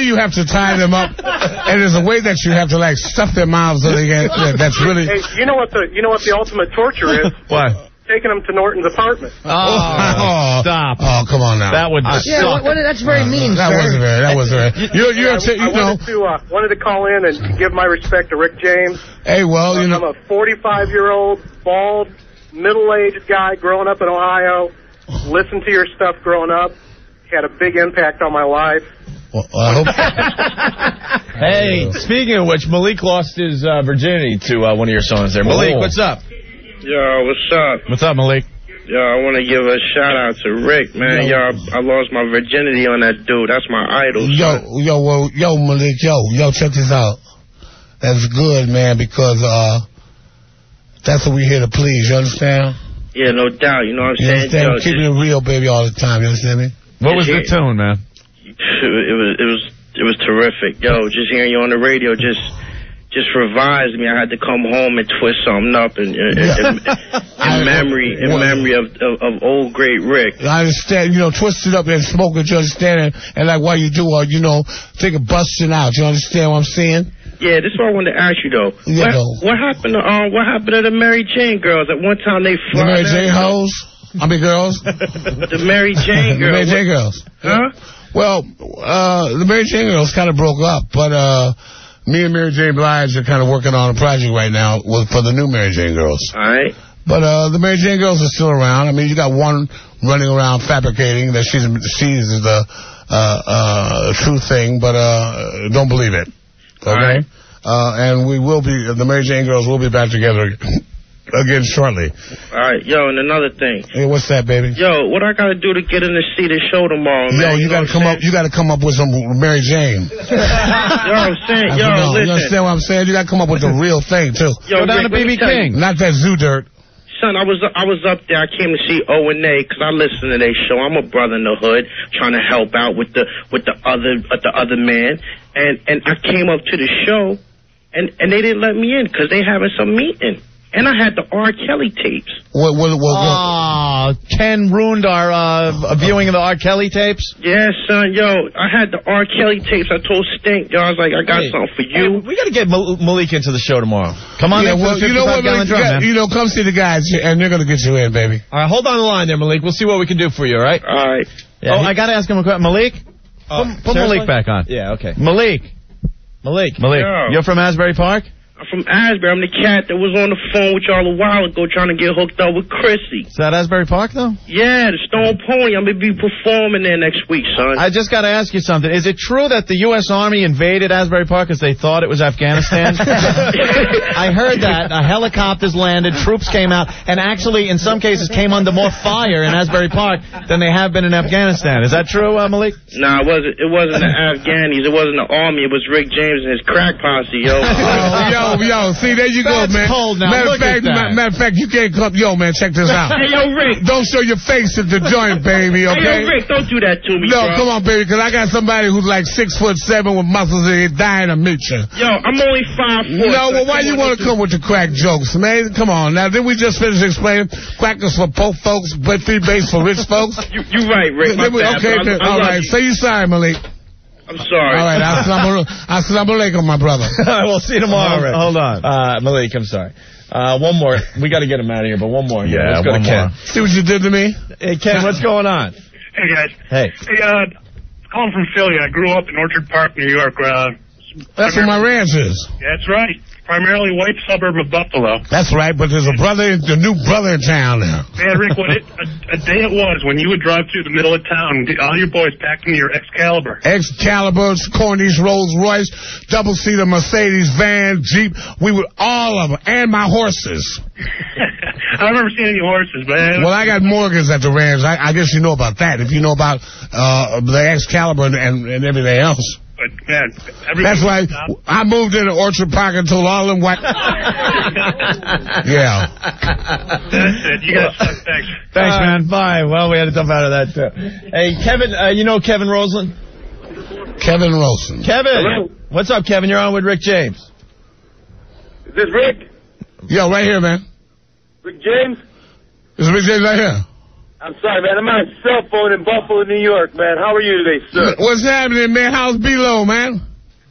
you have to tie them up, and there's a way that you have to, like, stuff their mouths so they get... That's really... Hey, you know what the ultimate torture is? What? Taking them to Norton's apartment. Oh, stop. Oh, come on now. That would suck. That's very mean, That wasn't very. I wanted to call in and give my respect to Rick James. Hey, well, you know. I'm a 45-year-old, bald, middle-aged guy growing up in Ohio. Listened to your stuff growing up. Had a big impact on my life. Well, I hope. Hey, speaking of which, Malik lost his virginity to one of your songs there. Malik, what's up? Yo, what's up? What's up, Malik? Yo, I want to give a shout-out to Rick, man. Yo, I lost my virginity on that dude. That's my idol. Yo, Malik, yo, check this out. That's good, man, because that's what we're here to please, you understand? Yeah, no doubt, you know what I'm saying? Yo, keeping it real, baby, all the time, you understand me? What was the tune, man? It was terrific. Yo, just hearing you on the radio just revised me. I had to come home and twist something up in memory of old great Rick. I understand, twist it up and smoke it, you understand? And like while you do, think of busting out. You understand what I'm saying? Yeah, this is what I wanted to ask you though. What happened to the Mary Jane girls? At one time they fought. The Mary Jane hoes? Girls? The Mary Jane girls. The Mary Jane girls. Huh? Well, the Mary Jane girls kind of broke up, but me and Mary Jane Blige are kind of working on a project right now for the new Mary Jane girls. All right. But the Mary Jane girls are still around. I mean, you got one running around fabricating that she's the true thing, but don't believe it. Okay? Right. And the Mary Jane girls will be back together again shortly. All right, yo, and another thing. Hey, what's that, baby? Yo, what I gotta do to get in to see the show tomorrow, man? Yo, you gotta come up with some Mary Jane. I'm saying, listen. You understand what I'm saying? You gotta come up with the real thing too. Yo, go down to BB King. Not that zoo dirt. Son, I was up there. I came to see O&A because I listen to their show. I'm a brother in the hood trying to help out with the other man, and I came up to the show. and they didn't let me in because they having some meeting. And I had the R. Kelly tapes. What? Oh, Ken ruined our viewing of the R. Kelly tapes? Yeah, son, yo, I had the R. Kelly tapes. I told Stink, yo, I was like, I got something for you. Hey, we got to get Malik into the show tomorrow. Come on, you know what, Malik, come see the guys, and they're going to get you in, baby. All right, hold on the line there, Malik. We'll see what we can do for you, all right? All right. Yeah, I got to ask him a question. Malik? Put Malik back on. Yeah, okay. Malik, Yo. you're from Asbury Park? I'm from Asbury. I'm the cat that was on the phone with y'all a while ago trying to get hooked up with Chrissy. Is that Asbury Park, though? Yeah, the Stone Pony. I'm going to be performing there next week, son. I just got to ask you something. Is it true that the U.S. Army invaded Asbury Park because they thought it was Afghanistan? I heard that. Helicopters landed, troops came out, and actually, in some cases, came under more fire in Asbury Park than they have been in Afghanistan. Is that true, Malik? Nah, it wasn't the Afghanis. It wasn't the Army. It was Rick James and his crack posse, yo. Yo, see, there you go, man. Cold now. Matter of fact, you can't come. Yo, man, check this out. Hey, yo, Rick. Don't show your face at the joint, baby, okay? Hey, yo, Rick, don't do that to me, No, bro. come on, baby, because I got somebody who's like 6'7" with muscles and he's dying to meet you. Yo, I'm only 5'4". No, well, why you want to come with the crack jokes, man? Come on. Now, didn't we just finish explaining crack is for poor folks, but free base for rich folks? You right, Rick. Okay, all right. Say you sorry, Malik. I'm sorry. All right, assalamu alaikum, my brother. We'll see you tomorrow, Rick. Hold on. Malik, I'm sorry. One more. We got to get him out of here, but one more. Yeah, let's go to Ken. See what you did to me? Hey, Ken, what's going on? Hey, guys. Hey. Hey, calling from Philly. I grew up in Orchard Park, New York. That's where my ranch is. That's right. Primarily white suburb of Buffalo. That's right, but there's a new brother in town now. Man, Rick, a day it was when you would drive through the middle of town, all your boys packed into your Excalibur. Excaliburs, Corniche, Rolls Royce, double-seater Mercedes, van, Jeep. We would all of them, and my horses. I don't remember seeing any horses, man. Well, I got Morgans at the ranch. I guess you know about that. If you know about the Excalibur and everything else. But, man, that's why I moved into Orchard Park and told all them white... Yeah. That's it. You guys suck. Thanks. Thanks, man. Bye. Well, we had to dump out of that, too. Hey, Kevin, you know Kevin Roseland? Kevin Roseland. Kevin. Hello? What's up, Kevin? You're on with Rick James. Is this Rick? Yo, right here, man. Rick James? This is Rick James right here. I'm sorry, man. I'm on a cell phone in Buffalo, New York, man. How are you today, sir? What's happening, man? How's below, man?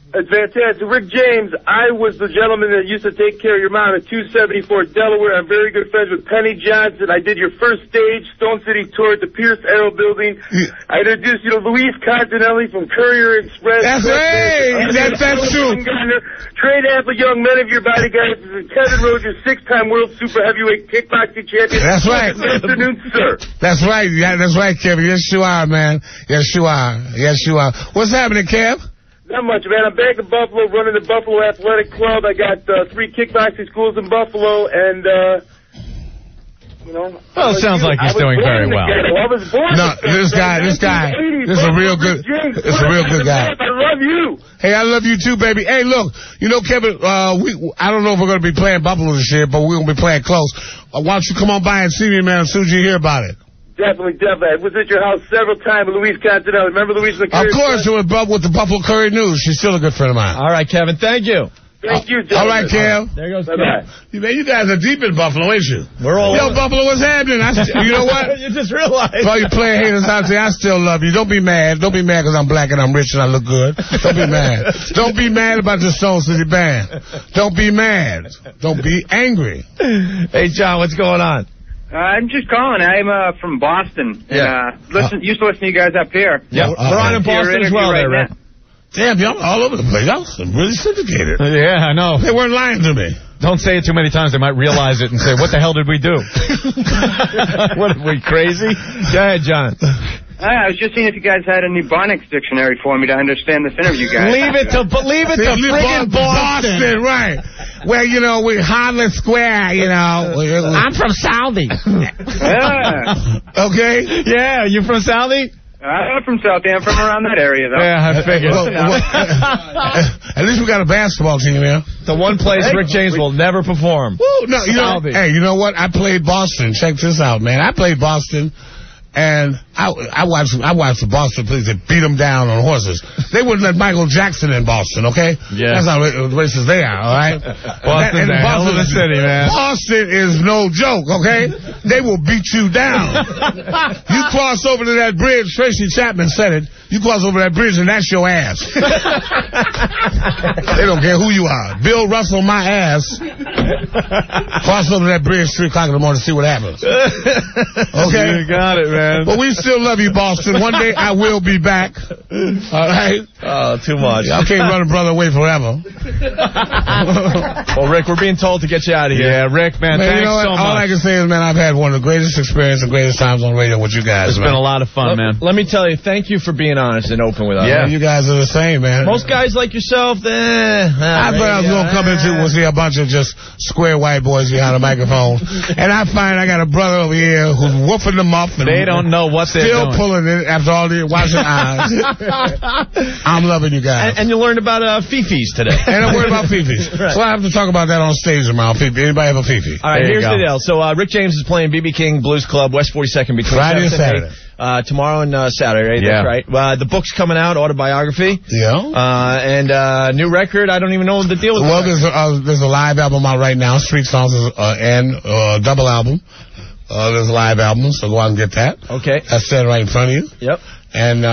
It's fantastic. Rick James, I was the gentleman that used to take care of your mom at 274 Delaware. I'm very good friends with Penny Johnson. I did your first stage, Stone City tour at the Pierce Arrow Building. I introduced you to Luis Continelli from Courier Express. That's right. That's true. Trade athlete, young men of your bodyguards. Kevin Rose, your 6-time world super heavyweight kickboxing champion. That's right. Good afternoon, sir. That's right. Yeah, that's right, Kevin. Yes, you are, man. Yes, you are. Yes, you are. What's happening, Kev? Not much, man. I'm back in Buffalo running the Buffalo Athletic Club. I got 3 kickboxing schools in Buffalo, and, you know. Well, it sounds like he's doing very well. I was born No, this guy, this is a real good guy. I love you. Hey, I love you too, baby. Hey, look, you know, Kevin, I don't know if we're going to be playing Buffalo this year, but we're going to be playing close. Why don't you come on by and see me, man, as soon as you hear about it. Definitely. I was at your house several times with Luis Continelli. Remember Luis? Of course, with the Buffalo Courier News. She's still a good friend of mine. All right, Kevin. Thank you. Thank you, gentlemen. All right, Kev. There goes Bye-bye. Man, you guys are deep in Buffalo, ain't you? We're all Yo, Buffalo, what's happening? You know what? You just realized. For all you player haters out there, I still love you. Don't be mad. Don't be mad because I'm black and I'm rich and I look good. Don't be mad. Don't be mad about the Stone City Band. Don't be mad. Don't be angry. Hey, John, what's going on? I'm just calling. I'm from Boston. Yeah. And, used to listen to you guys up here. Yeah, we're on in Boston as well, there, Rick. Damn, y'all all over the place. Y'all really syndicated. Yeah, I know. They weren't lying to me. Don't say it too many times. They might realize it and say, what the hell did we do? What, are we crazy? Go ahead, John. I was just seeing if you guys had a new Bonics dictionary for me to understand this interview, guys. Leave it to friggin' Boston. Right. Well, you know, we're Harlem Square, you know. I'm from Saudi. Yeah. Okay? Yeah, you from Saudi? I'm from Southie. I'm from around that area, though. Yeah, I figured. At least we got a basketball team here. The one place Rick James will never perform. Woo, no, you know, hey, you know what? I played Boston. Check this out, man. I played Boston And I watched the Boston police that beat them down on horses. They wouldn't let Michael Jackson in Boston, okay? Yeah. That's how racist they are, all right? Boston's a hell of a city, man. Boston is no joke, okay? They will beat you down. You cross over to that bridge, Tracy Chapman said it, you cross over that bridge and that's your ass. They don't care who you are. Bill Russell, my ass. Cross over that bridge 3 o'clock in the morning to see what happens. Okay? You got it, man. But we still love you, Boston. One day I will be back. All right? Oh, too much. I can't run a brother away forever. Well, Rick, we're being told to get you out of here. Yeah, Rick, man, thanks you know so much. All I can say is, man, I've had one of the greatest experiences and greatest times on radio with you guys. It's been a lot of fun, man. Let me tell you, thank you for being honest and open with us. Yeah, you guys are the same, man. Most guys like yourself, I thought I was going to come into it and see a bunch of just square white boys behind a microphone. And I find I got a brother over here who's woofing them up. And they don't know what they're still doing. Pulling it after all the watching eyes. I'm loving you guys. And you learned about Fifis today. And I'm worried about Fifis. Right. So I have to talk about that on stage tomorrow. Anybody have a Fifi? All right, here's the deal. So Rick James is playing B.B. King Blues Club, West 42nd between Friday and 7th and Saturday. 8th. Tomorrow and Saturday, right? Yeah. That's right. The book's coming out, autobiography. Yeah. And new record. I don't even know the deal with Well, there's a live album out right now, Street Songs, and double album. There's a live album, so go out and get that. Okay. That's standing right in front of you. Yep. And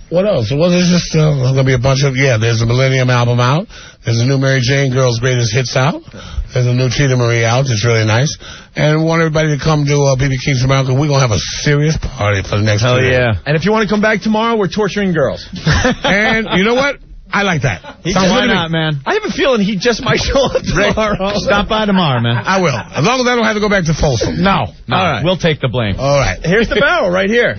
what else? Well, there's just going to be a bunch of, there's a Millennium album out. There's a new Mary Jane Girls Greatest Hits out. There's a new Cheetah Marie out. It's really nice. And we want everybody to come to B.B. King's America. We're going to have a serious party for the next 2 days. Yeah. And if you want to come back tomorrow, we're torturing girls. And you know what? I like that. Why not, man? I have a feeling he just might show up tomorrow. Stop by tomorrow, man. I will. As long as I don't have to go back to Folsom. No. All right. We'll take the blame. All right. Here's the barrel right here.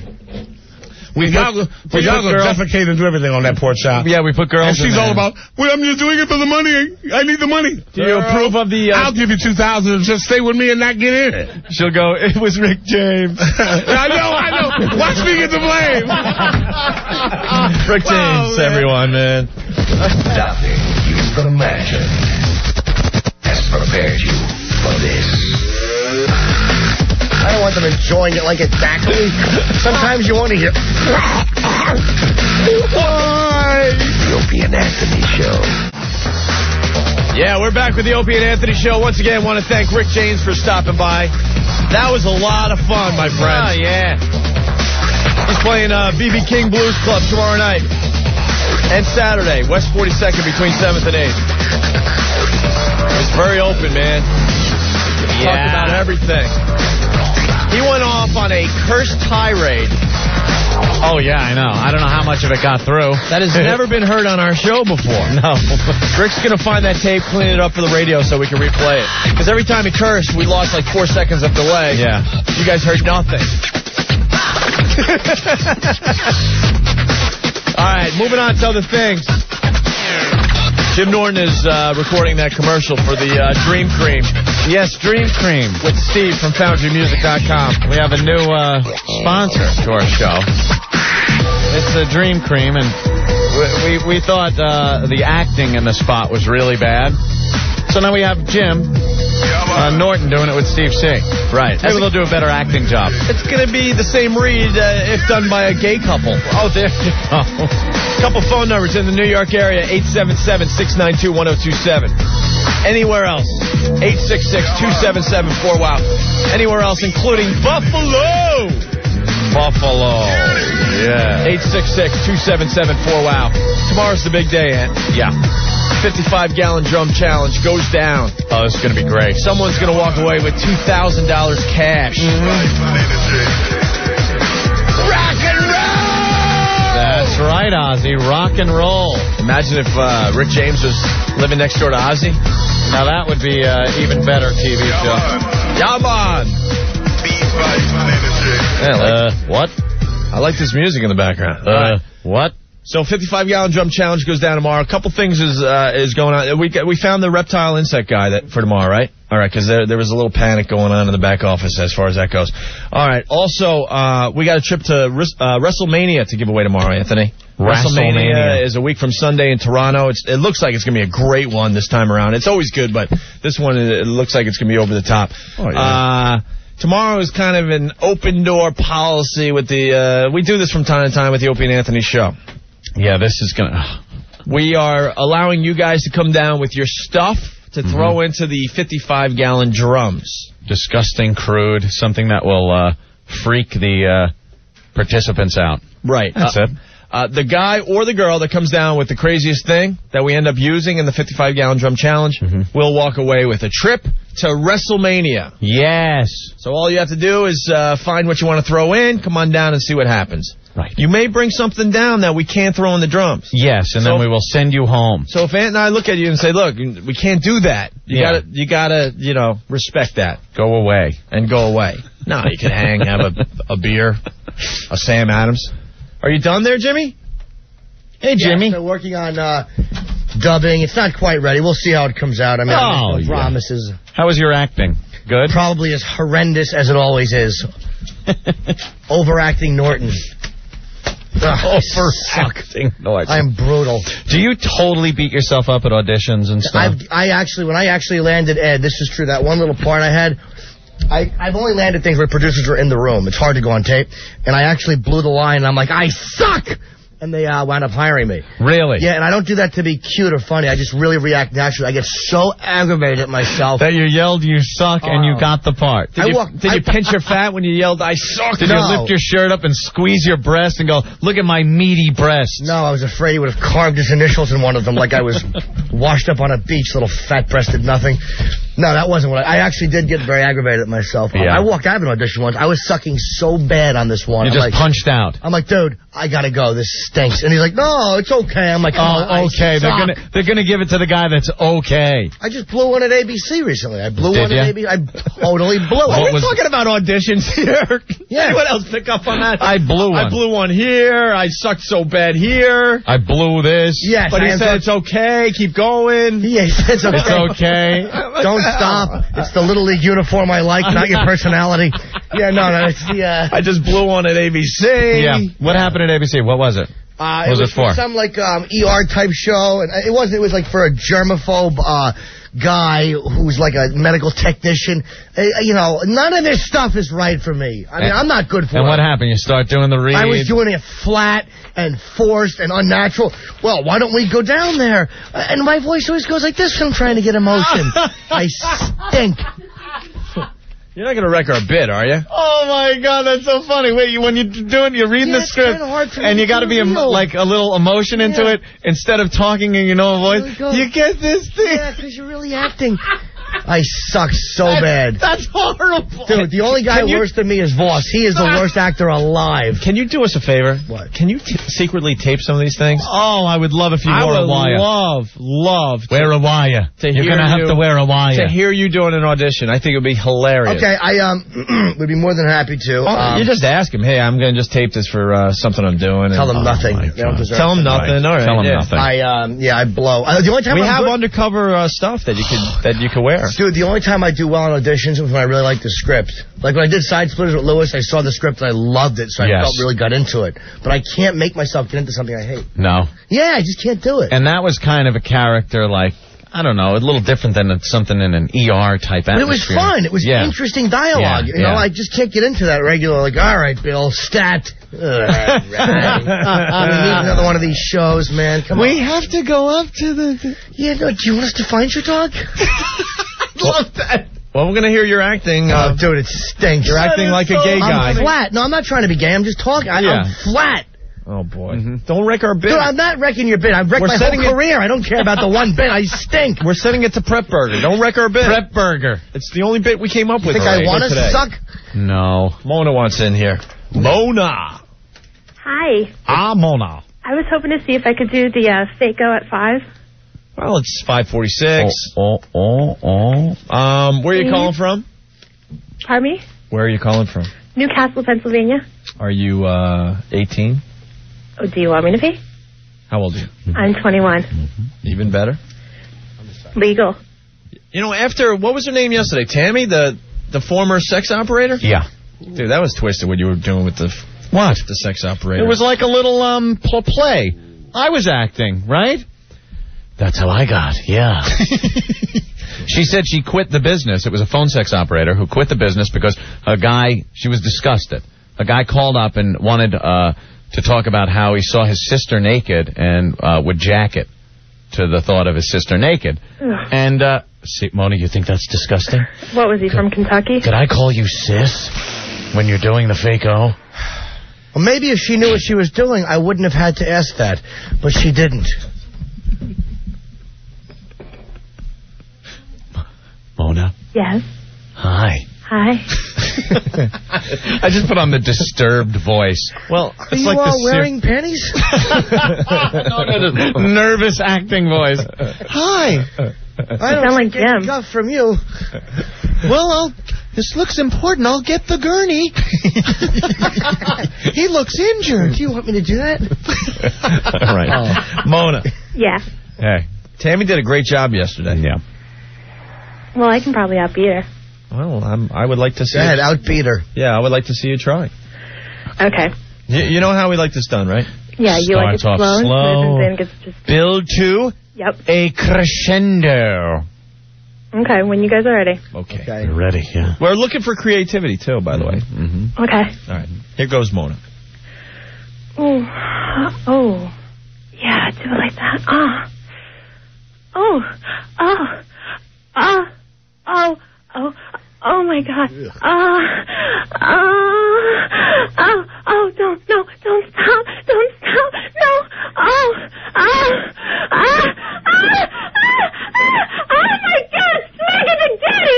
Y'all defecate and do everything on that porch shop. Yeah, we put girls and she's in all there. about, well, I'm just doing it for the money. I need the money. Do you approve of the... I'll give you $2,000 and just stay with me and not get in. She'll go, it was Rick James. I know. Watch me get the blame. Rick James, everyone, man. Nothing you can imagine has prepared you for this. I don't want them enjoying it like it's daiquiri. Sometimes you want to hear... The Opie and Anthony Show. Yeah, we're back with the Opie and Anthony Show. Once again, want to thank Rick James for stopping by. That was a lot of fun, my friends. Oh, yeah. He's playing B.B. King Blues Club tomorrow night and Saturday, West 42nd between 7th and 8th. It's very open, man. Talked about everything. He went off on a cursed tirade. Oh, yeah, I know. I don't know how much of it got through. That has never been heard on our show before. No. Rick's going to find that tape, clean it up for the radio so we can replay it. Because every time he cursed, we lost like 4 seconds of delay. Yeah. You guys heard nothing. All right, moving on to other things. Jim Norton is recording that commercial for the Dream Cream. Yes, Dream Cream. With Steve from FoundryMusic.com. We have a new sponsor to our show. It's the Dream Cream, and we thought the acting in the spot was really bad. So now we have Jim Norton doing it with Steve C. Right. Maybe they'll do a better acting job. It's going to be the same read if done by a gay couple. Oh, there you go. Couple phone numbers in the New York area, 877-692-1027. Anywhere else, 866-277-4WOW. Anywhere else, including Buffalo. Yeah. 866-277-4WOW. Tomorrow's the big day, Ant. Yeah. 55-gallon drum challenge goes down. Oh, this is going to be great. Someone's going to walk away with $2,000 cash. Rock and roll! That's right, Ozzy. Rock and roll. Imagine if Rick James was living next door to Ozzy. Now that would be an even better TV show. Yeah, man. What? I like this music in the background. What? So 55-gallon drum challenge goes down tomorrow. A couple things is going on. We found the reptile insect guy for tomorrow, right? All right, because there was a little panic going on in the back office as far as that goes. All right. Also, we got a trip to WrestleMania to give away tomorrow, Anthony. WrestleMania is a week from Sunday in Toronto. It looks like it's going to be a great one this time around. It's always good, but this one, it looks like it's going to be over the top. Oh, yeah. tomorrow is kind of an open door policy with the. We do this from time to time with the Opie and Anthony show. Yeah, this is gonna. We are allowing you guys to come down with your stuff to throw into the 55-gallon drums. Disgusting, crude, something that will freak the participants out. Right. That's it. The guy or the girl that comes down with the craziest thing that we end up using in the 55-gallon drum challenge will walk away with a trip to WrestleMania. Yes. So all you have to do is find what you want to throw in, come on down and see what happens. Right. You may bring something down that we can't throw in the drums. Yes, and then we will send you home. So if Ant and I look at you and say, look, we can't do that. You gotta, respect that. Go away. And go away. No, you can hang, have a beer, a Sam Adams. Are you done there, Jimmy? Hey, Jimmy. Yeah, so working on dubbing. It's not quite ready. We'll see how it comes out. I mean, I make no promises. How was your acting? Good? Probably as horrendous as it always is. Overacting Nortons. Overacting Nortons. I'm brutal. Do you totally beat yourself up at auditions and stuff? When I actually landed Ed, this is true, that one little part I had, I've only landed things where producers were in the room. It's hard to go on tape. And I actually blew the line, and I'm like, I suck! And they wound up hiring me. Really? Yeah, and I don't do that to be cute or funny. I just really react naturally. I get so aggravated at myself. That you yelled, you suck, and you got the part. Did you pinch your fat when you yelled, I suck? Did you lift your shirt up and squeeze your breast and go, look at my meaty breasts? No, I was afraid he would have carved his initials in one of them like I was washed up on a beach, little fat-breasted nothing. No, that wasn't what I actually did get very aggravated at myself. Yeah. I walked out of an audition once. I was sucking so bad on this one. You just punched out. I'm like, dude, I gotta go. This stinks. And he's like, no, it's okay. I'm like, oh, okay. They're gonna give it to the guy that's okay. I just blew one at ABC recently. I blew one at ABC. I totally blew it. We're talking about auditions here. Yeah. Anyone else pick up on that? I blew one. I blew one here. I sucked so bad here. I blew this. Yes. But he said it's okay. Keep going. Yeah, he said it's okay. It's okay. Don't stop. It's the Little League uniform I like, not your personality. Yeah, no, it's the... I just blew one at ABC. Yeah. What happened at ABC? What was it? What was it for? Some like ER type show, and it was like for a germaphobe guy who's like a medical technician. None of this stuff is right for me. I mean, I'm not good for it. And what happened? You start doing the read? I was doing it flat and forced and unnatural. Well, why don't we go down there? And my voice always goes like this when I'm trying to get emotion. I stink. You're not going to wreck our bit, are you? Oh, my God, that's so funny. Wait, when you're reading the script, and you got to be like a little emotion into it, instead of talking in your normal voice, you get this thing. Yeah, because you're really acting. I suck so bad. That's horrible. Dude, the only guy worse than me is Voss. He is the worst actor alive. Can you do us a favor? What? Can you secretly tape some of these things? Oh, I would love if you wore a wire. I would love wear a wire. You're going to have to wear a wire. To hear you doing an audition, I think it would be hilarious. Okay, I would be more than happy to. You just ask him, hey, I'm going to just tape this for something I'm doing. Tell them nothing. They don't deserve Tell them nothing. All right. Tell them nothing. I blow. The only time we have undercover stuff that you could wear. Dude, the only time I do well on auditions is when I really like the script. Like when I did Side Splitters with Lewis, I saw the script and I loved it, so I really got into it. But I can't make myself get into something I hate. No. Yeah, I just can't do it. And that was kind of a character like, I don't know, a little different than something in an ER type atmosphere. But it was fun. It was interesting dialogue. You know, I just can't get into that regular, like, all right, Bill, stat. We need another one of these shows, man. Come on. We have to go up to the... Yeah, no, do you want us to find your dog? Love that. Well, we're going to hear your acting. Dude, it stinks. You're acting like a gay guy. I'm flat. No, I'm not trying to be gay. I'm just talking. I'm flat. Oh, boy. Don't wreck our bit. Dude, I'm not wrecking your bit. I've wrecked my whole career. I don't care about the one bit. I stink. We're sending it to Prep Burger. Don't wreck our bit. Prep Burger. It's the only bit we came up with. Think I want to suck? No. Mona wants in here. Mona. Hi. Mona. I was hoping to see if I could do the Fake-O at 5. Well, it's 5:46. Where are you calling from? Pardon me? Where are you calling from? Newcastle, Pennsylvania. Are you 18? Oh, do you want me to be? How old are you? I'm 21. Even better. Legal. You know, after, what was her name yesterday? Tammy, the former sex operator? Yeah. Dude, that was twisted what you were doing with the... What? The sex operator. It was like a little play. I was acting, right? That's how I got, yeah. She said she quit the business. It was a phone sex operator who quit the business because a guy, she was disgusted. A guy called up and wanted to talk about how he saw his sister naked and would jack it to the thought of his sister naked. And, see, Mona, you think that's disgusting? What, was he from Kentucky? Could I call you sis when you're doing the fake-o? Well, maybe if she knew what she was doing, I wouldn't have had to ask that. But she didn't. Mona? Yes. Hi. Hi. I just put on the disturbed voice. Well, Are you all wearing panties? No, nervous acting voice. Hi. I don't like get guff from you. Well, this looks important. I'll get the gurney. He looks injured. Do you want me to do that? All right. Mona. Yeah. Hey. Tammy did a great job yesterday. Yeah. Well, I can probably outbeat her. Well, I would like to see Go ahead, outbeat her. Yeah, I would like to see you try. Okay. You know how we like this done, right? Yeah, you like it slow and smooth, and then gets just... Build to a crescendo. Okay, when you guys are ready. Okay. You're ready, yeah. We're looking for creativity, too, by the way. Mm-hmm. Okay. All right. Here goes Mona. Oh. Oh. Yeah, do it like that. Ah. Oh. Oh. Ah. Oh. Oh. Oh my God. Oh, don't stop. Don't stop. No. Oh my God. Smack it to daddy.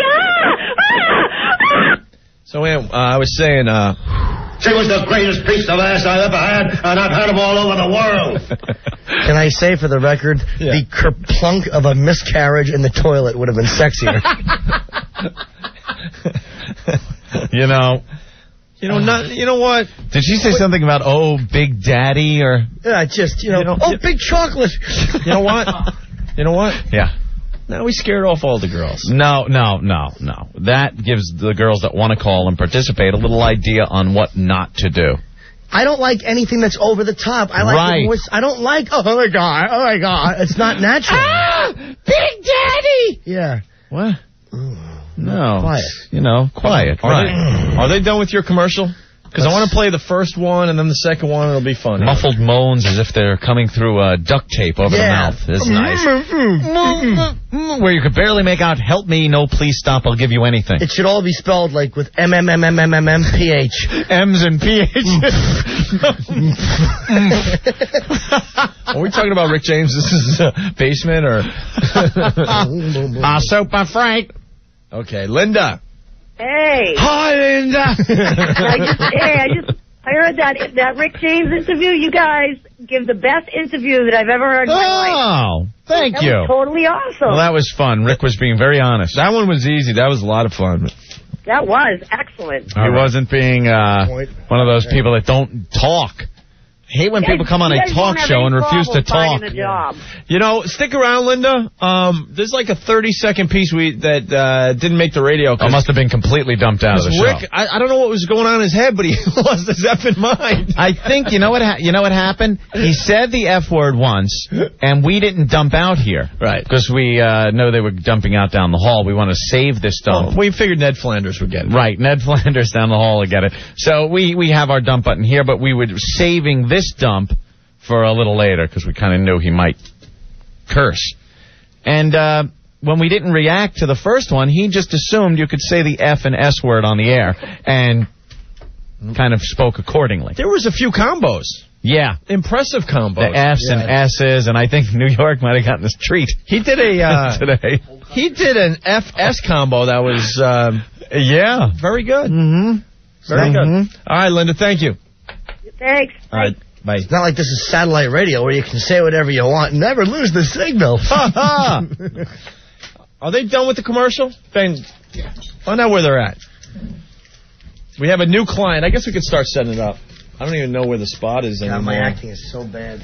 So, I was saying, She was the greatest piece of ass I ever had, and I've had them all over the world. Can I say for the record, the kerplunk of a miscarriage in the toilet would have been sexier. You know what? Did she say something about, oh, Big Daddy, or? Yeah, just, big chocolate. You know what? Yeah. Now we scared off all the girls. No. That gives the girls that want to call and participate a little idea on what not to do. I don't like anything that's over the top. I like the voice. I don't like, oh my God. It's not natural. Big Daddy! Yeah. What? No. Quiet. Quiet. Are they done with your commercial? Because I want to play the first one, and then the second one, it'll be fun. Muffled moans as if they're coming through duct tape over the mouth. It's nice. Where you could barely make out, help me, no, please stop, I'll give you anything. It should all be spelled like with M-M-M-M-M-M-P-H. M's and P-H. Are we talking about Rick James? This is basement, or? Super Frank. Okay, Linda. Hey. Hi, Linda. I heard that Rick James interview. You guys give the best interview that I've ever heard in my life. Oh, thank you. That was totally awesome. Well, that was fun. Rick was being very honest. That one was easy. That was a lot of fun. That was excellent. He wasn't being one of those people that don't talk. I hate when people come on a talk show and refuse to talk. You know, stick around, Linda. There's like a 30-second piece that didn't make the radio. It must have been completely dumped out of the show. Rick, I don't know what was going on in his head, but he lost his effing mind. I think, you know what happened? He said the F word once, and we didn't dump out here. Right. Because we know they were dumping out down the hall. We want to save this dump. Well, we figured Ned Flanders would get it. Right, Ned Flanders down the hall would get it. So we have our dump button here, but we were saving this dump for a little later because we kind of knew he might curse. And when we didn't react to the first one, he just assumed you could say the F and S word on the air and kind of spoke accordingly. There was a few combos. Yeah. Impressive combos. The F's and S's, and I think New York might have gotten his treat. He did a today. He did an FS combo that was very good. Mm-hmm. Very good. All right, Linda, thank you. Thanks. All right. Bye. It's not like this is satellite radio where you can say whatever you want and never lose the signal. Are they done with the commercial? Ben, find out where they're at. We have a new client. I guess we could start setting it up. I don't even know where the spot is anymore. God, my acting is so bad.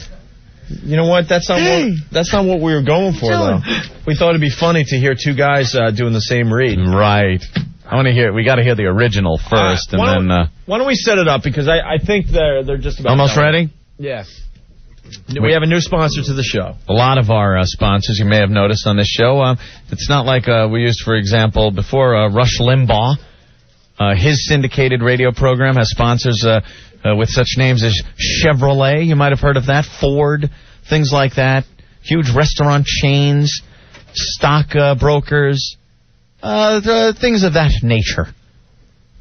You know what? That's not what we were going for, though. We thought it'd be funny to hear two guys doing the same read. Right. I want to hear. We got to hear the original first, and then. Why don't we set it up? Because I think they're just about almost ready. Yeah. We have a new sponsor to the show. A lot of our sponsors you may have noticed on this show. It's not like we used, for example, before Rush Limbaugh. His syndicated radio program has sponsors with such names as Chevrolet. You might have heard of that. Ford, things like that. Huge restaurant chains, stock brokers, things of that nature.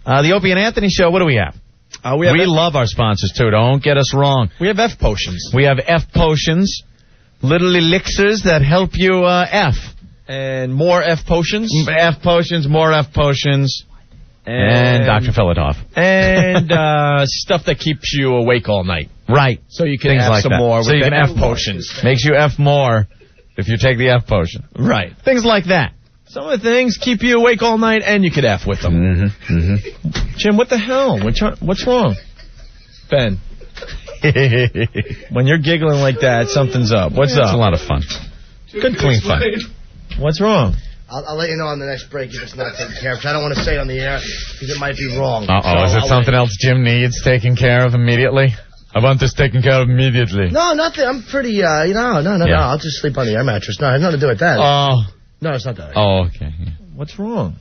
The Opie and Anthony Show, what do we have? We love our sponsors, too. Don't get us wrong. We have F potions. We have F potions, little elixirs that help you F. And more F potions. F potions, more F potions. And Dr. Filatov. And stuff that keeps you awake all night. Right. So you can have some more with the F potions. Makes you F more if you take the F potion. Right. Things like that. Some of the things keep you awake all night, and you could F with them. Jim, what the hell? What's wrong? Ben. When you're giggling like that, something's up. What's up? It's a lot of fun. Good, clean fun. What's wrong? I'll let you know on the next break if it's not taken care of. I don't want to say it on the air because it might be wrong. Is it something else Jim needs taken care of immediately? I want this taken care of immediately. No, nothing. I'm pretty, no. I'll just sleep on the air mattress. No, it has nothing to do with that. No, it's not that. Oh, okay. What's wrong?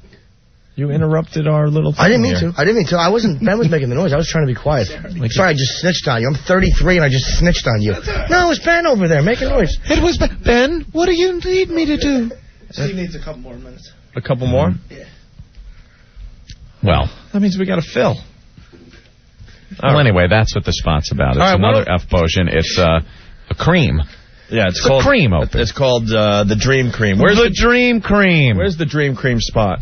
You interrupted our little thing. I didn't mean to. Ben was making the noise. I was trying to be quiet. Sorry, I just snitched on you. I'm 33 and I just snitched on you. No, it was Ben over there making noise. It was Ben. What do you need me to do? She needs a couple more minutes. A couple more? Yeah. Well, that means we got to fill. Anyway, that's what the spot's about. It's another F potion. It's a cream. Yeah, it's called cream open. It's called the Dream Cream. Where's the Dream Cream? Where's the Dream Cream spot?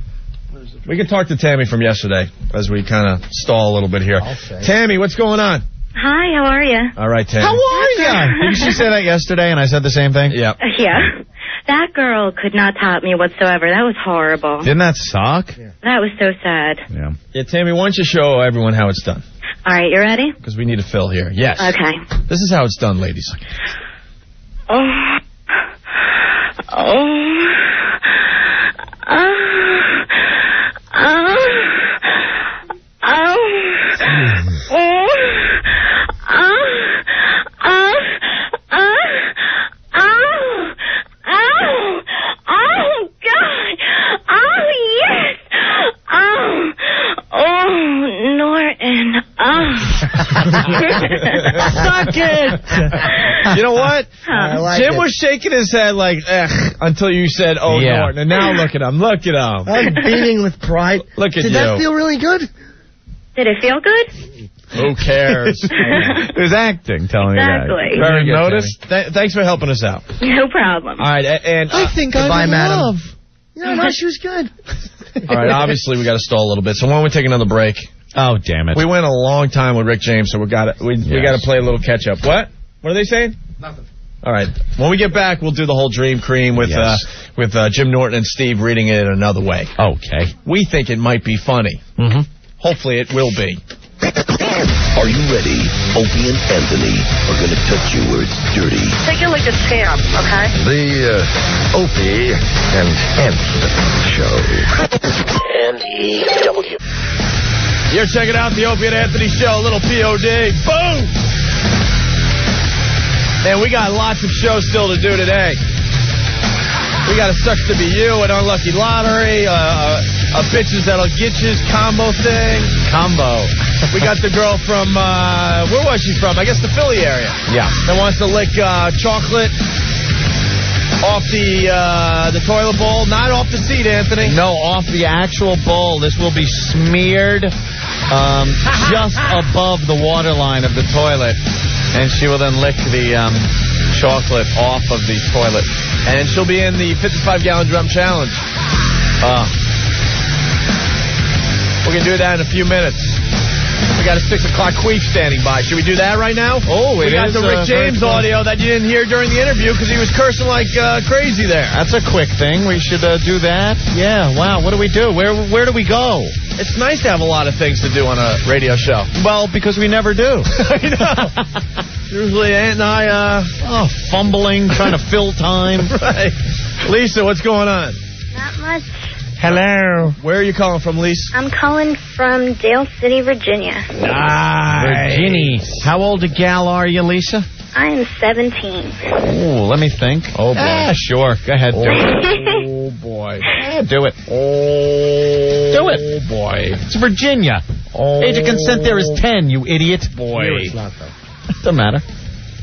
We can talk to Tammy from yesterday as we kind of stall a little bit here. Okay. Tammy, what's going on? Hi, how are you? All right, Tammy. How are you? Did she say that yesterday and I said the same thing? Yeah. Yeah. That girl could not top me whatsoever. That was horrible. Didn't that suck? Yeah. That was so sad. Yeah, Tammy, why don't you show everyone how it's done? All right, you ready? Because we need a fill here. Yes. Okay. This is how it's done, ladies. Oh. Suck it! You know what? Jim was shaking his head like, until you said, Norton. And now look at him. Look at him. I'm beaming with pride. Look at you. Did that feel really good? Did it feel good? Who cares? It was acting telling exactly. you that. Very good. Notice? Thanks for helping us out. No problem. All right, and I think I'm in love. No, she was good. All right, obviously we got to stall a little bit, so why don't we take another break? Oh, damn it. We went a long time with Rick James, so we got to play a little catch up. What are they saying? Nothing. All right. When we get back, we'll do the whole Dream Cream with Jim Norton and Steve reading it another way. Okay. We think it might be funny. Mm-hmm. Hopefully it will be. Are you ready? Opie and Anthony are going to touch you where it's dirty. Take it like a champ, okay? The Opie and Anthony Show. NEW. You're checking out the Opie and Anthony Show. Little POD. Boom! Man, we got lots of shows still to do today. We got a Sucks to Be You, an Unlucky Lottery, a Bitches That'll Get You's combo thing. Combo. We got the girl from, where was she from? I guess the Philly area. Yeah. That wants to lick chocolate off the toilet bowl. Not off the seat, Anthony. No, off the actual bowl. This will be smeared just above the waterline of the toilet. And she will then lick the chocolate off of the toilet. And she'll be in the 55-gallon drum challenge. We're going to do that in a few minutes. We got a 6 o'clock queef standing by. Should we do that right now? Oh, we got the Rick James audio that you didn't hear during the interview because he was cursing like crazy there. That's a quick thing. We should do that. Yeah, wow. What do we do? Where do we go? It's nice to have a lot of things to do on a radio show. Well, because we never do. I know. Usually Ant and I, fumbling, trying to fill time. Right. Lisa, what's going on? Not much. Hello. Where are you calling from, Lisa? I'm calling from Dale City, Virginia. Nice. Virginia. How old a gal are you, Lisa? I am 17. Oh, let me think. Oh, boy. Ah, sure. Go ahead. Do it. Oh, boy. Yeah, do it. Oh, do it. Oh, boy. It's Virginia. Oh, age of consent there is 10, you idiot. Boy. No, it's not, though. Doesn't matter.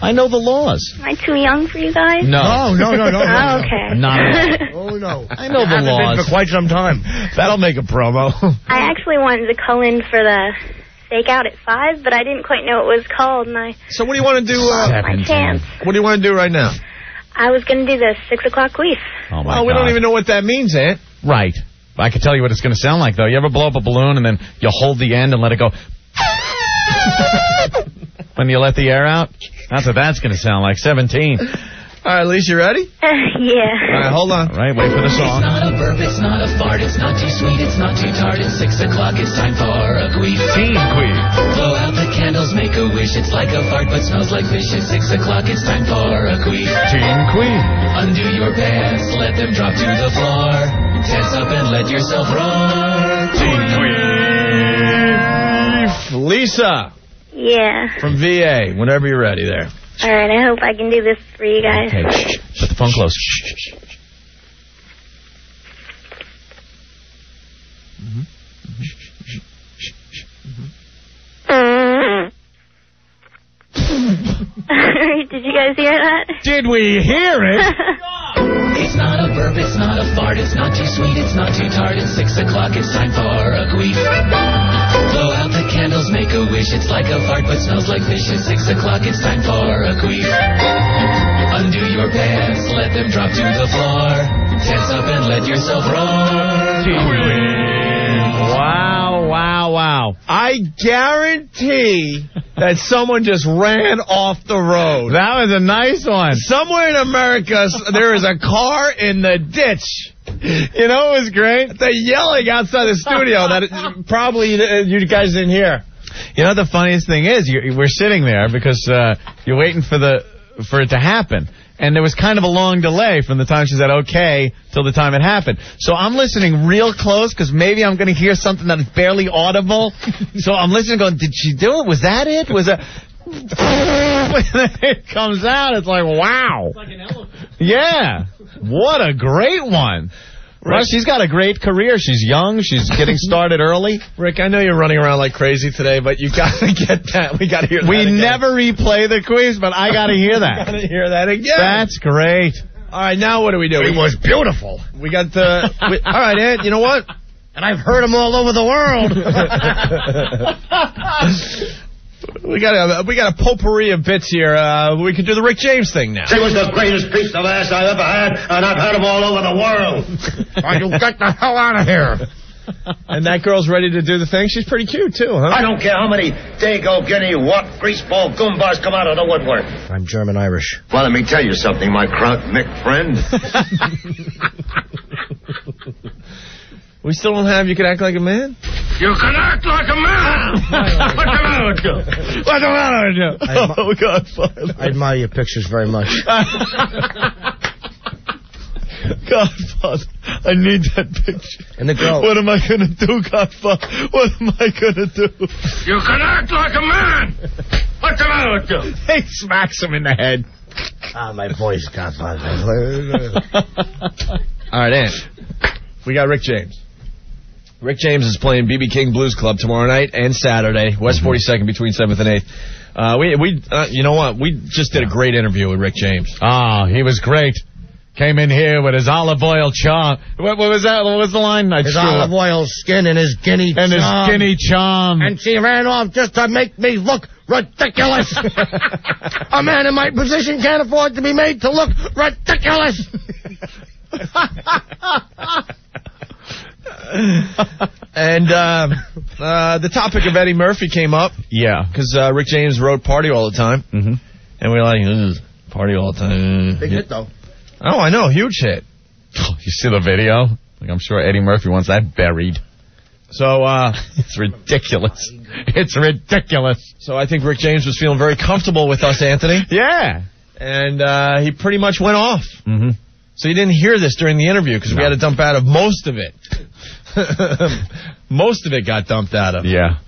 I know the laws. Am I too young for you guys? No. Oh, okay. Not at all. Oh, no. I know the Haven't laws. been for quite some time. That'll make a promo. I actually wanted to call in for the fake out at 5, but I didn't quite know what it was called, and I... So what do you want to do? my chance. What do you want to do right now? I was going to do the 6 o'clock queef. Oh, my Well, we don't even know what that means, Aunt. Right. I can tell you what it's going to sound like, though. You ever blow up a balloon and then you hold the end and let it go... when you let the air out? That's what that's going to sound like. 17. All right, Lisa, you ready? Yeah. All right, hold on. All right, wait for the song. It's not a burp, it's not a fart, it's not too sweet, it's not too tart. It's 6 o'clock, it's time for a queef. Teen queef. Blow out the candles, make a wish. It's like a fart, but smells like fish. It's 6 o'clock, it's time for a queef. Teen queef. Undo your pants, let them drop to the floor. Tense up and let yourself roar. Teen queef. Lisa. Yeah. From VA, whenever you're ready there. All right, I hope I can do this for you guys. Okay, shh. Put the phone close. Shh. Did you guys hear that? Did we hear it? It's not a burp, it's not a fart, it's not too sweet, it's not too tart. It's 6 o'clock, it's time for a queef. Blow out the candles, make a wish. It's like a fart, but smells like fish. It's 6 o'clock, it's time for a queef. Undo your pants, let them drop to the floor. Tense up and let yourself roar. Wow, wow, wow. I guarantee that someone just ran off the road. That was a nice one. Somewhere in America, there is a car in the ditch. You know what was great? They're yelling outside the studio that probably you guys didn't hear. You know, the funniest thing is, we're sitting there because you're waiting for it to happen. And there was kind of a long delay from the time she said okay till the time it happened. So I'm listening real close because maybe I'm going to hear something that is barely audible. So I'm listening going, did she do it? Was that it? Was that... When it comes out, it's like, wow. It's like an elephant. Yeah. What a great one. Well, she's got a great career. She's young. She's getting started early. Rick, I know you're running around like crazy today, but you got to get that. We got to hear that We again. never replay the quiz, but I got to hear that. Got to hear that again. That's great. All right, now what do we do? It was beautiful. We got the... all right, Ed, you know what? And I've heard them all over the world. We got a potpourri of bits here. We could do the Rick James thing now. She was the greatest piece of ass I ever had, and I've had them all over the world. Why you get the hell out of here? And that girl's ready to do the thing. She's pretty cute, too, huh? I don't care how many Dago, Guinea, what, greaseball, goombas come out of the woodwork. I'm German-Irish. Well, let me tell you something, my crout Mick friend. We still don't have You Can Act Like a Man? You can act like a man! What's the matter with you? What's the matter with you? Oh, God, Father. I admire your pictures very much. Godfather, I need that picture. And the girl. What am I going to do, Godfather? What am I going to do? You can act like a man! What's the matter with you? He smacks him in the head. Ah, my voice, Godfather. All right, Ant. We got Rick James. Rick James is playing BB King Blues Club tomorrow night and Saturday, West 42nd between 7th and 8th. You know what? We just did a great interview with Rick James. Oh, he was great. Came in here with his olive oil charm. What was that? What was the line? His olive oil skin and his guinea charm. And his guinea charm. And she ran off just to make me look ridiculous. A man in my position can't afford to be made to look ridiculous. And the topic of Eddie Murphy came up. Yeah. Because Rick James wrote Party All the Time. Mm-hmm. And we were like, Party All the Time. Big hit, though. Oh, I know. Huge hit. You see the video? Like, I'm sure Eddie Murphy wants that buried. So, it's ridiculous. It's ridiculous. So I think Rick James was feeling very comfortable with us, Anthony. Yeah. And he pretty much went off. Mm-hmm. So you didn't hear this during the interview because we had to dump out of most of it. Most of it got dumped out of. Yeah.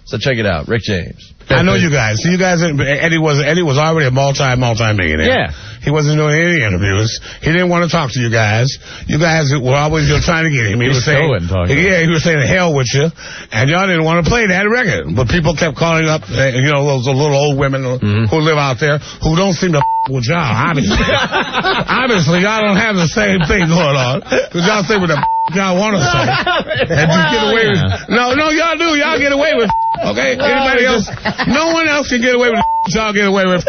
So check it out, Rick James. I know you guys. So you guys, Eddie was already a multi-millionaire. Yeah. He wasn't doing any interviews. He didn't want to talk to you guys. You guys were always trying to get him. He was saying, he was saying, hell with you. And y'all didn't want to play that record. But people kept calling up, those little old women who live out there who don't seem to with y'all, obviously. Obviously, y'all don't have the same thing going on. Because y'all say what the y'all want to say. And you get away with No, y'all do. Y'all get away with okay? Anybody else? No one else can get away with y'all get away with.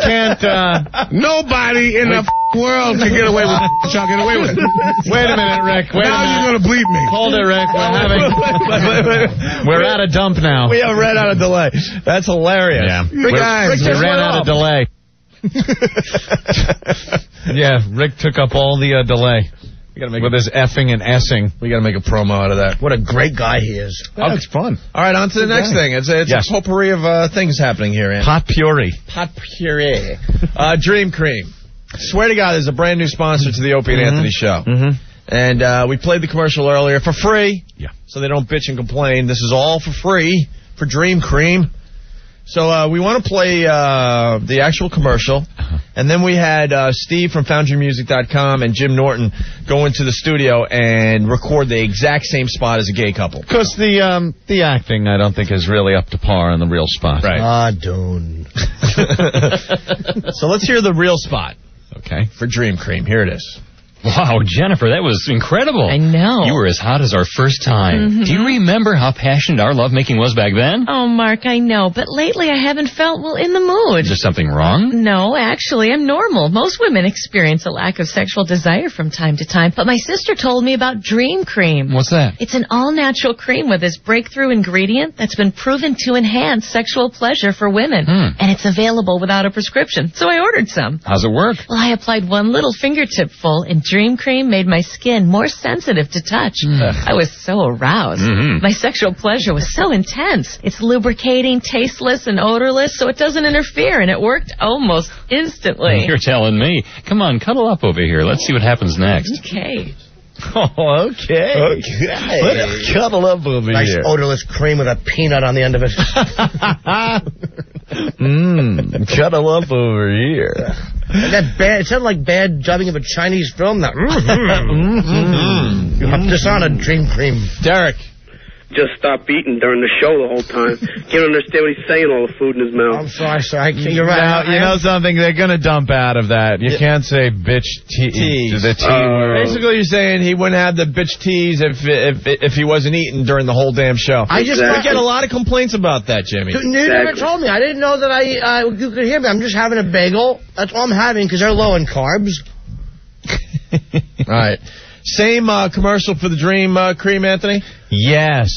Nobody in the world can get away with y'all get away with. Wait a minute, Rick. Now you're going to bleep me. Hold it, Rick. We're at a dump now. We have ran out of delay. That's hilarious. Yeah. Rick, we ran out of delay. Yeah, Rick took up all the delay. With his effing and essing. We got to make a promo out of that. What a great guy he is. Oh, it's fun. All right, on to the next thing. It's a potpourri of things happening here, Andy. Potpourri. Dream Cream. Swear to God, there's a brand new sponsor to the Opie and Anthony show. And we played the commercial earlier for free. Yeah. So they don't bitch and complain. This is all for free for Dream Cream. So we want to play the actual commercial, and then we had Steve from FoundryMusic.com and Jim Norton go into the studio and record the exact same spot as a gay couple. Because the acting, I don't think, is really up to par on the real spot. Right. Don't. So let's hear the real spot. Okay. For Dream Cream. Here it is. Wow, Jennifer, that was incredible. I know. You were as hot as our first time. Do you remember how passionate our lovemaking was back then? Oh, Mark, I know. But lately I haven't felt, in the mood. Is there something wrong? No, actually, I'm normal. Most women experience a lack of sexual desire from time to time. But my sister told me about Dream Cream. What's that? It's an all-natural cream with this breakthrough ingredient that's been proven to enhance sexual pleasure for women. And it's available without a prescription. So I ordered some. How's it work? Well, I applied one little fingertip full, and Dream Cream made my skin more sensitive to touch. I was so aroused. My sexual pleasure was so intense. It's lubricating, tasteless, and odorless, so it doesn't interfere, and it worked almost instantly. You're telling me. Come on, cuddle up over here. Let's see what happens next. Okay. Oh, okay. Let's cuddle up over here. Nice odorless cream with a peanut on the end of it. Cuddle up over here. And that bad, it sounded like bad dubbing of a Chinese film. That. You have this on a Dream Cream. Derek. Just stop eating during the show the whole time. Can't understand what he's saying, all the food in his mouth. I'm sorry, sir. You're right. Now, you know something? They're going to dump out of that. You can't say bitch tease. The T word. Basically, you're saying he wouldn't have the bitch tease if he wasn't eating during the whole damn show. We get a lot of complaints about that, Jimmy. You never told me. I didn't know that you could hear me. I'm just having a bagel. That's all I'm having because they're low in carbs. All right. Same commercial for the Dream Cream, Anthony? Yes.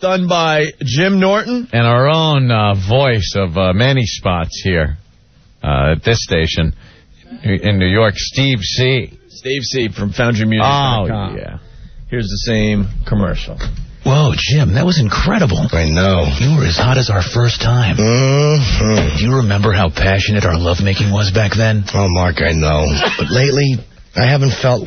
Done by Jim Norton. And our own voice of many spots here at this station in New York, Steve C. Steve C. from FoundryMusic.com. Oh, yeah. Here's the same commercial. Whoa, Jim, that was incredible. I know. You were as hot as our first time. Do you remember how passionate our lovemaking was back then? Oh, Mark, I know. But lately, I haven't felt,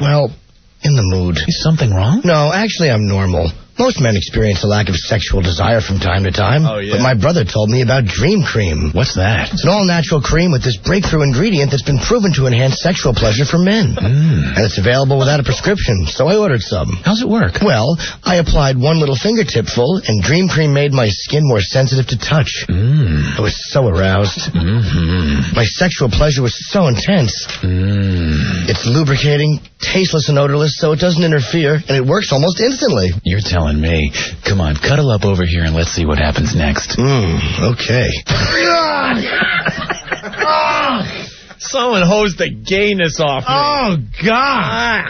in the mood. Is something wrong? No, actually, I'm normal. Most men experience a lack of sexual desire from time to time. Oh, yeah. But my brother told me about Dream Cream. What's that? It's an all-natural cream with this breakthrough ingredient that's been proven to enhance sexual pleasure for men. And it's available without a prescription, so I ordered some. How's it work? Well, I applied one little fingertip full, and Dream Cream made my skin more sensitive to touch. I was so aroused. My sexual pleasure was so intense. It's lubricating, tasteless and odorless, so it doesn't interfere, and it works almost instantly. You're telling me. Come on, cuddle up over here and let's see what happens next. Okay. Someone hosed the gayness off me. Oh, God.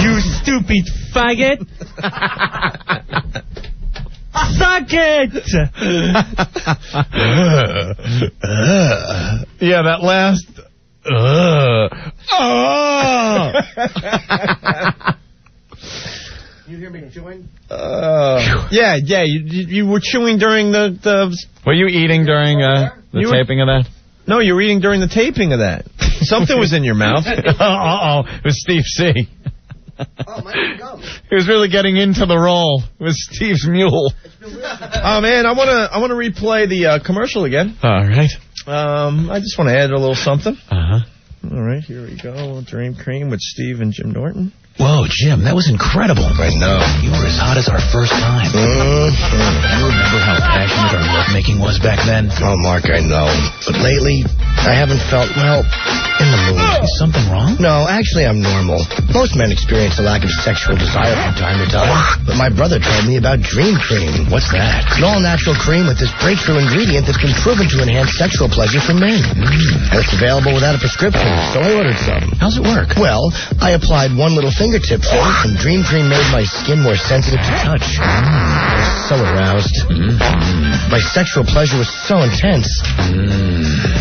You stupid faggot. Suck it! Yeah, that last... You hear me chewing? Yeah, you were chewing during the... Were you eating during the taping of that? No, you were eating during the taping of that. Something was in your mouth. It was Steve C. He was really getting into the role with Steve's mule. Oh, man, I want to replay the commercial again. All right. I just want to add a little something. Uh-huh. All right, here we go. Dream Cream with Steve and Jim Norton. Whoa, Jim, that was incredible. I know. You were as hot as our first time. You remember how passionate our lovemaking was back then? Oh, Mark, I know. But lately, I haven't felt, well, in the mood. Is something wrong? No, actually, I'm normal. Most men experience a lack of sexual desire from time to time. But my brother told me about Dream Cream. What's that? It's an all-natural cream with this breakthrough ingredient that's been proven to enhance sexual pleasure for men. And it's available without a prescription, so I ordered some. How's it work? Well, I applied one little fingertip to it, and Dream Cream made my skin more sensitive to touch. I was so aroused. My sexual pleasure was so intense.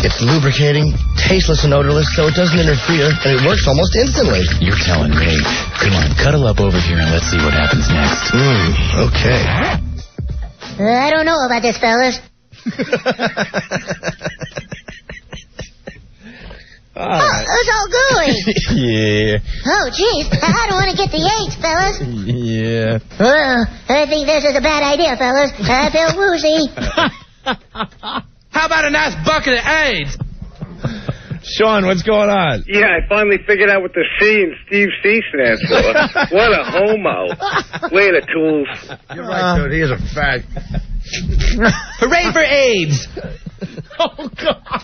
It's lubricating, tasteless and odorless, so it doesn't interfere, and it works almost instantly. You're telling me. Come on, cuddle up over here and let's see what happens next. Okay. I don't know about this, fellas. It's all gooey. Yeah. Oh, jeez. I don't want to get the AIDS, fellas. Yeah. I think this is a bad idea, fellas. I feel woozy. How about a nice bucket of AIDS? Sean, what's going on? Yeah, I finally figured out what the C in Steve C stands for. What a homo. Way to tools. You're right, dude. He is a fag. Hooray for AIDS! Oh, God.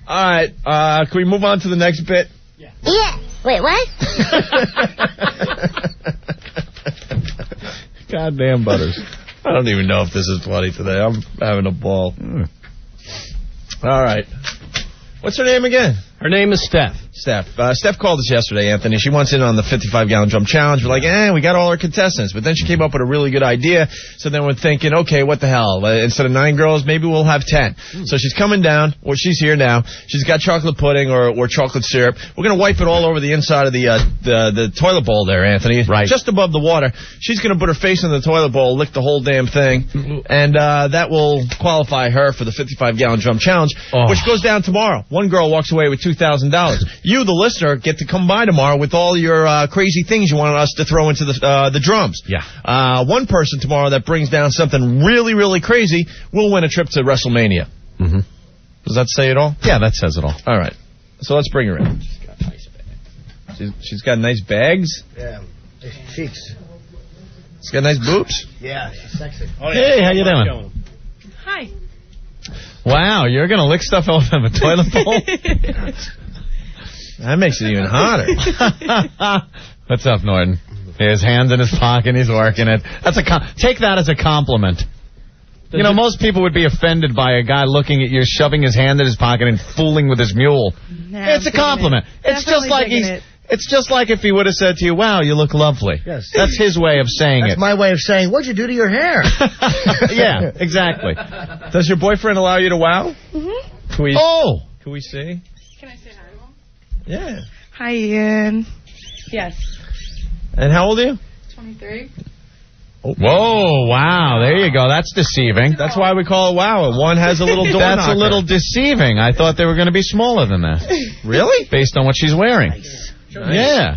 All right. Can we move on to the next bit? Yeah. Wait, what? Goddamn Butters. I don't even know if this is funny today. I'm having a ball. All right. What's her name again? Her name is Steph. Steph called us yesterday, Anthony. She wants in on the 55-gallon drum challenge. We're like, we got all our contestants. But then she came up with a really good idea. So then we're thinking, okay, what the hell? Instead of 9 girls, maybe we'll have 10. So she's coming down. Well, she's here now. She's got chocolate pudding or chocolate syrup. We're going to wipe it all over the inside of the toilet bowl there, Anthony. Right. Just above the water. She's going to put her face in the toilet bowl, lick the whole damn thing. And that will qualify her for the 55-gallon drum challenge, which goes down tomorrow. One girl walks away with $2,000. You, the listener, get to come by tomorrow with all your crazy things you want us to throw into the drums. Yeah. One person tomorrow that brings down something really, really crazy will win a trip to WrestleMania. Mm-hmm. Does that say it all? Yeah, that says it all. All right. So let's bring her in. She's got nice bags. Yeah. Nice cheeks. She's got nice boobs. Yeah, she's sexy. Hey, how you doing? Hi. Wow, you're going to lick stuff out of a toilet bowl? That makes it even hotter. What's up, Norton? His hand's in his pocket, he's working it. Take that as a compliment. You know, most people would be offended by a guy looking at you, shoving his hand in his pocket and fooling with his mule. It's a compliment. It's just like if he would have said to you, wow, you look lovely. Yes. That's his way of saying That's my way of saying, what'd you do to your hair? Yeah, exactly. Does your boyfriend allow you to wow? Mm-hmm. Can we see? Can I say hi to him? Yeah. Hi, Ian. Yes. And how old are you? 23. Oh. Whoa, wow, there you go. That's deceiving. That's why we call it wow. One has a little door That's knocker. a little deceiving. I thought they were going to be smaller than that. Really? Based on what she's wearing. Nice. Yeah.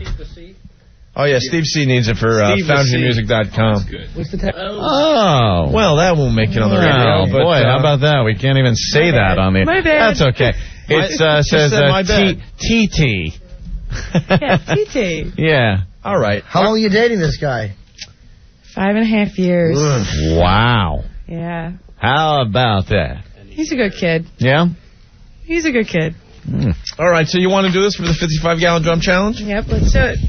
Oh, yeah, Steve C needs it for foundrymusic.com. What's the Oh. Well, that won't make it on the radio. Oh, but, boy, how about that? We can't even say that on the... My bad. That's okay. It says TT. Yeah, TT. Yeah. All right. How long are you dating this guy? 5.5 years. Wow. Yeah. How about that? He's a good kid. Yeah? He's a good kid. All right, so you want to do this for the 55-gallon drum challenge? Yep, let's do it.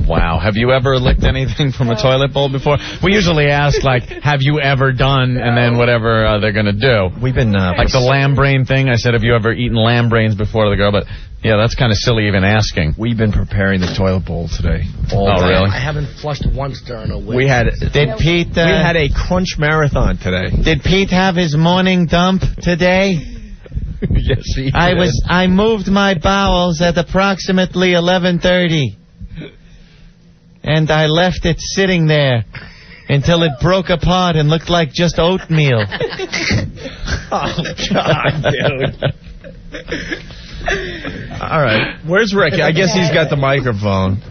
Wow. Have you ever licked anything from a toilet bowl before? We usually ask, like, have you ever done, and then whatever they're going to do. We've been... like the lamb brain thing. I said, have you ever eaten lamb brains before to the girl? But, yeah, that's kind of silly even asking. We've been preparing the toilet bowl today. Really? I haven't flushed once during a week. We had a crunch marathon today. Did Pete have his morning dump today? Yes, he did. I moved my bowels at approximately 11:30. And I left it sitting there until it broke apart and looked like just oatmeal. Oh, God, dude. All right. Where's Rick? I guess he's got the microphone.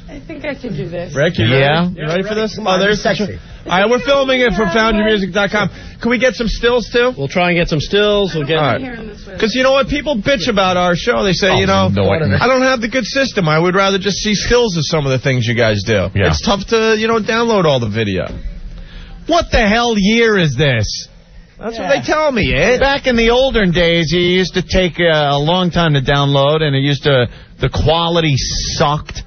I think I can do this. Rick, you ready? You ready for this? Come on, there's sexy. All right, we're filming it for FoundYourMusic.com. Can we get some stills, too? We'll try and get some stills. We'll get. Because you know what? People bitch about our show. They say, I don't have the good system. I would rather just see stills of some of the things you guys do. Yeah. It's tough to, download all the video. What the hell year is this? That's what they tell me, Ed. Back in the older days, you used to take a long time to download, and the quality sucked.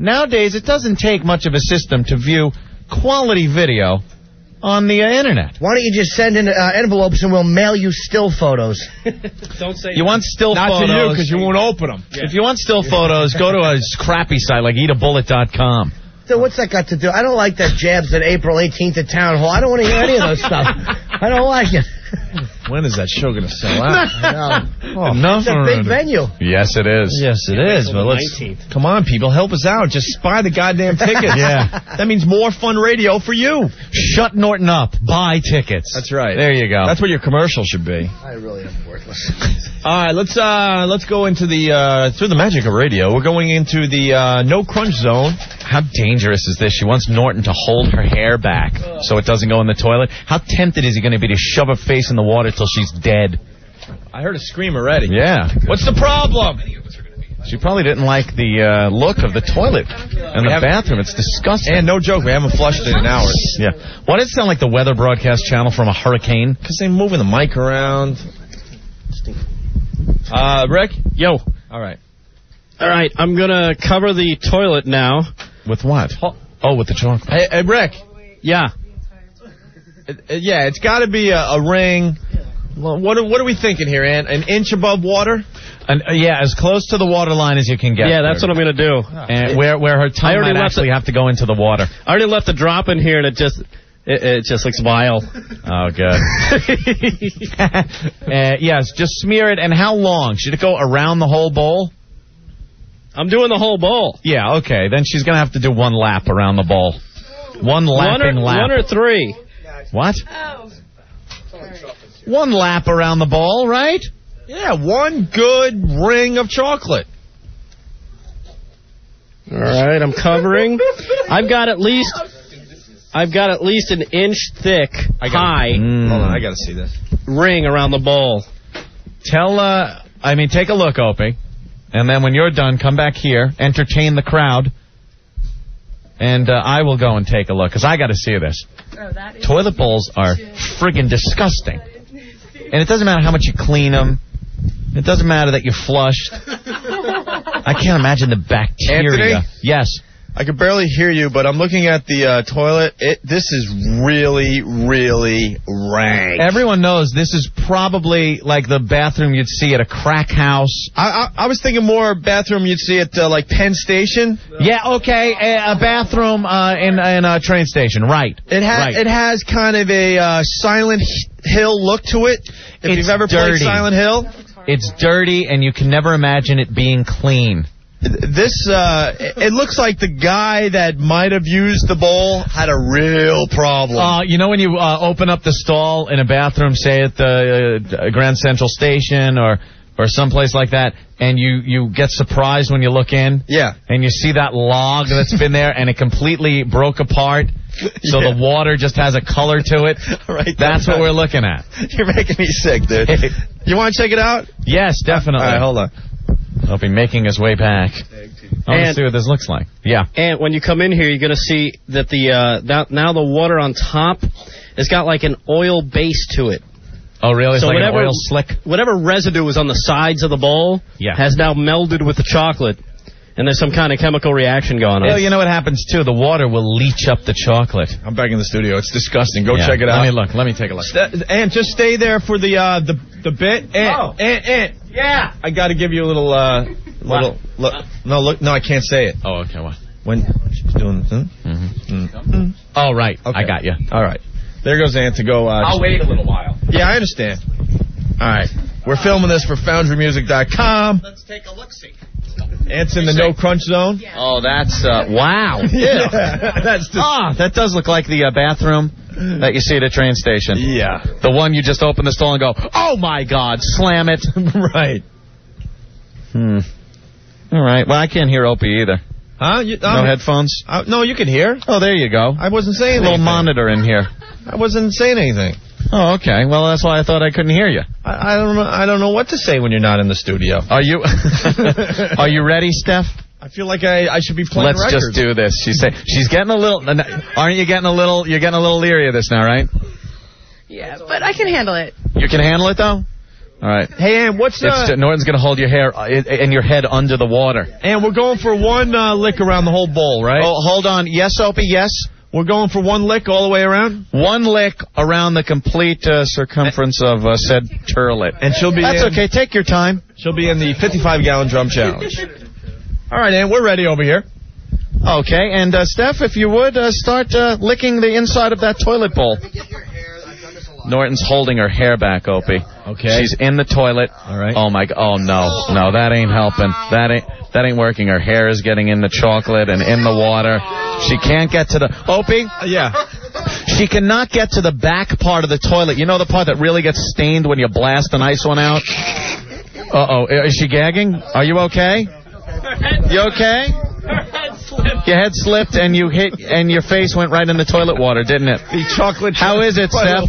Nowadays, it doesn't take much of a system to view quality video on the internet. Why don't you just send in envelopes and we'll mail you still photos? Don't say you want still Not photos. to you, because you won't open them. Yeah. If you want still photos, go to a crappy site like eatabullet.com. So what's that got to do? I don't like that jabs at April 18th at Town Hall. I don't want to hear any of those stuff. I don't like it. When is that show going to sell out? It's a big venue. Yes, it is. Yes, it is. But come on, people, help us out. Just buy the goddamn tickets. Yeah. That means more fun radio for you. Shut Norton up. Buy tickets. That's right. There you go. That's what your commercial should be. I really am worthless. All right, let's go into the through the magic of radio. We're going into the no crunch zone. How dangerous is this? She wants Norton to hold her hair back so it doesn't go in the toilet. How tempted is he going to be to shove her face in the water till she's dead? I heard a scream already. Yeah. What's the problem? She probably didn't like the look of the toilet and the bathroom. It's disgusting. And no joke, we haven't flushed it in hours. Yeah. Why does it sound like the weather broadcast channel from a hurricane? Because they're moving the mic around. Rick? Yo. All right. I'm going to cover the toilet now. With what? Oh, with the chocolate. Hey, Rick. Yeah. Yeah, it's got to be a ring. Well, what are we thinking here, Ann? An inch above water? As close to the water line as you can get. Yeah, that's what I'm going to do. And where her tongue might actually have to go into the water. I already left the drop in here, and it just looks vile. Oh, good. Yes, just smear it. And how long? Should it go around the whole bowl? I'm doing the whole bowl. Yeah, okay. Then she's going to have to do one lap around the bowl. One lapping lap. 1 or 3. What? One lap around the bowl, right? Yeah, one good ring of chocolate. All right, I'm covering. I've got at least an inch thick, high. Hold on, I got to see this. Ring around the bowl. Take a look, Opie. And then when you're done, come back here, entertain the crowd, and I will go and take a look, because I got to see this. Toilet bowls are friggin' disgusting. And it doesn't matter how much you clean them. It doesn't matter that you flushed. I can't imagine the bacteria. Anthony? Yes. I could barely hear you, but I'm looking at the toilet. This is really, really rank. Everyone knows this is probably like the bathroom you'd see at a crack house. I was thinking more bathroom you'd see at like Penn Station. Yeah, okay, a bathroom in a train station, right. It has kind of a Silent Hill look to it. If you've ever played Silent Hill. It's dirty, and you can never imagine it being clean. This, it looks like the guy that might have used the bowl had a real problem. You know when you open up the stall in a bathroom, say at the Grand Central Station or someplace like that, and you get surprised when you look in? Yeah. And you see that log that's been there, and it completely broke apart, so the water just has a color to it? Right. That's what we're looking at. You're making me sick, dude. You want to check it out? Yes, definitely. All right, hold on. He'll be making his way back. I want to see what this looks like. Yeah. And when you come in here, you're going to see that now the water on top has got like an oil base to it. Oh, really? It's like an oil slick? Whatever residue was on the sides of the bowl has now melded with the chocolate. And there's some kind of chemical reaction going on. Well, you know what happens, too? The water will leach up the chocolate. I'm back in the studio. It's disgusting. Go check it out. Let me take a look. And just stay there for the bit. And yeah. I got to give you a little No, I can't say it. Oh, okay. What? When she's doing Oh, right. Okay. I got you. All right. There goes Ant to go. I'll wait a little while. Yeah, I understand. All right. We're filming this for FoundryMusic.com. Let's take a look-see. Ant's in the no crunch zone. Oh, that's wow. Yeah. That does look like the bathroom that you see at a train station. Yeah. The one you just open the stall and go, oh my God, slam it. Right. All right. Well, I can't hear Opie either. Huh? No headphones? No, you can hear. Oh, there you go. I wasn't saying anything. A little monitor in here. I wasn't saying anything. Oh, okay. Well, that's why I thought I couldn't hear you. I don't know what to say when you're not in the studio. Are you Are you ready, Steph? I feel like I should be playing Let's records. just do this. She's getting a little. Aren't you getting a little? You're getting a little leery of this now, right? Yeah, but I can handle it. You can handle it though. All right. Hey, Ann, Norton's going to hold your hair and your head under the water. And we're going for one lick around the whole bowl, right? Oh, hold on. Yes, Opie, yes. We're going for one lick all the way around? One lick around the complete circumference of said turlet. And she'll be That's okay. Take your time. She'll be in the 55-gallon drum challenge. All right, Ann, we're ready over here. Okay, and Steph, if you would, start licking the inside of that toilet bowl. Norton's holding her hair back, Opie. Okay. She's in the toilet. All right. Oh my. Oh no, that ain't helping. That ain't working. Her hair is getting in the chocolate and in the water. She can't get to the Opie. Yeah. She cannot get to the back part of the toilet. You know the part that really gets stained when you blast a nice one out. Uh-oh. Is she gagging? Are you okay? You okay? Your head slipped and you hit, and your face went right in the toilet water, didn't it? The chocolate. How is it, Steph?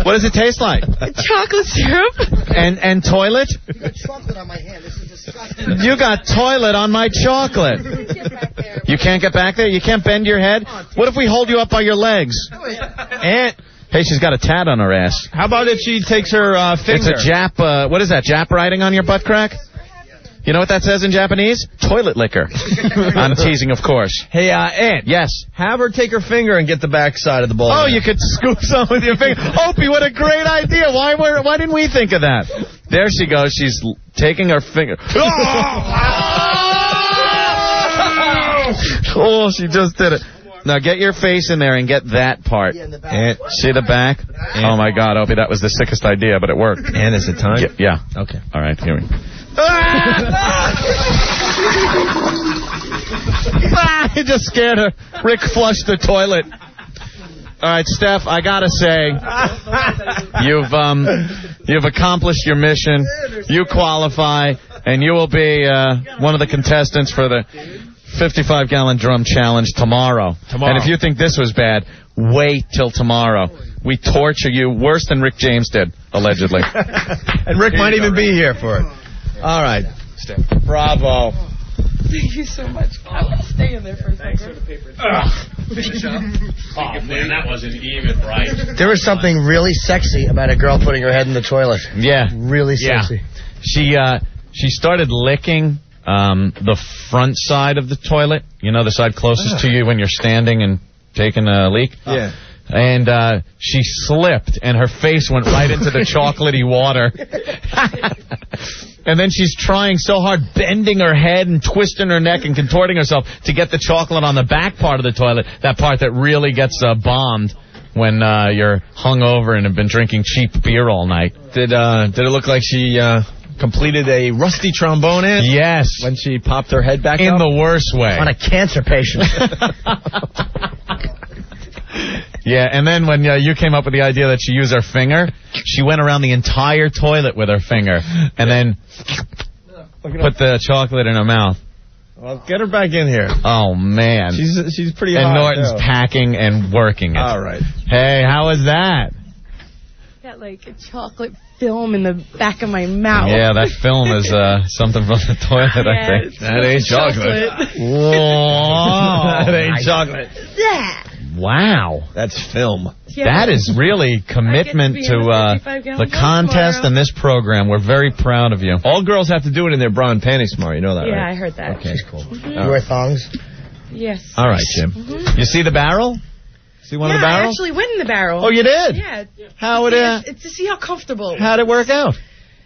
What does it taste like? Chocolate syrup. And toilet? You got chocolate on my hand. This is disgusting. You got toilet on my chocolate. You can't get back there? You can't bend your head? What if we hold you up by your legs? Aunt. Hey, she's got a tat on her ass. How about if she takes her finger? It's a Jap, what is that, Jap writing on your butt crack? You know what that says in Japanese? Toilet liquor. I'm teasing, of course. Hey, Aunt. Yes. Have her take her finger and get the back side of the bowl. Oh, you could scoop some with your finger. Opie, what a great idea. Why didn't we think of that? There she goes. She's taking her finger. Oh, she just did it. Now get your face in there and get that part. And see the back? Oh, my God, Opie, that was the sickest idea, but it worked. And is it time? Yeah. Okay. All right, here we go. He just scared her. Rick flushed the toilet. All right, Steph, I gotta say, you've accomplished your mission. You qualify, and you will be one of the contestants for the 55-gallon drum challenge tomorrow. And if you think this was bad, wait till tomorrow. We torture you worse than Rick James did, allegedly. And Rick might even be here for it. All right. Steph. Bravo. Thank you so much. I want to stay in there for a second. Oh, man, that wasn't even right. There was something really sexy about a girl putting her head in the toilet. Yeah. Really sexy. Yeah. She started licking the front side of the toilet. You know, the side closest to you when you're standing and taking a leak? Yeah. And she slipped, and her face went right into the chocolatey water. And then she's trying so hard, bending her head and twisting her neck and contorting herself to get the chocolate on the back part of the toilet, that part that really gets bombed when you're hungover and have been drinking cheap beer all night. Did it look like she completed a rusty trombone, Aunt? Yes. When she popped her head back in up? the worst way. On a cancer patient. Yeah, and then when you came up with the idea that she used her finger, she went around the entire toilet with her finger and then put the chocolate in her mouth. Well, get her back in here. Oh, man. She's pretty and hot, Norton's too. packing and working it. All right. Hey, how was that? Got like a chocolate film in the back of my mouth. Yeah, that film is something from the toilet, I think. It's That ain't chocolate. Whoa. That ain't chocolate. Yeah. Wow. That's film. Yeah. That is really commitment I get to to be in the 55-gallon the contest tomorrow. and this program. We're very proud of you. All girls have to do it in their bra and panties tomorrow. You know that, Yeah, right? I heard that. Okay, cool. You wear thongs? Yes. All right, Jim. Mm-hmm. You see the barrel? See one of the I barrels? actually went in the barrel. Oh, you did? Yeah. How would to see how comfortable. how'd it work out?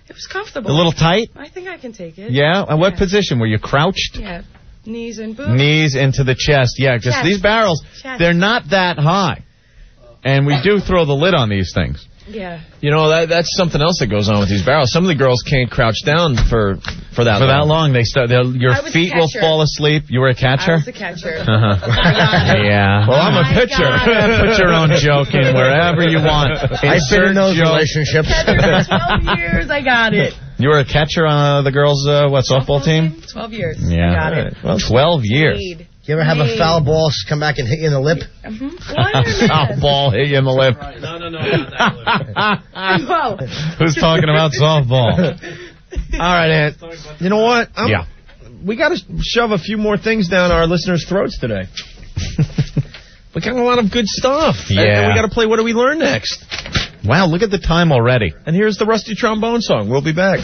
It was comfortable. A little tight? I think I can take it. Yeah? And what position? Were you crouched? Yeah. Knees and boobs. Knees into the chest. Yeah, because Chest. these barrels, Chest. they're not that high. And we do throw the lid on these things. Yeah. You know, that's something else that goes on with these barrels. Some of the girls can't crouch down for that For long. that long, your I was a feet will catcher. fall asleep. You were a catcher? I was a catcher. Yeah. Well, I'm a pitcher. Put your own joke in wherever you want. I've been in those relationships. For 12 years, I got it. You were a catcher on the girls' softball team? 12 years. Yeah. Got it. Well, 12 years. Paid. You ever have a foul ball come back and hit you in the lip? Softball hit you in the lip. Whoa. Who's talking about softball? All right, Ant. You know what? Yeah. We got to shove a few more things down our listeners' throats today. We got a lot of good stuff. Yeah. And we got to play What Do We Learn Next? Wow, look at the time already. And here's the Rusty Trombone song. We'll be back.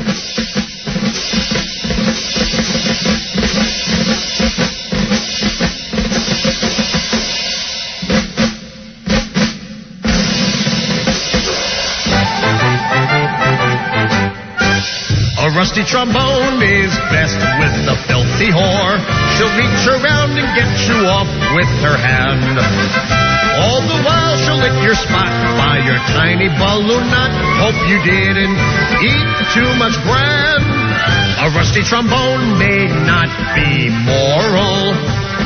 A rusty trombone is best with the filthy whore. She'll reach around and get you off with her hand. All the while she'll lick your spot by your tiny balloon knot. Hope you didn't eat too much bran. A rusty trombone may not be moral.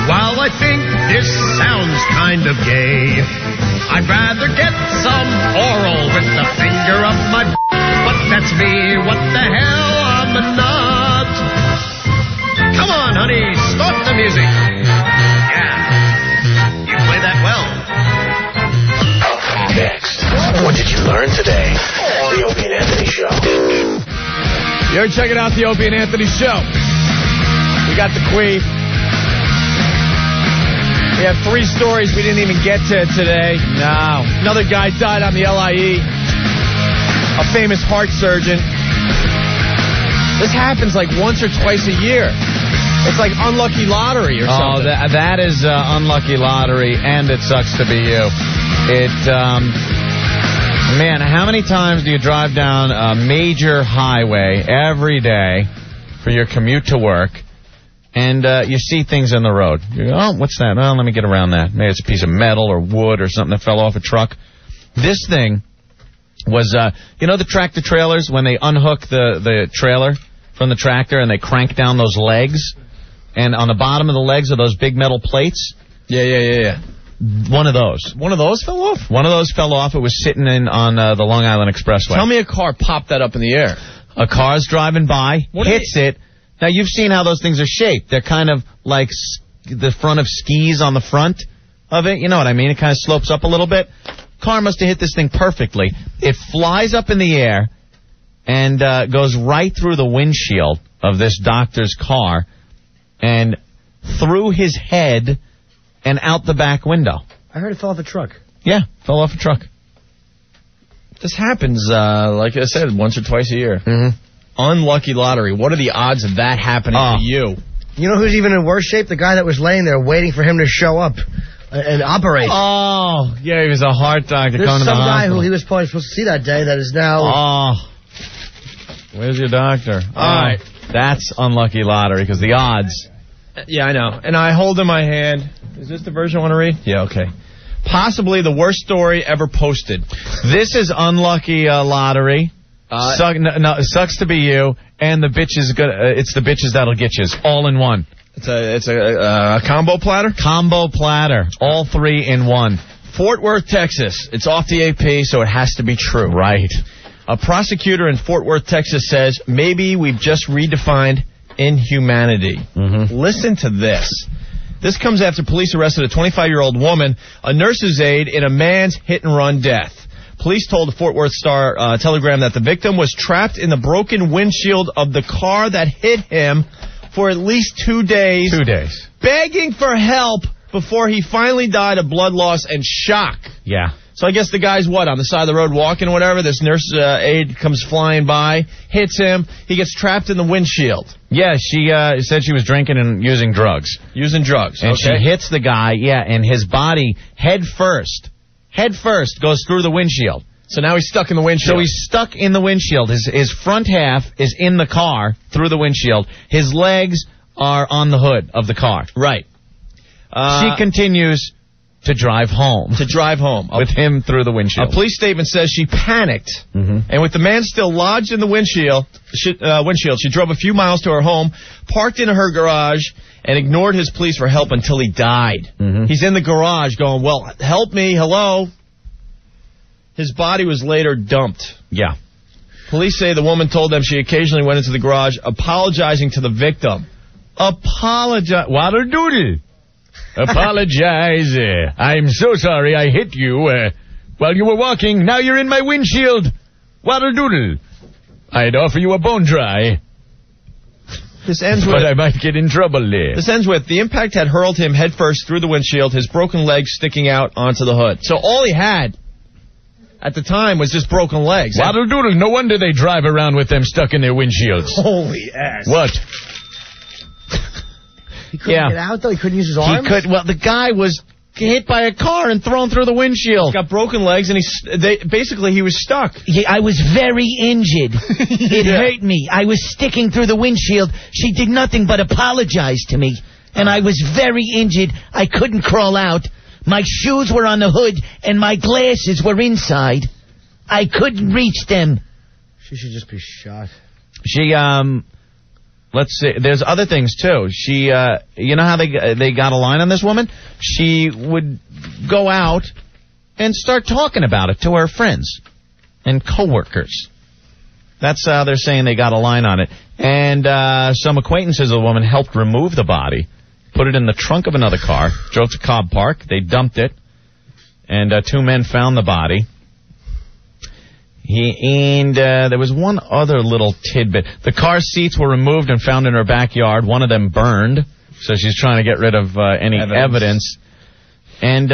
While I think this sounds kind of gay, I'd rather get some oral with the finger up my but that's me, what the hell, I'm a nut. Come on, honey, start the music. Yeah, you play that well. Next, what did you learn today? The Opie and Anthony Show. You're checking out the Opie and Anthony Show. We got the queef. We have 3 stories we didn't even get to today. No. Another guy died on the LIE. A famous heart surgeon. This happens like once or twice a year. It's like Unlucky Lottery or something. Oh, that is Unlucky Lottery, and it sucks to be you. Man, how many times do you drive down a major highway every day for your commute to work, and you see things in the road? You go, oh, what's that? Well, let me get around that. Maybe it's a piece of metal or wood or something that fell off a truck. This thing was, you know the tractor trailers, when they unhook the trailer from the tractor and they crank down those legs, and on the bottom of the legs are those big metal plates? Yeah. One of those. One of those fell off? One of those fell off. It was sitting on the Long Island Expressway. Tell me a car popped that up in the air. A car's driving by, hits it. Now, you've seen how those things are shaped. They're kind of like the front of skis on the front of it. You know what I mean? It kind of slopes up a little bit. Car must have hit this thing perfectly. It flies up in the air and goes right through the windshield of this doctor's car and through his head and out the back window. I heard it fell off a truck. Yeah, fell off a truck. This happens, like I said, once or twice a year. Mm-hmm. Unlucky Lottery. What are the odds of that happening to you? You know who's even in worse shape? The guy that was laying there waiting for him to show up and operate. Oh, yeah, he was a heart doctor. There's some guy who he was probably supposed to see that day that is now... Oh, where's your doctor? All right. That's Unlucky Lottery, because the odds... Yeah, I know. And I hold in my hand... Is this the version I want to read? Yeah, okay. Possibly the worst story ever posted. This is Unlucky Lottery. Sucks to be you, and the bitches. It's the bitches that'll get you. All in one. It's a combo platter? Combo platter. All 3 in one. Fort Worth, Texas. It's off the AP, so it has to be true. Right. A prosecutor in Fort Worth, Texas says, maybe we've just redefined inhumanity. Mm-hmm. Listen to this. This comes after police arrested a 25-year-old woman, a nurse's aide, in a man's hit-and-run death. Police told the Fort Worth Star-Telegram that the victim was trapped in the broken windshield of the car that hit him for at least 2 days. 2 days. Begging for help before he finally died of blood loss and shock. Yeah. So I guess the guy's, on the side of the road walking or whatever. This nurse aide comes flying by, hits him. He gets trapped in the windshield. Yeah, she said she was drinking and using drugs. Using drugs, and she hits the guy, and his body head first goes through the windshield. So now he's stuck in the windshield. So he's stuck in the windshield. His front half is in the car through the windshield. His legs are on the hood of the car. Right. She continues to drive home. With him through the windshield. A police statement says she panicked, and with the man still lodged in the windshield, she drove a few miles to her home, parked in her garage, and ignored his pleas for help until he died. He's in the garage going, well, help me, hello. His body was later dumped. Yeah. Police say the woman told them she occasionally went into the garage apologizing to the victim. Apologize. Waterdoodle. Apologize. I'm so sorry I hit you while you were walking. Now you're in my windshield. Waterdoodle. I'd offer you a bone dry. This ends with, but I might get in trouble there. This ends with, the impact had hurled him headfirst through the windshield, his broken legs sticking out onto the hood. So all he had at the time was just broken legs. Waddle-doodle, no wonder they drive around with them stuck in their windshields. Holy ass. What? He couldn't get out, though? He couldn't use his arms? He could. Well, the guy was hit by a car and thrown through the windshield. He's got broken legs, and basically he was stuck. I was very injured. It hurt me. I was sticking through the windshield. She did nothing but apologize to me. And I was very injured. I couldn't crawl out. My shoes were on the hood, and my glasses were inside. I couldn't reach them. She should just be shot. She, let's see. There's other things, too. She, you know how they got a line on this woman? She would go out and start talking about it to her friends and coworkers. That's how they're saying they got a line on it. And some acquaintances of the woman helped remove the body, put it in the trunk of another car, drove to Cobb Park. They dumped it, and 2 men found the body. There was one other little tidbit. The car seats were removed and found in her backyard. One of them burned, so she's trying to get rid of any evidence. And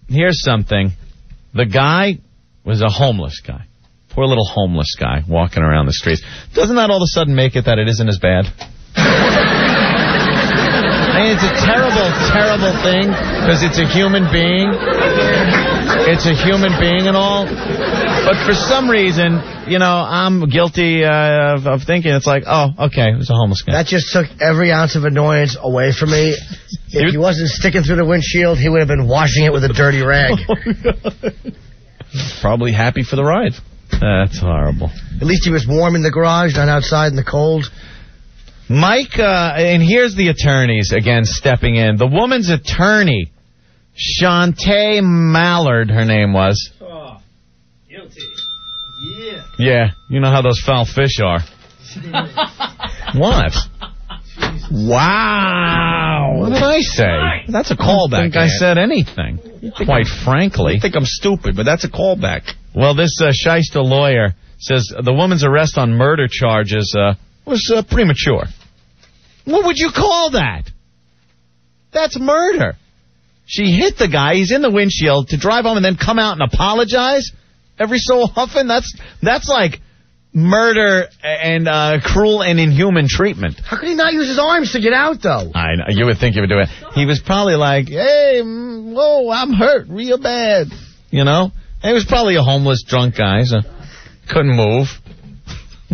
here's something. The guy was a homeless guy. Poor little homeless guy walking around the streets. Doesn't that all of a sudden make it that it isn't as bad? I mean, it's a terrible, terrible thing because it's a human being. It's a human being and all. But for some reason, you know, I'm guilty of thinking it's like, oh, okay, it was a homeless guy. That just took every ounce of annoyance away from me. If he wasn't sticking through the windshield, he would have been washing it with a dirty rag. Probably happy for the ride. That's horrible. At least he was warm in the garage, not outside in the cold. Mike, and here's the attorneys again stepping in. The woman's attorney, Shantae Mallard, her name was. Oh, guilty. Yeah. Yeah, you know how those foul fish are. What? Wow. What did I say? That's a callback. I don't think I said anything, quite frankly. I think I'm stupid, but that's a callback. Well, this shyster lawyer says the woman's arrest on murder charges was premature. What would you call that? That's murder. She hit the guy. He's in the windshield to drive home and then come out and apologize every so often. That's like murder and cruel and inhuman treatment. How could he not use his arms to get out, though? I know. You would think he would do it. He was probably like, hey, whoa, I'm hurt real bad. You know? He was probably a homeless, drunk guy, so couldn't move.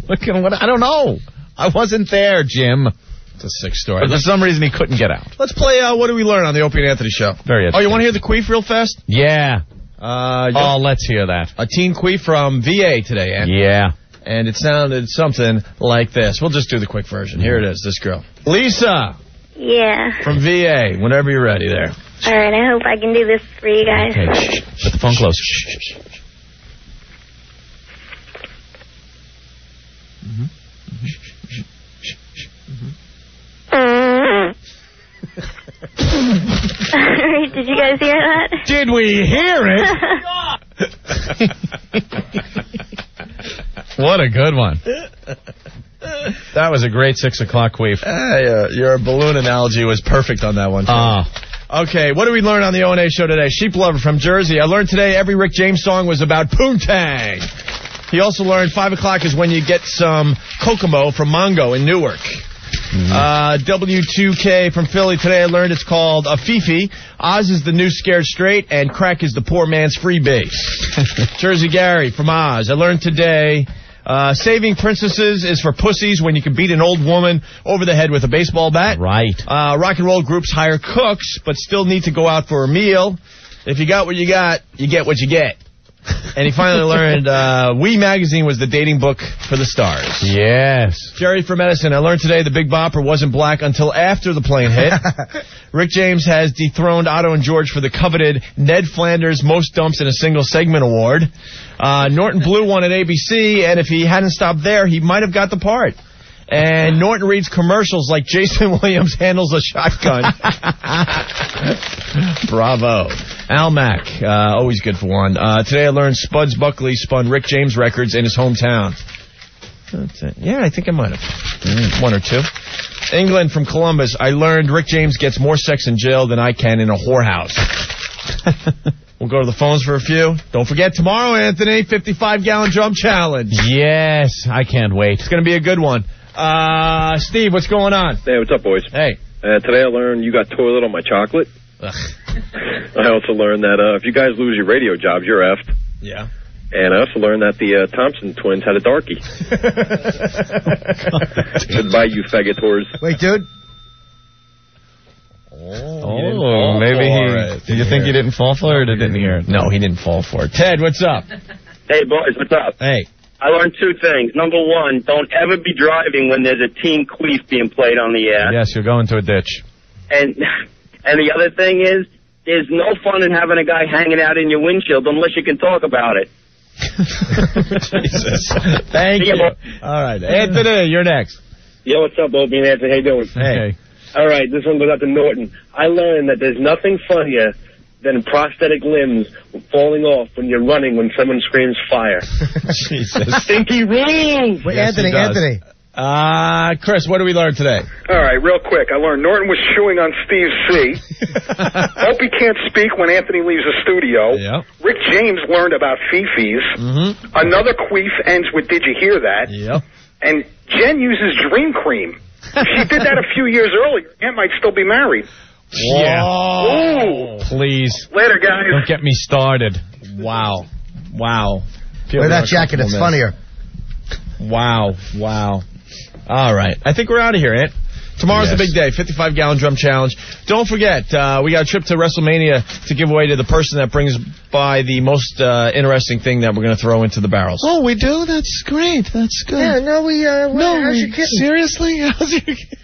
I don't know. I wasn't there, Jim. It's a sick story. But for some reason, he couldn't get out. Let's play What Do We Learn on the Opie and Anthony Show. Very interesting. Oh, you want to hear the queef real fast? Yeah. Let's hear that. A teen queef from VA today, Anthony. Yeah. And it sounded something like this. We'll just do the quick version. Here it is, this girl. Lisa. Yeah. From VA, whenever you're ready there. All right, I hope I can do this for you guys. Okay, shh. Put the phone close. Shh. Mm-hmm. Did you guys hear that? Did we hear it? What a good one. That was a great 6 o'clock queef. Your balloon analogy was perfect on that one. Okay, what did we learn on the O&A show today? Sheep Lover from Jersey. I learned today every Rick James song was about poontang. He also learned 5 o'clock is when you get some Kokomo from Mongo in Newark. W2K from Philly today, I learned it's called a Fifi. Oz is the new Scared Straight, and crack is the poor man's freebie. Jersey Gary from Oz. I learned today saving princesses is for pussies when you can beat an old woman over the head with a baseball bat. Right. Rock and roll groups hire cooks, but still need to go out for a meal. If you got what you got, you get what you get. And he finally learned We Magazine was the dating book for the stars. Yes. Jerry from Edison, I learned today the Big Bopper wasn't black until after the plane hit. Rick James has dethroned Otto and George for the coveted Ned Flanders Most Dumps in a Single Segment Award. Norton Blue won at ABC, and if he hadn't stopped there, he might have got the part. And Norton reads commercials like Jason Williams handles a shotgun. Bravo. Al Mack, always good for one. Today I learned Spuds Buckley spun Rick James records in his hometown. That's it. Yeah, I think I might have. One or two. England from Columbus, I learned Rick James gets more sex in jail than I can in a whorehouse. We'll go to the phones for a few. Don't forget, tomorrow, Anthony, 55-gallon drum challenge. Yes, I can't wait. It's going to be a good one. Steve, what's going on? Hey, what's up, boys? Hey. Today I learned you got toilet on my chocolate. Ugh. I also learned that if you guys lose your radio jobs, you're effed. Yeah. And I also learned that the Thompson twins had a darkie. Goodbye, you faggot whores. Wait, dude. Oh, maybe he... Did you think he didn't fall for it or didn't hear it? No, he didn't fall for it. Ted, what's up? Hey, boys, what's up? Hey. I learned two things. Number one, don't ever be driving when there's a teen queef being played on the air. Yes, you'll go into a ditch. And the other thing is, there's no fun in having a guy hanging out in your windshield unless you can talk about it. Jesus. Thank you. All right. Anthony, you're next. Yo, what's up, Opie and Anthony? How you doing? Hey. All right, this one goes out to Norton. I learned that there's nothing funnier than prosthetic limbs falling off when you're running when someone screams fire. Jesus. Stinky room! Wait, Yes, Anthony. Chris, what did we learn today? All right, real quick. I learned Norton was chewing on Steve C. Opie can't speak when Anthony leaves the studio. Yep. Rick James learned about fifis. Mm-hmm. Another queef ends with Did You Hear That? Yep. And Jen uses Dream Cream. If she did that a few years earlier, Aunt might still be married. Yeah. Ooh. Please. Later, guys. Don't get me started. Wow. Wow. Wear that jacket. It's funnier. Wow. All right. I think we're out of here, Ant. Tomorrow's the big day, 55-gallon drum challenge. Don't forget, we got a trip to WrestleMania to give away to the person that brings by the most interesting thing that we're going to throw into the barrels. Oh, we do? That's great. That's good. Yeah, no, how's your kitten? Seriously? How's your kitten?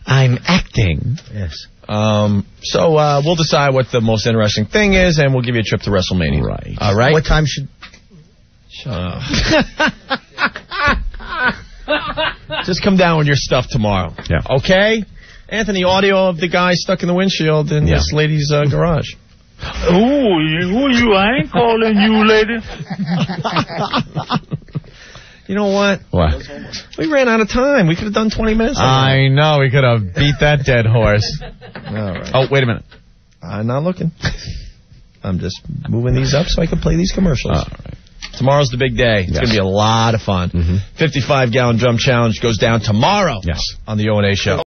I'm acting. Yes. So we'll decide what the most interesting thing is, and we'll give you a trip to WrestleMania. Right. All right? What time should... Shut up. Just come down with your stuff tomorrow. Yeah. Okay? Anthony, audio of the guy stuck in the windshield in this lady's garage. Who you? I ain't calling you, lady. You know what? What? We ran out of time. We could have done 20 minutes. I know. We could have beat that dead horse. All right. Oh, wait a minute. I'm not looking. I'm just moving these up so I can play these commercials. All right. Tomorrow's the big day. It's going to be a lot of fun. 55-gallon drum challenge goes down tomorrow on the O&A show.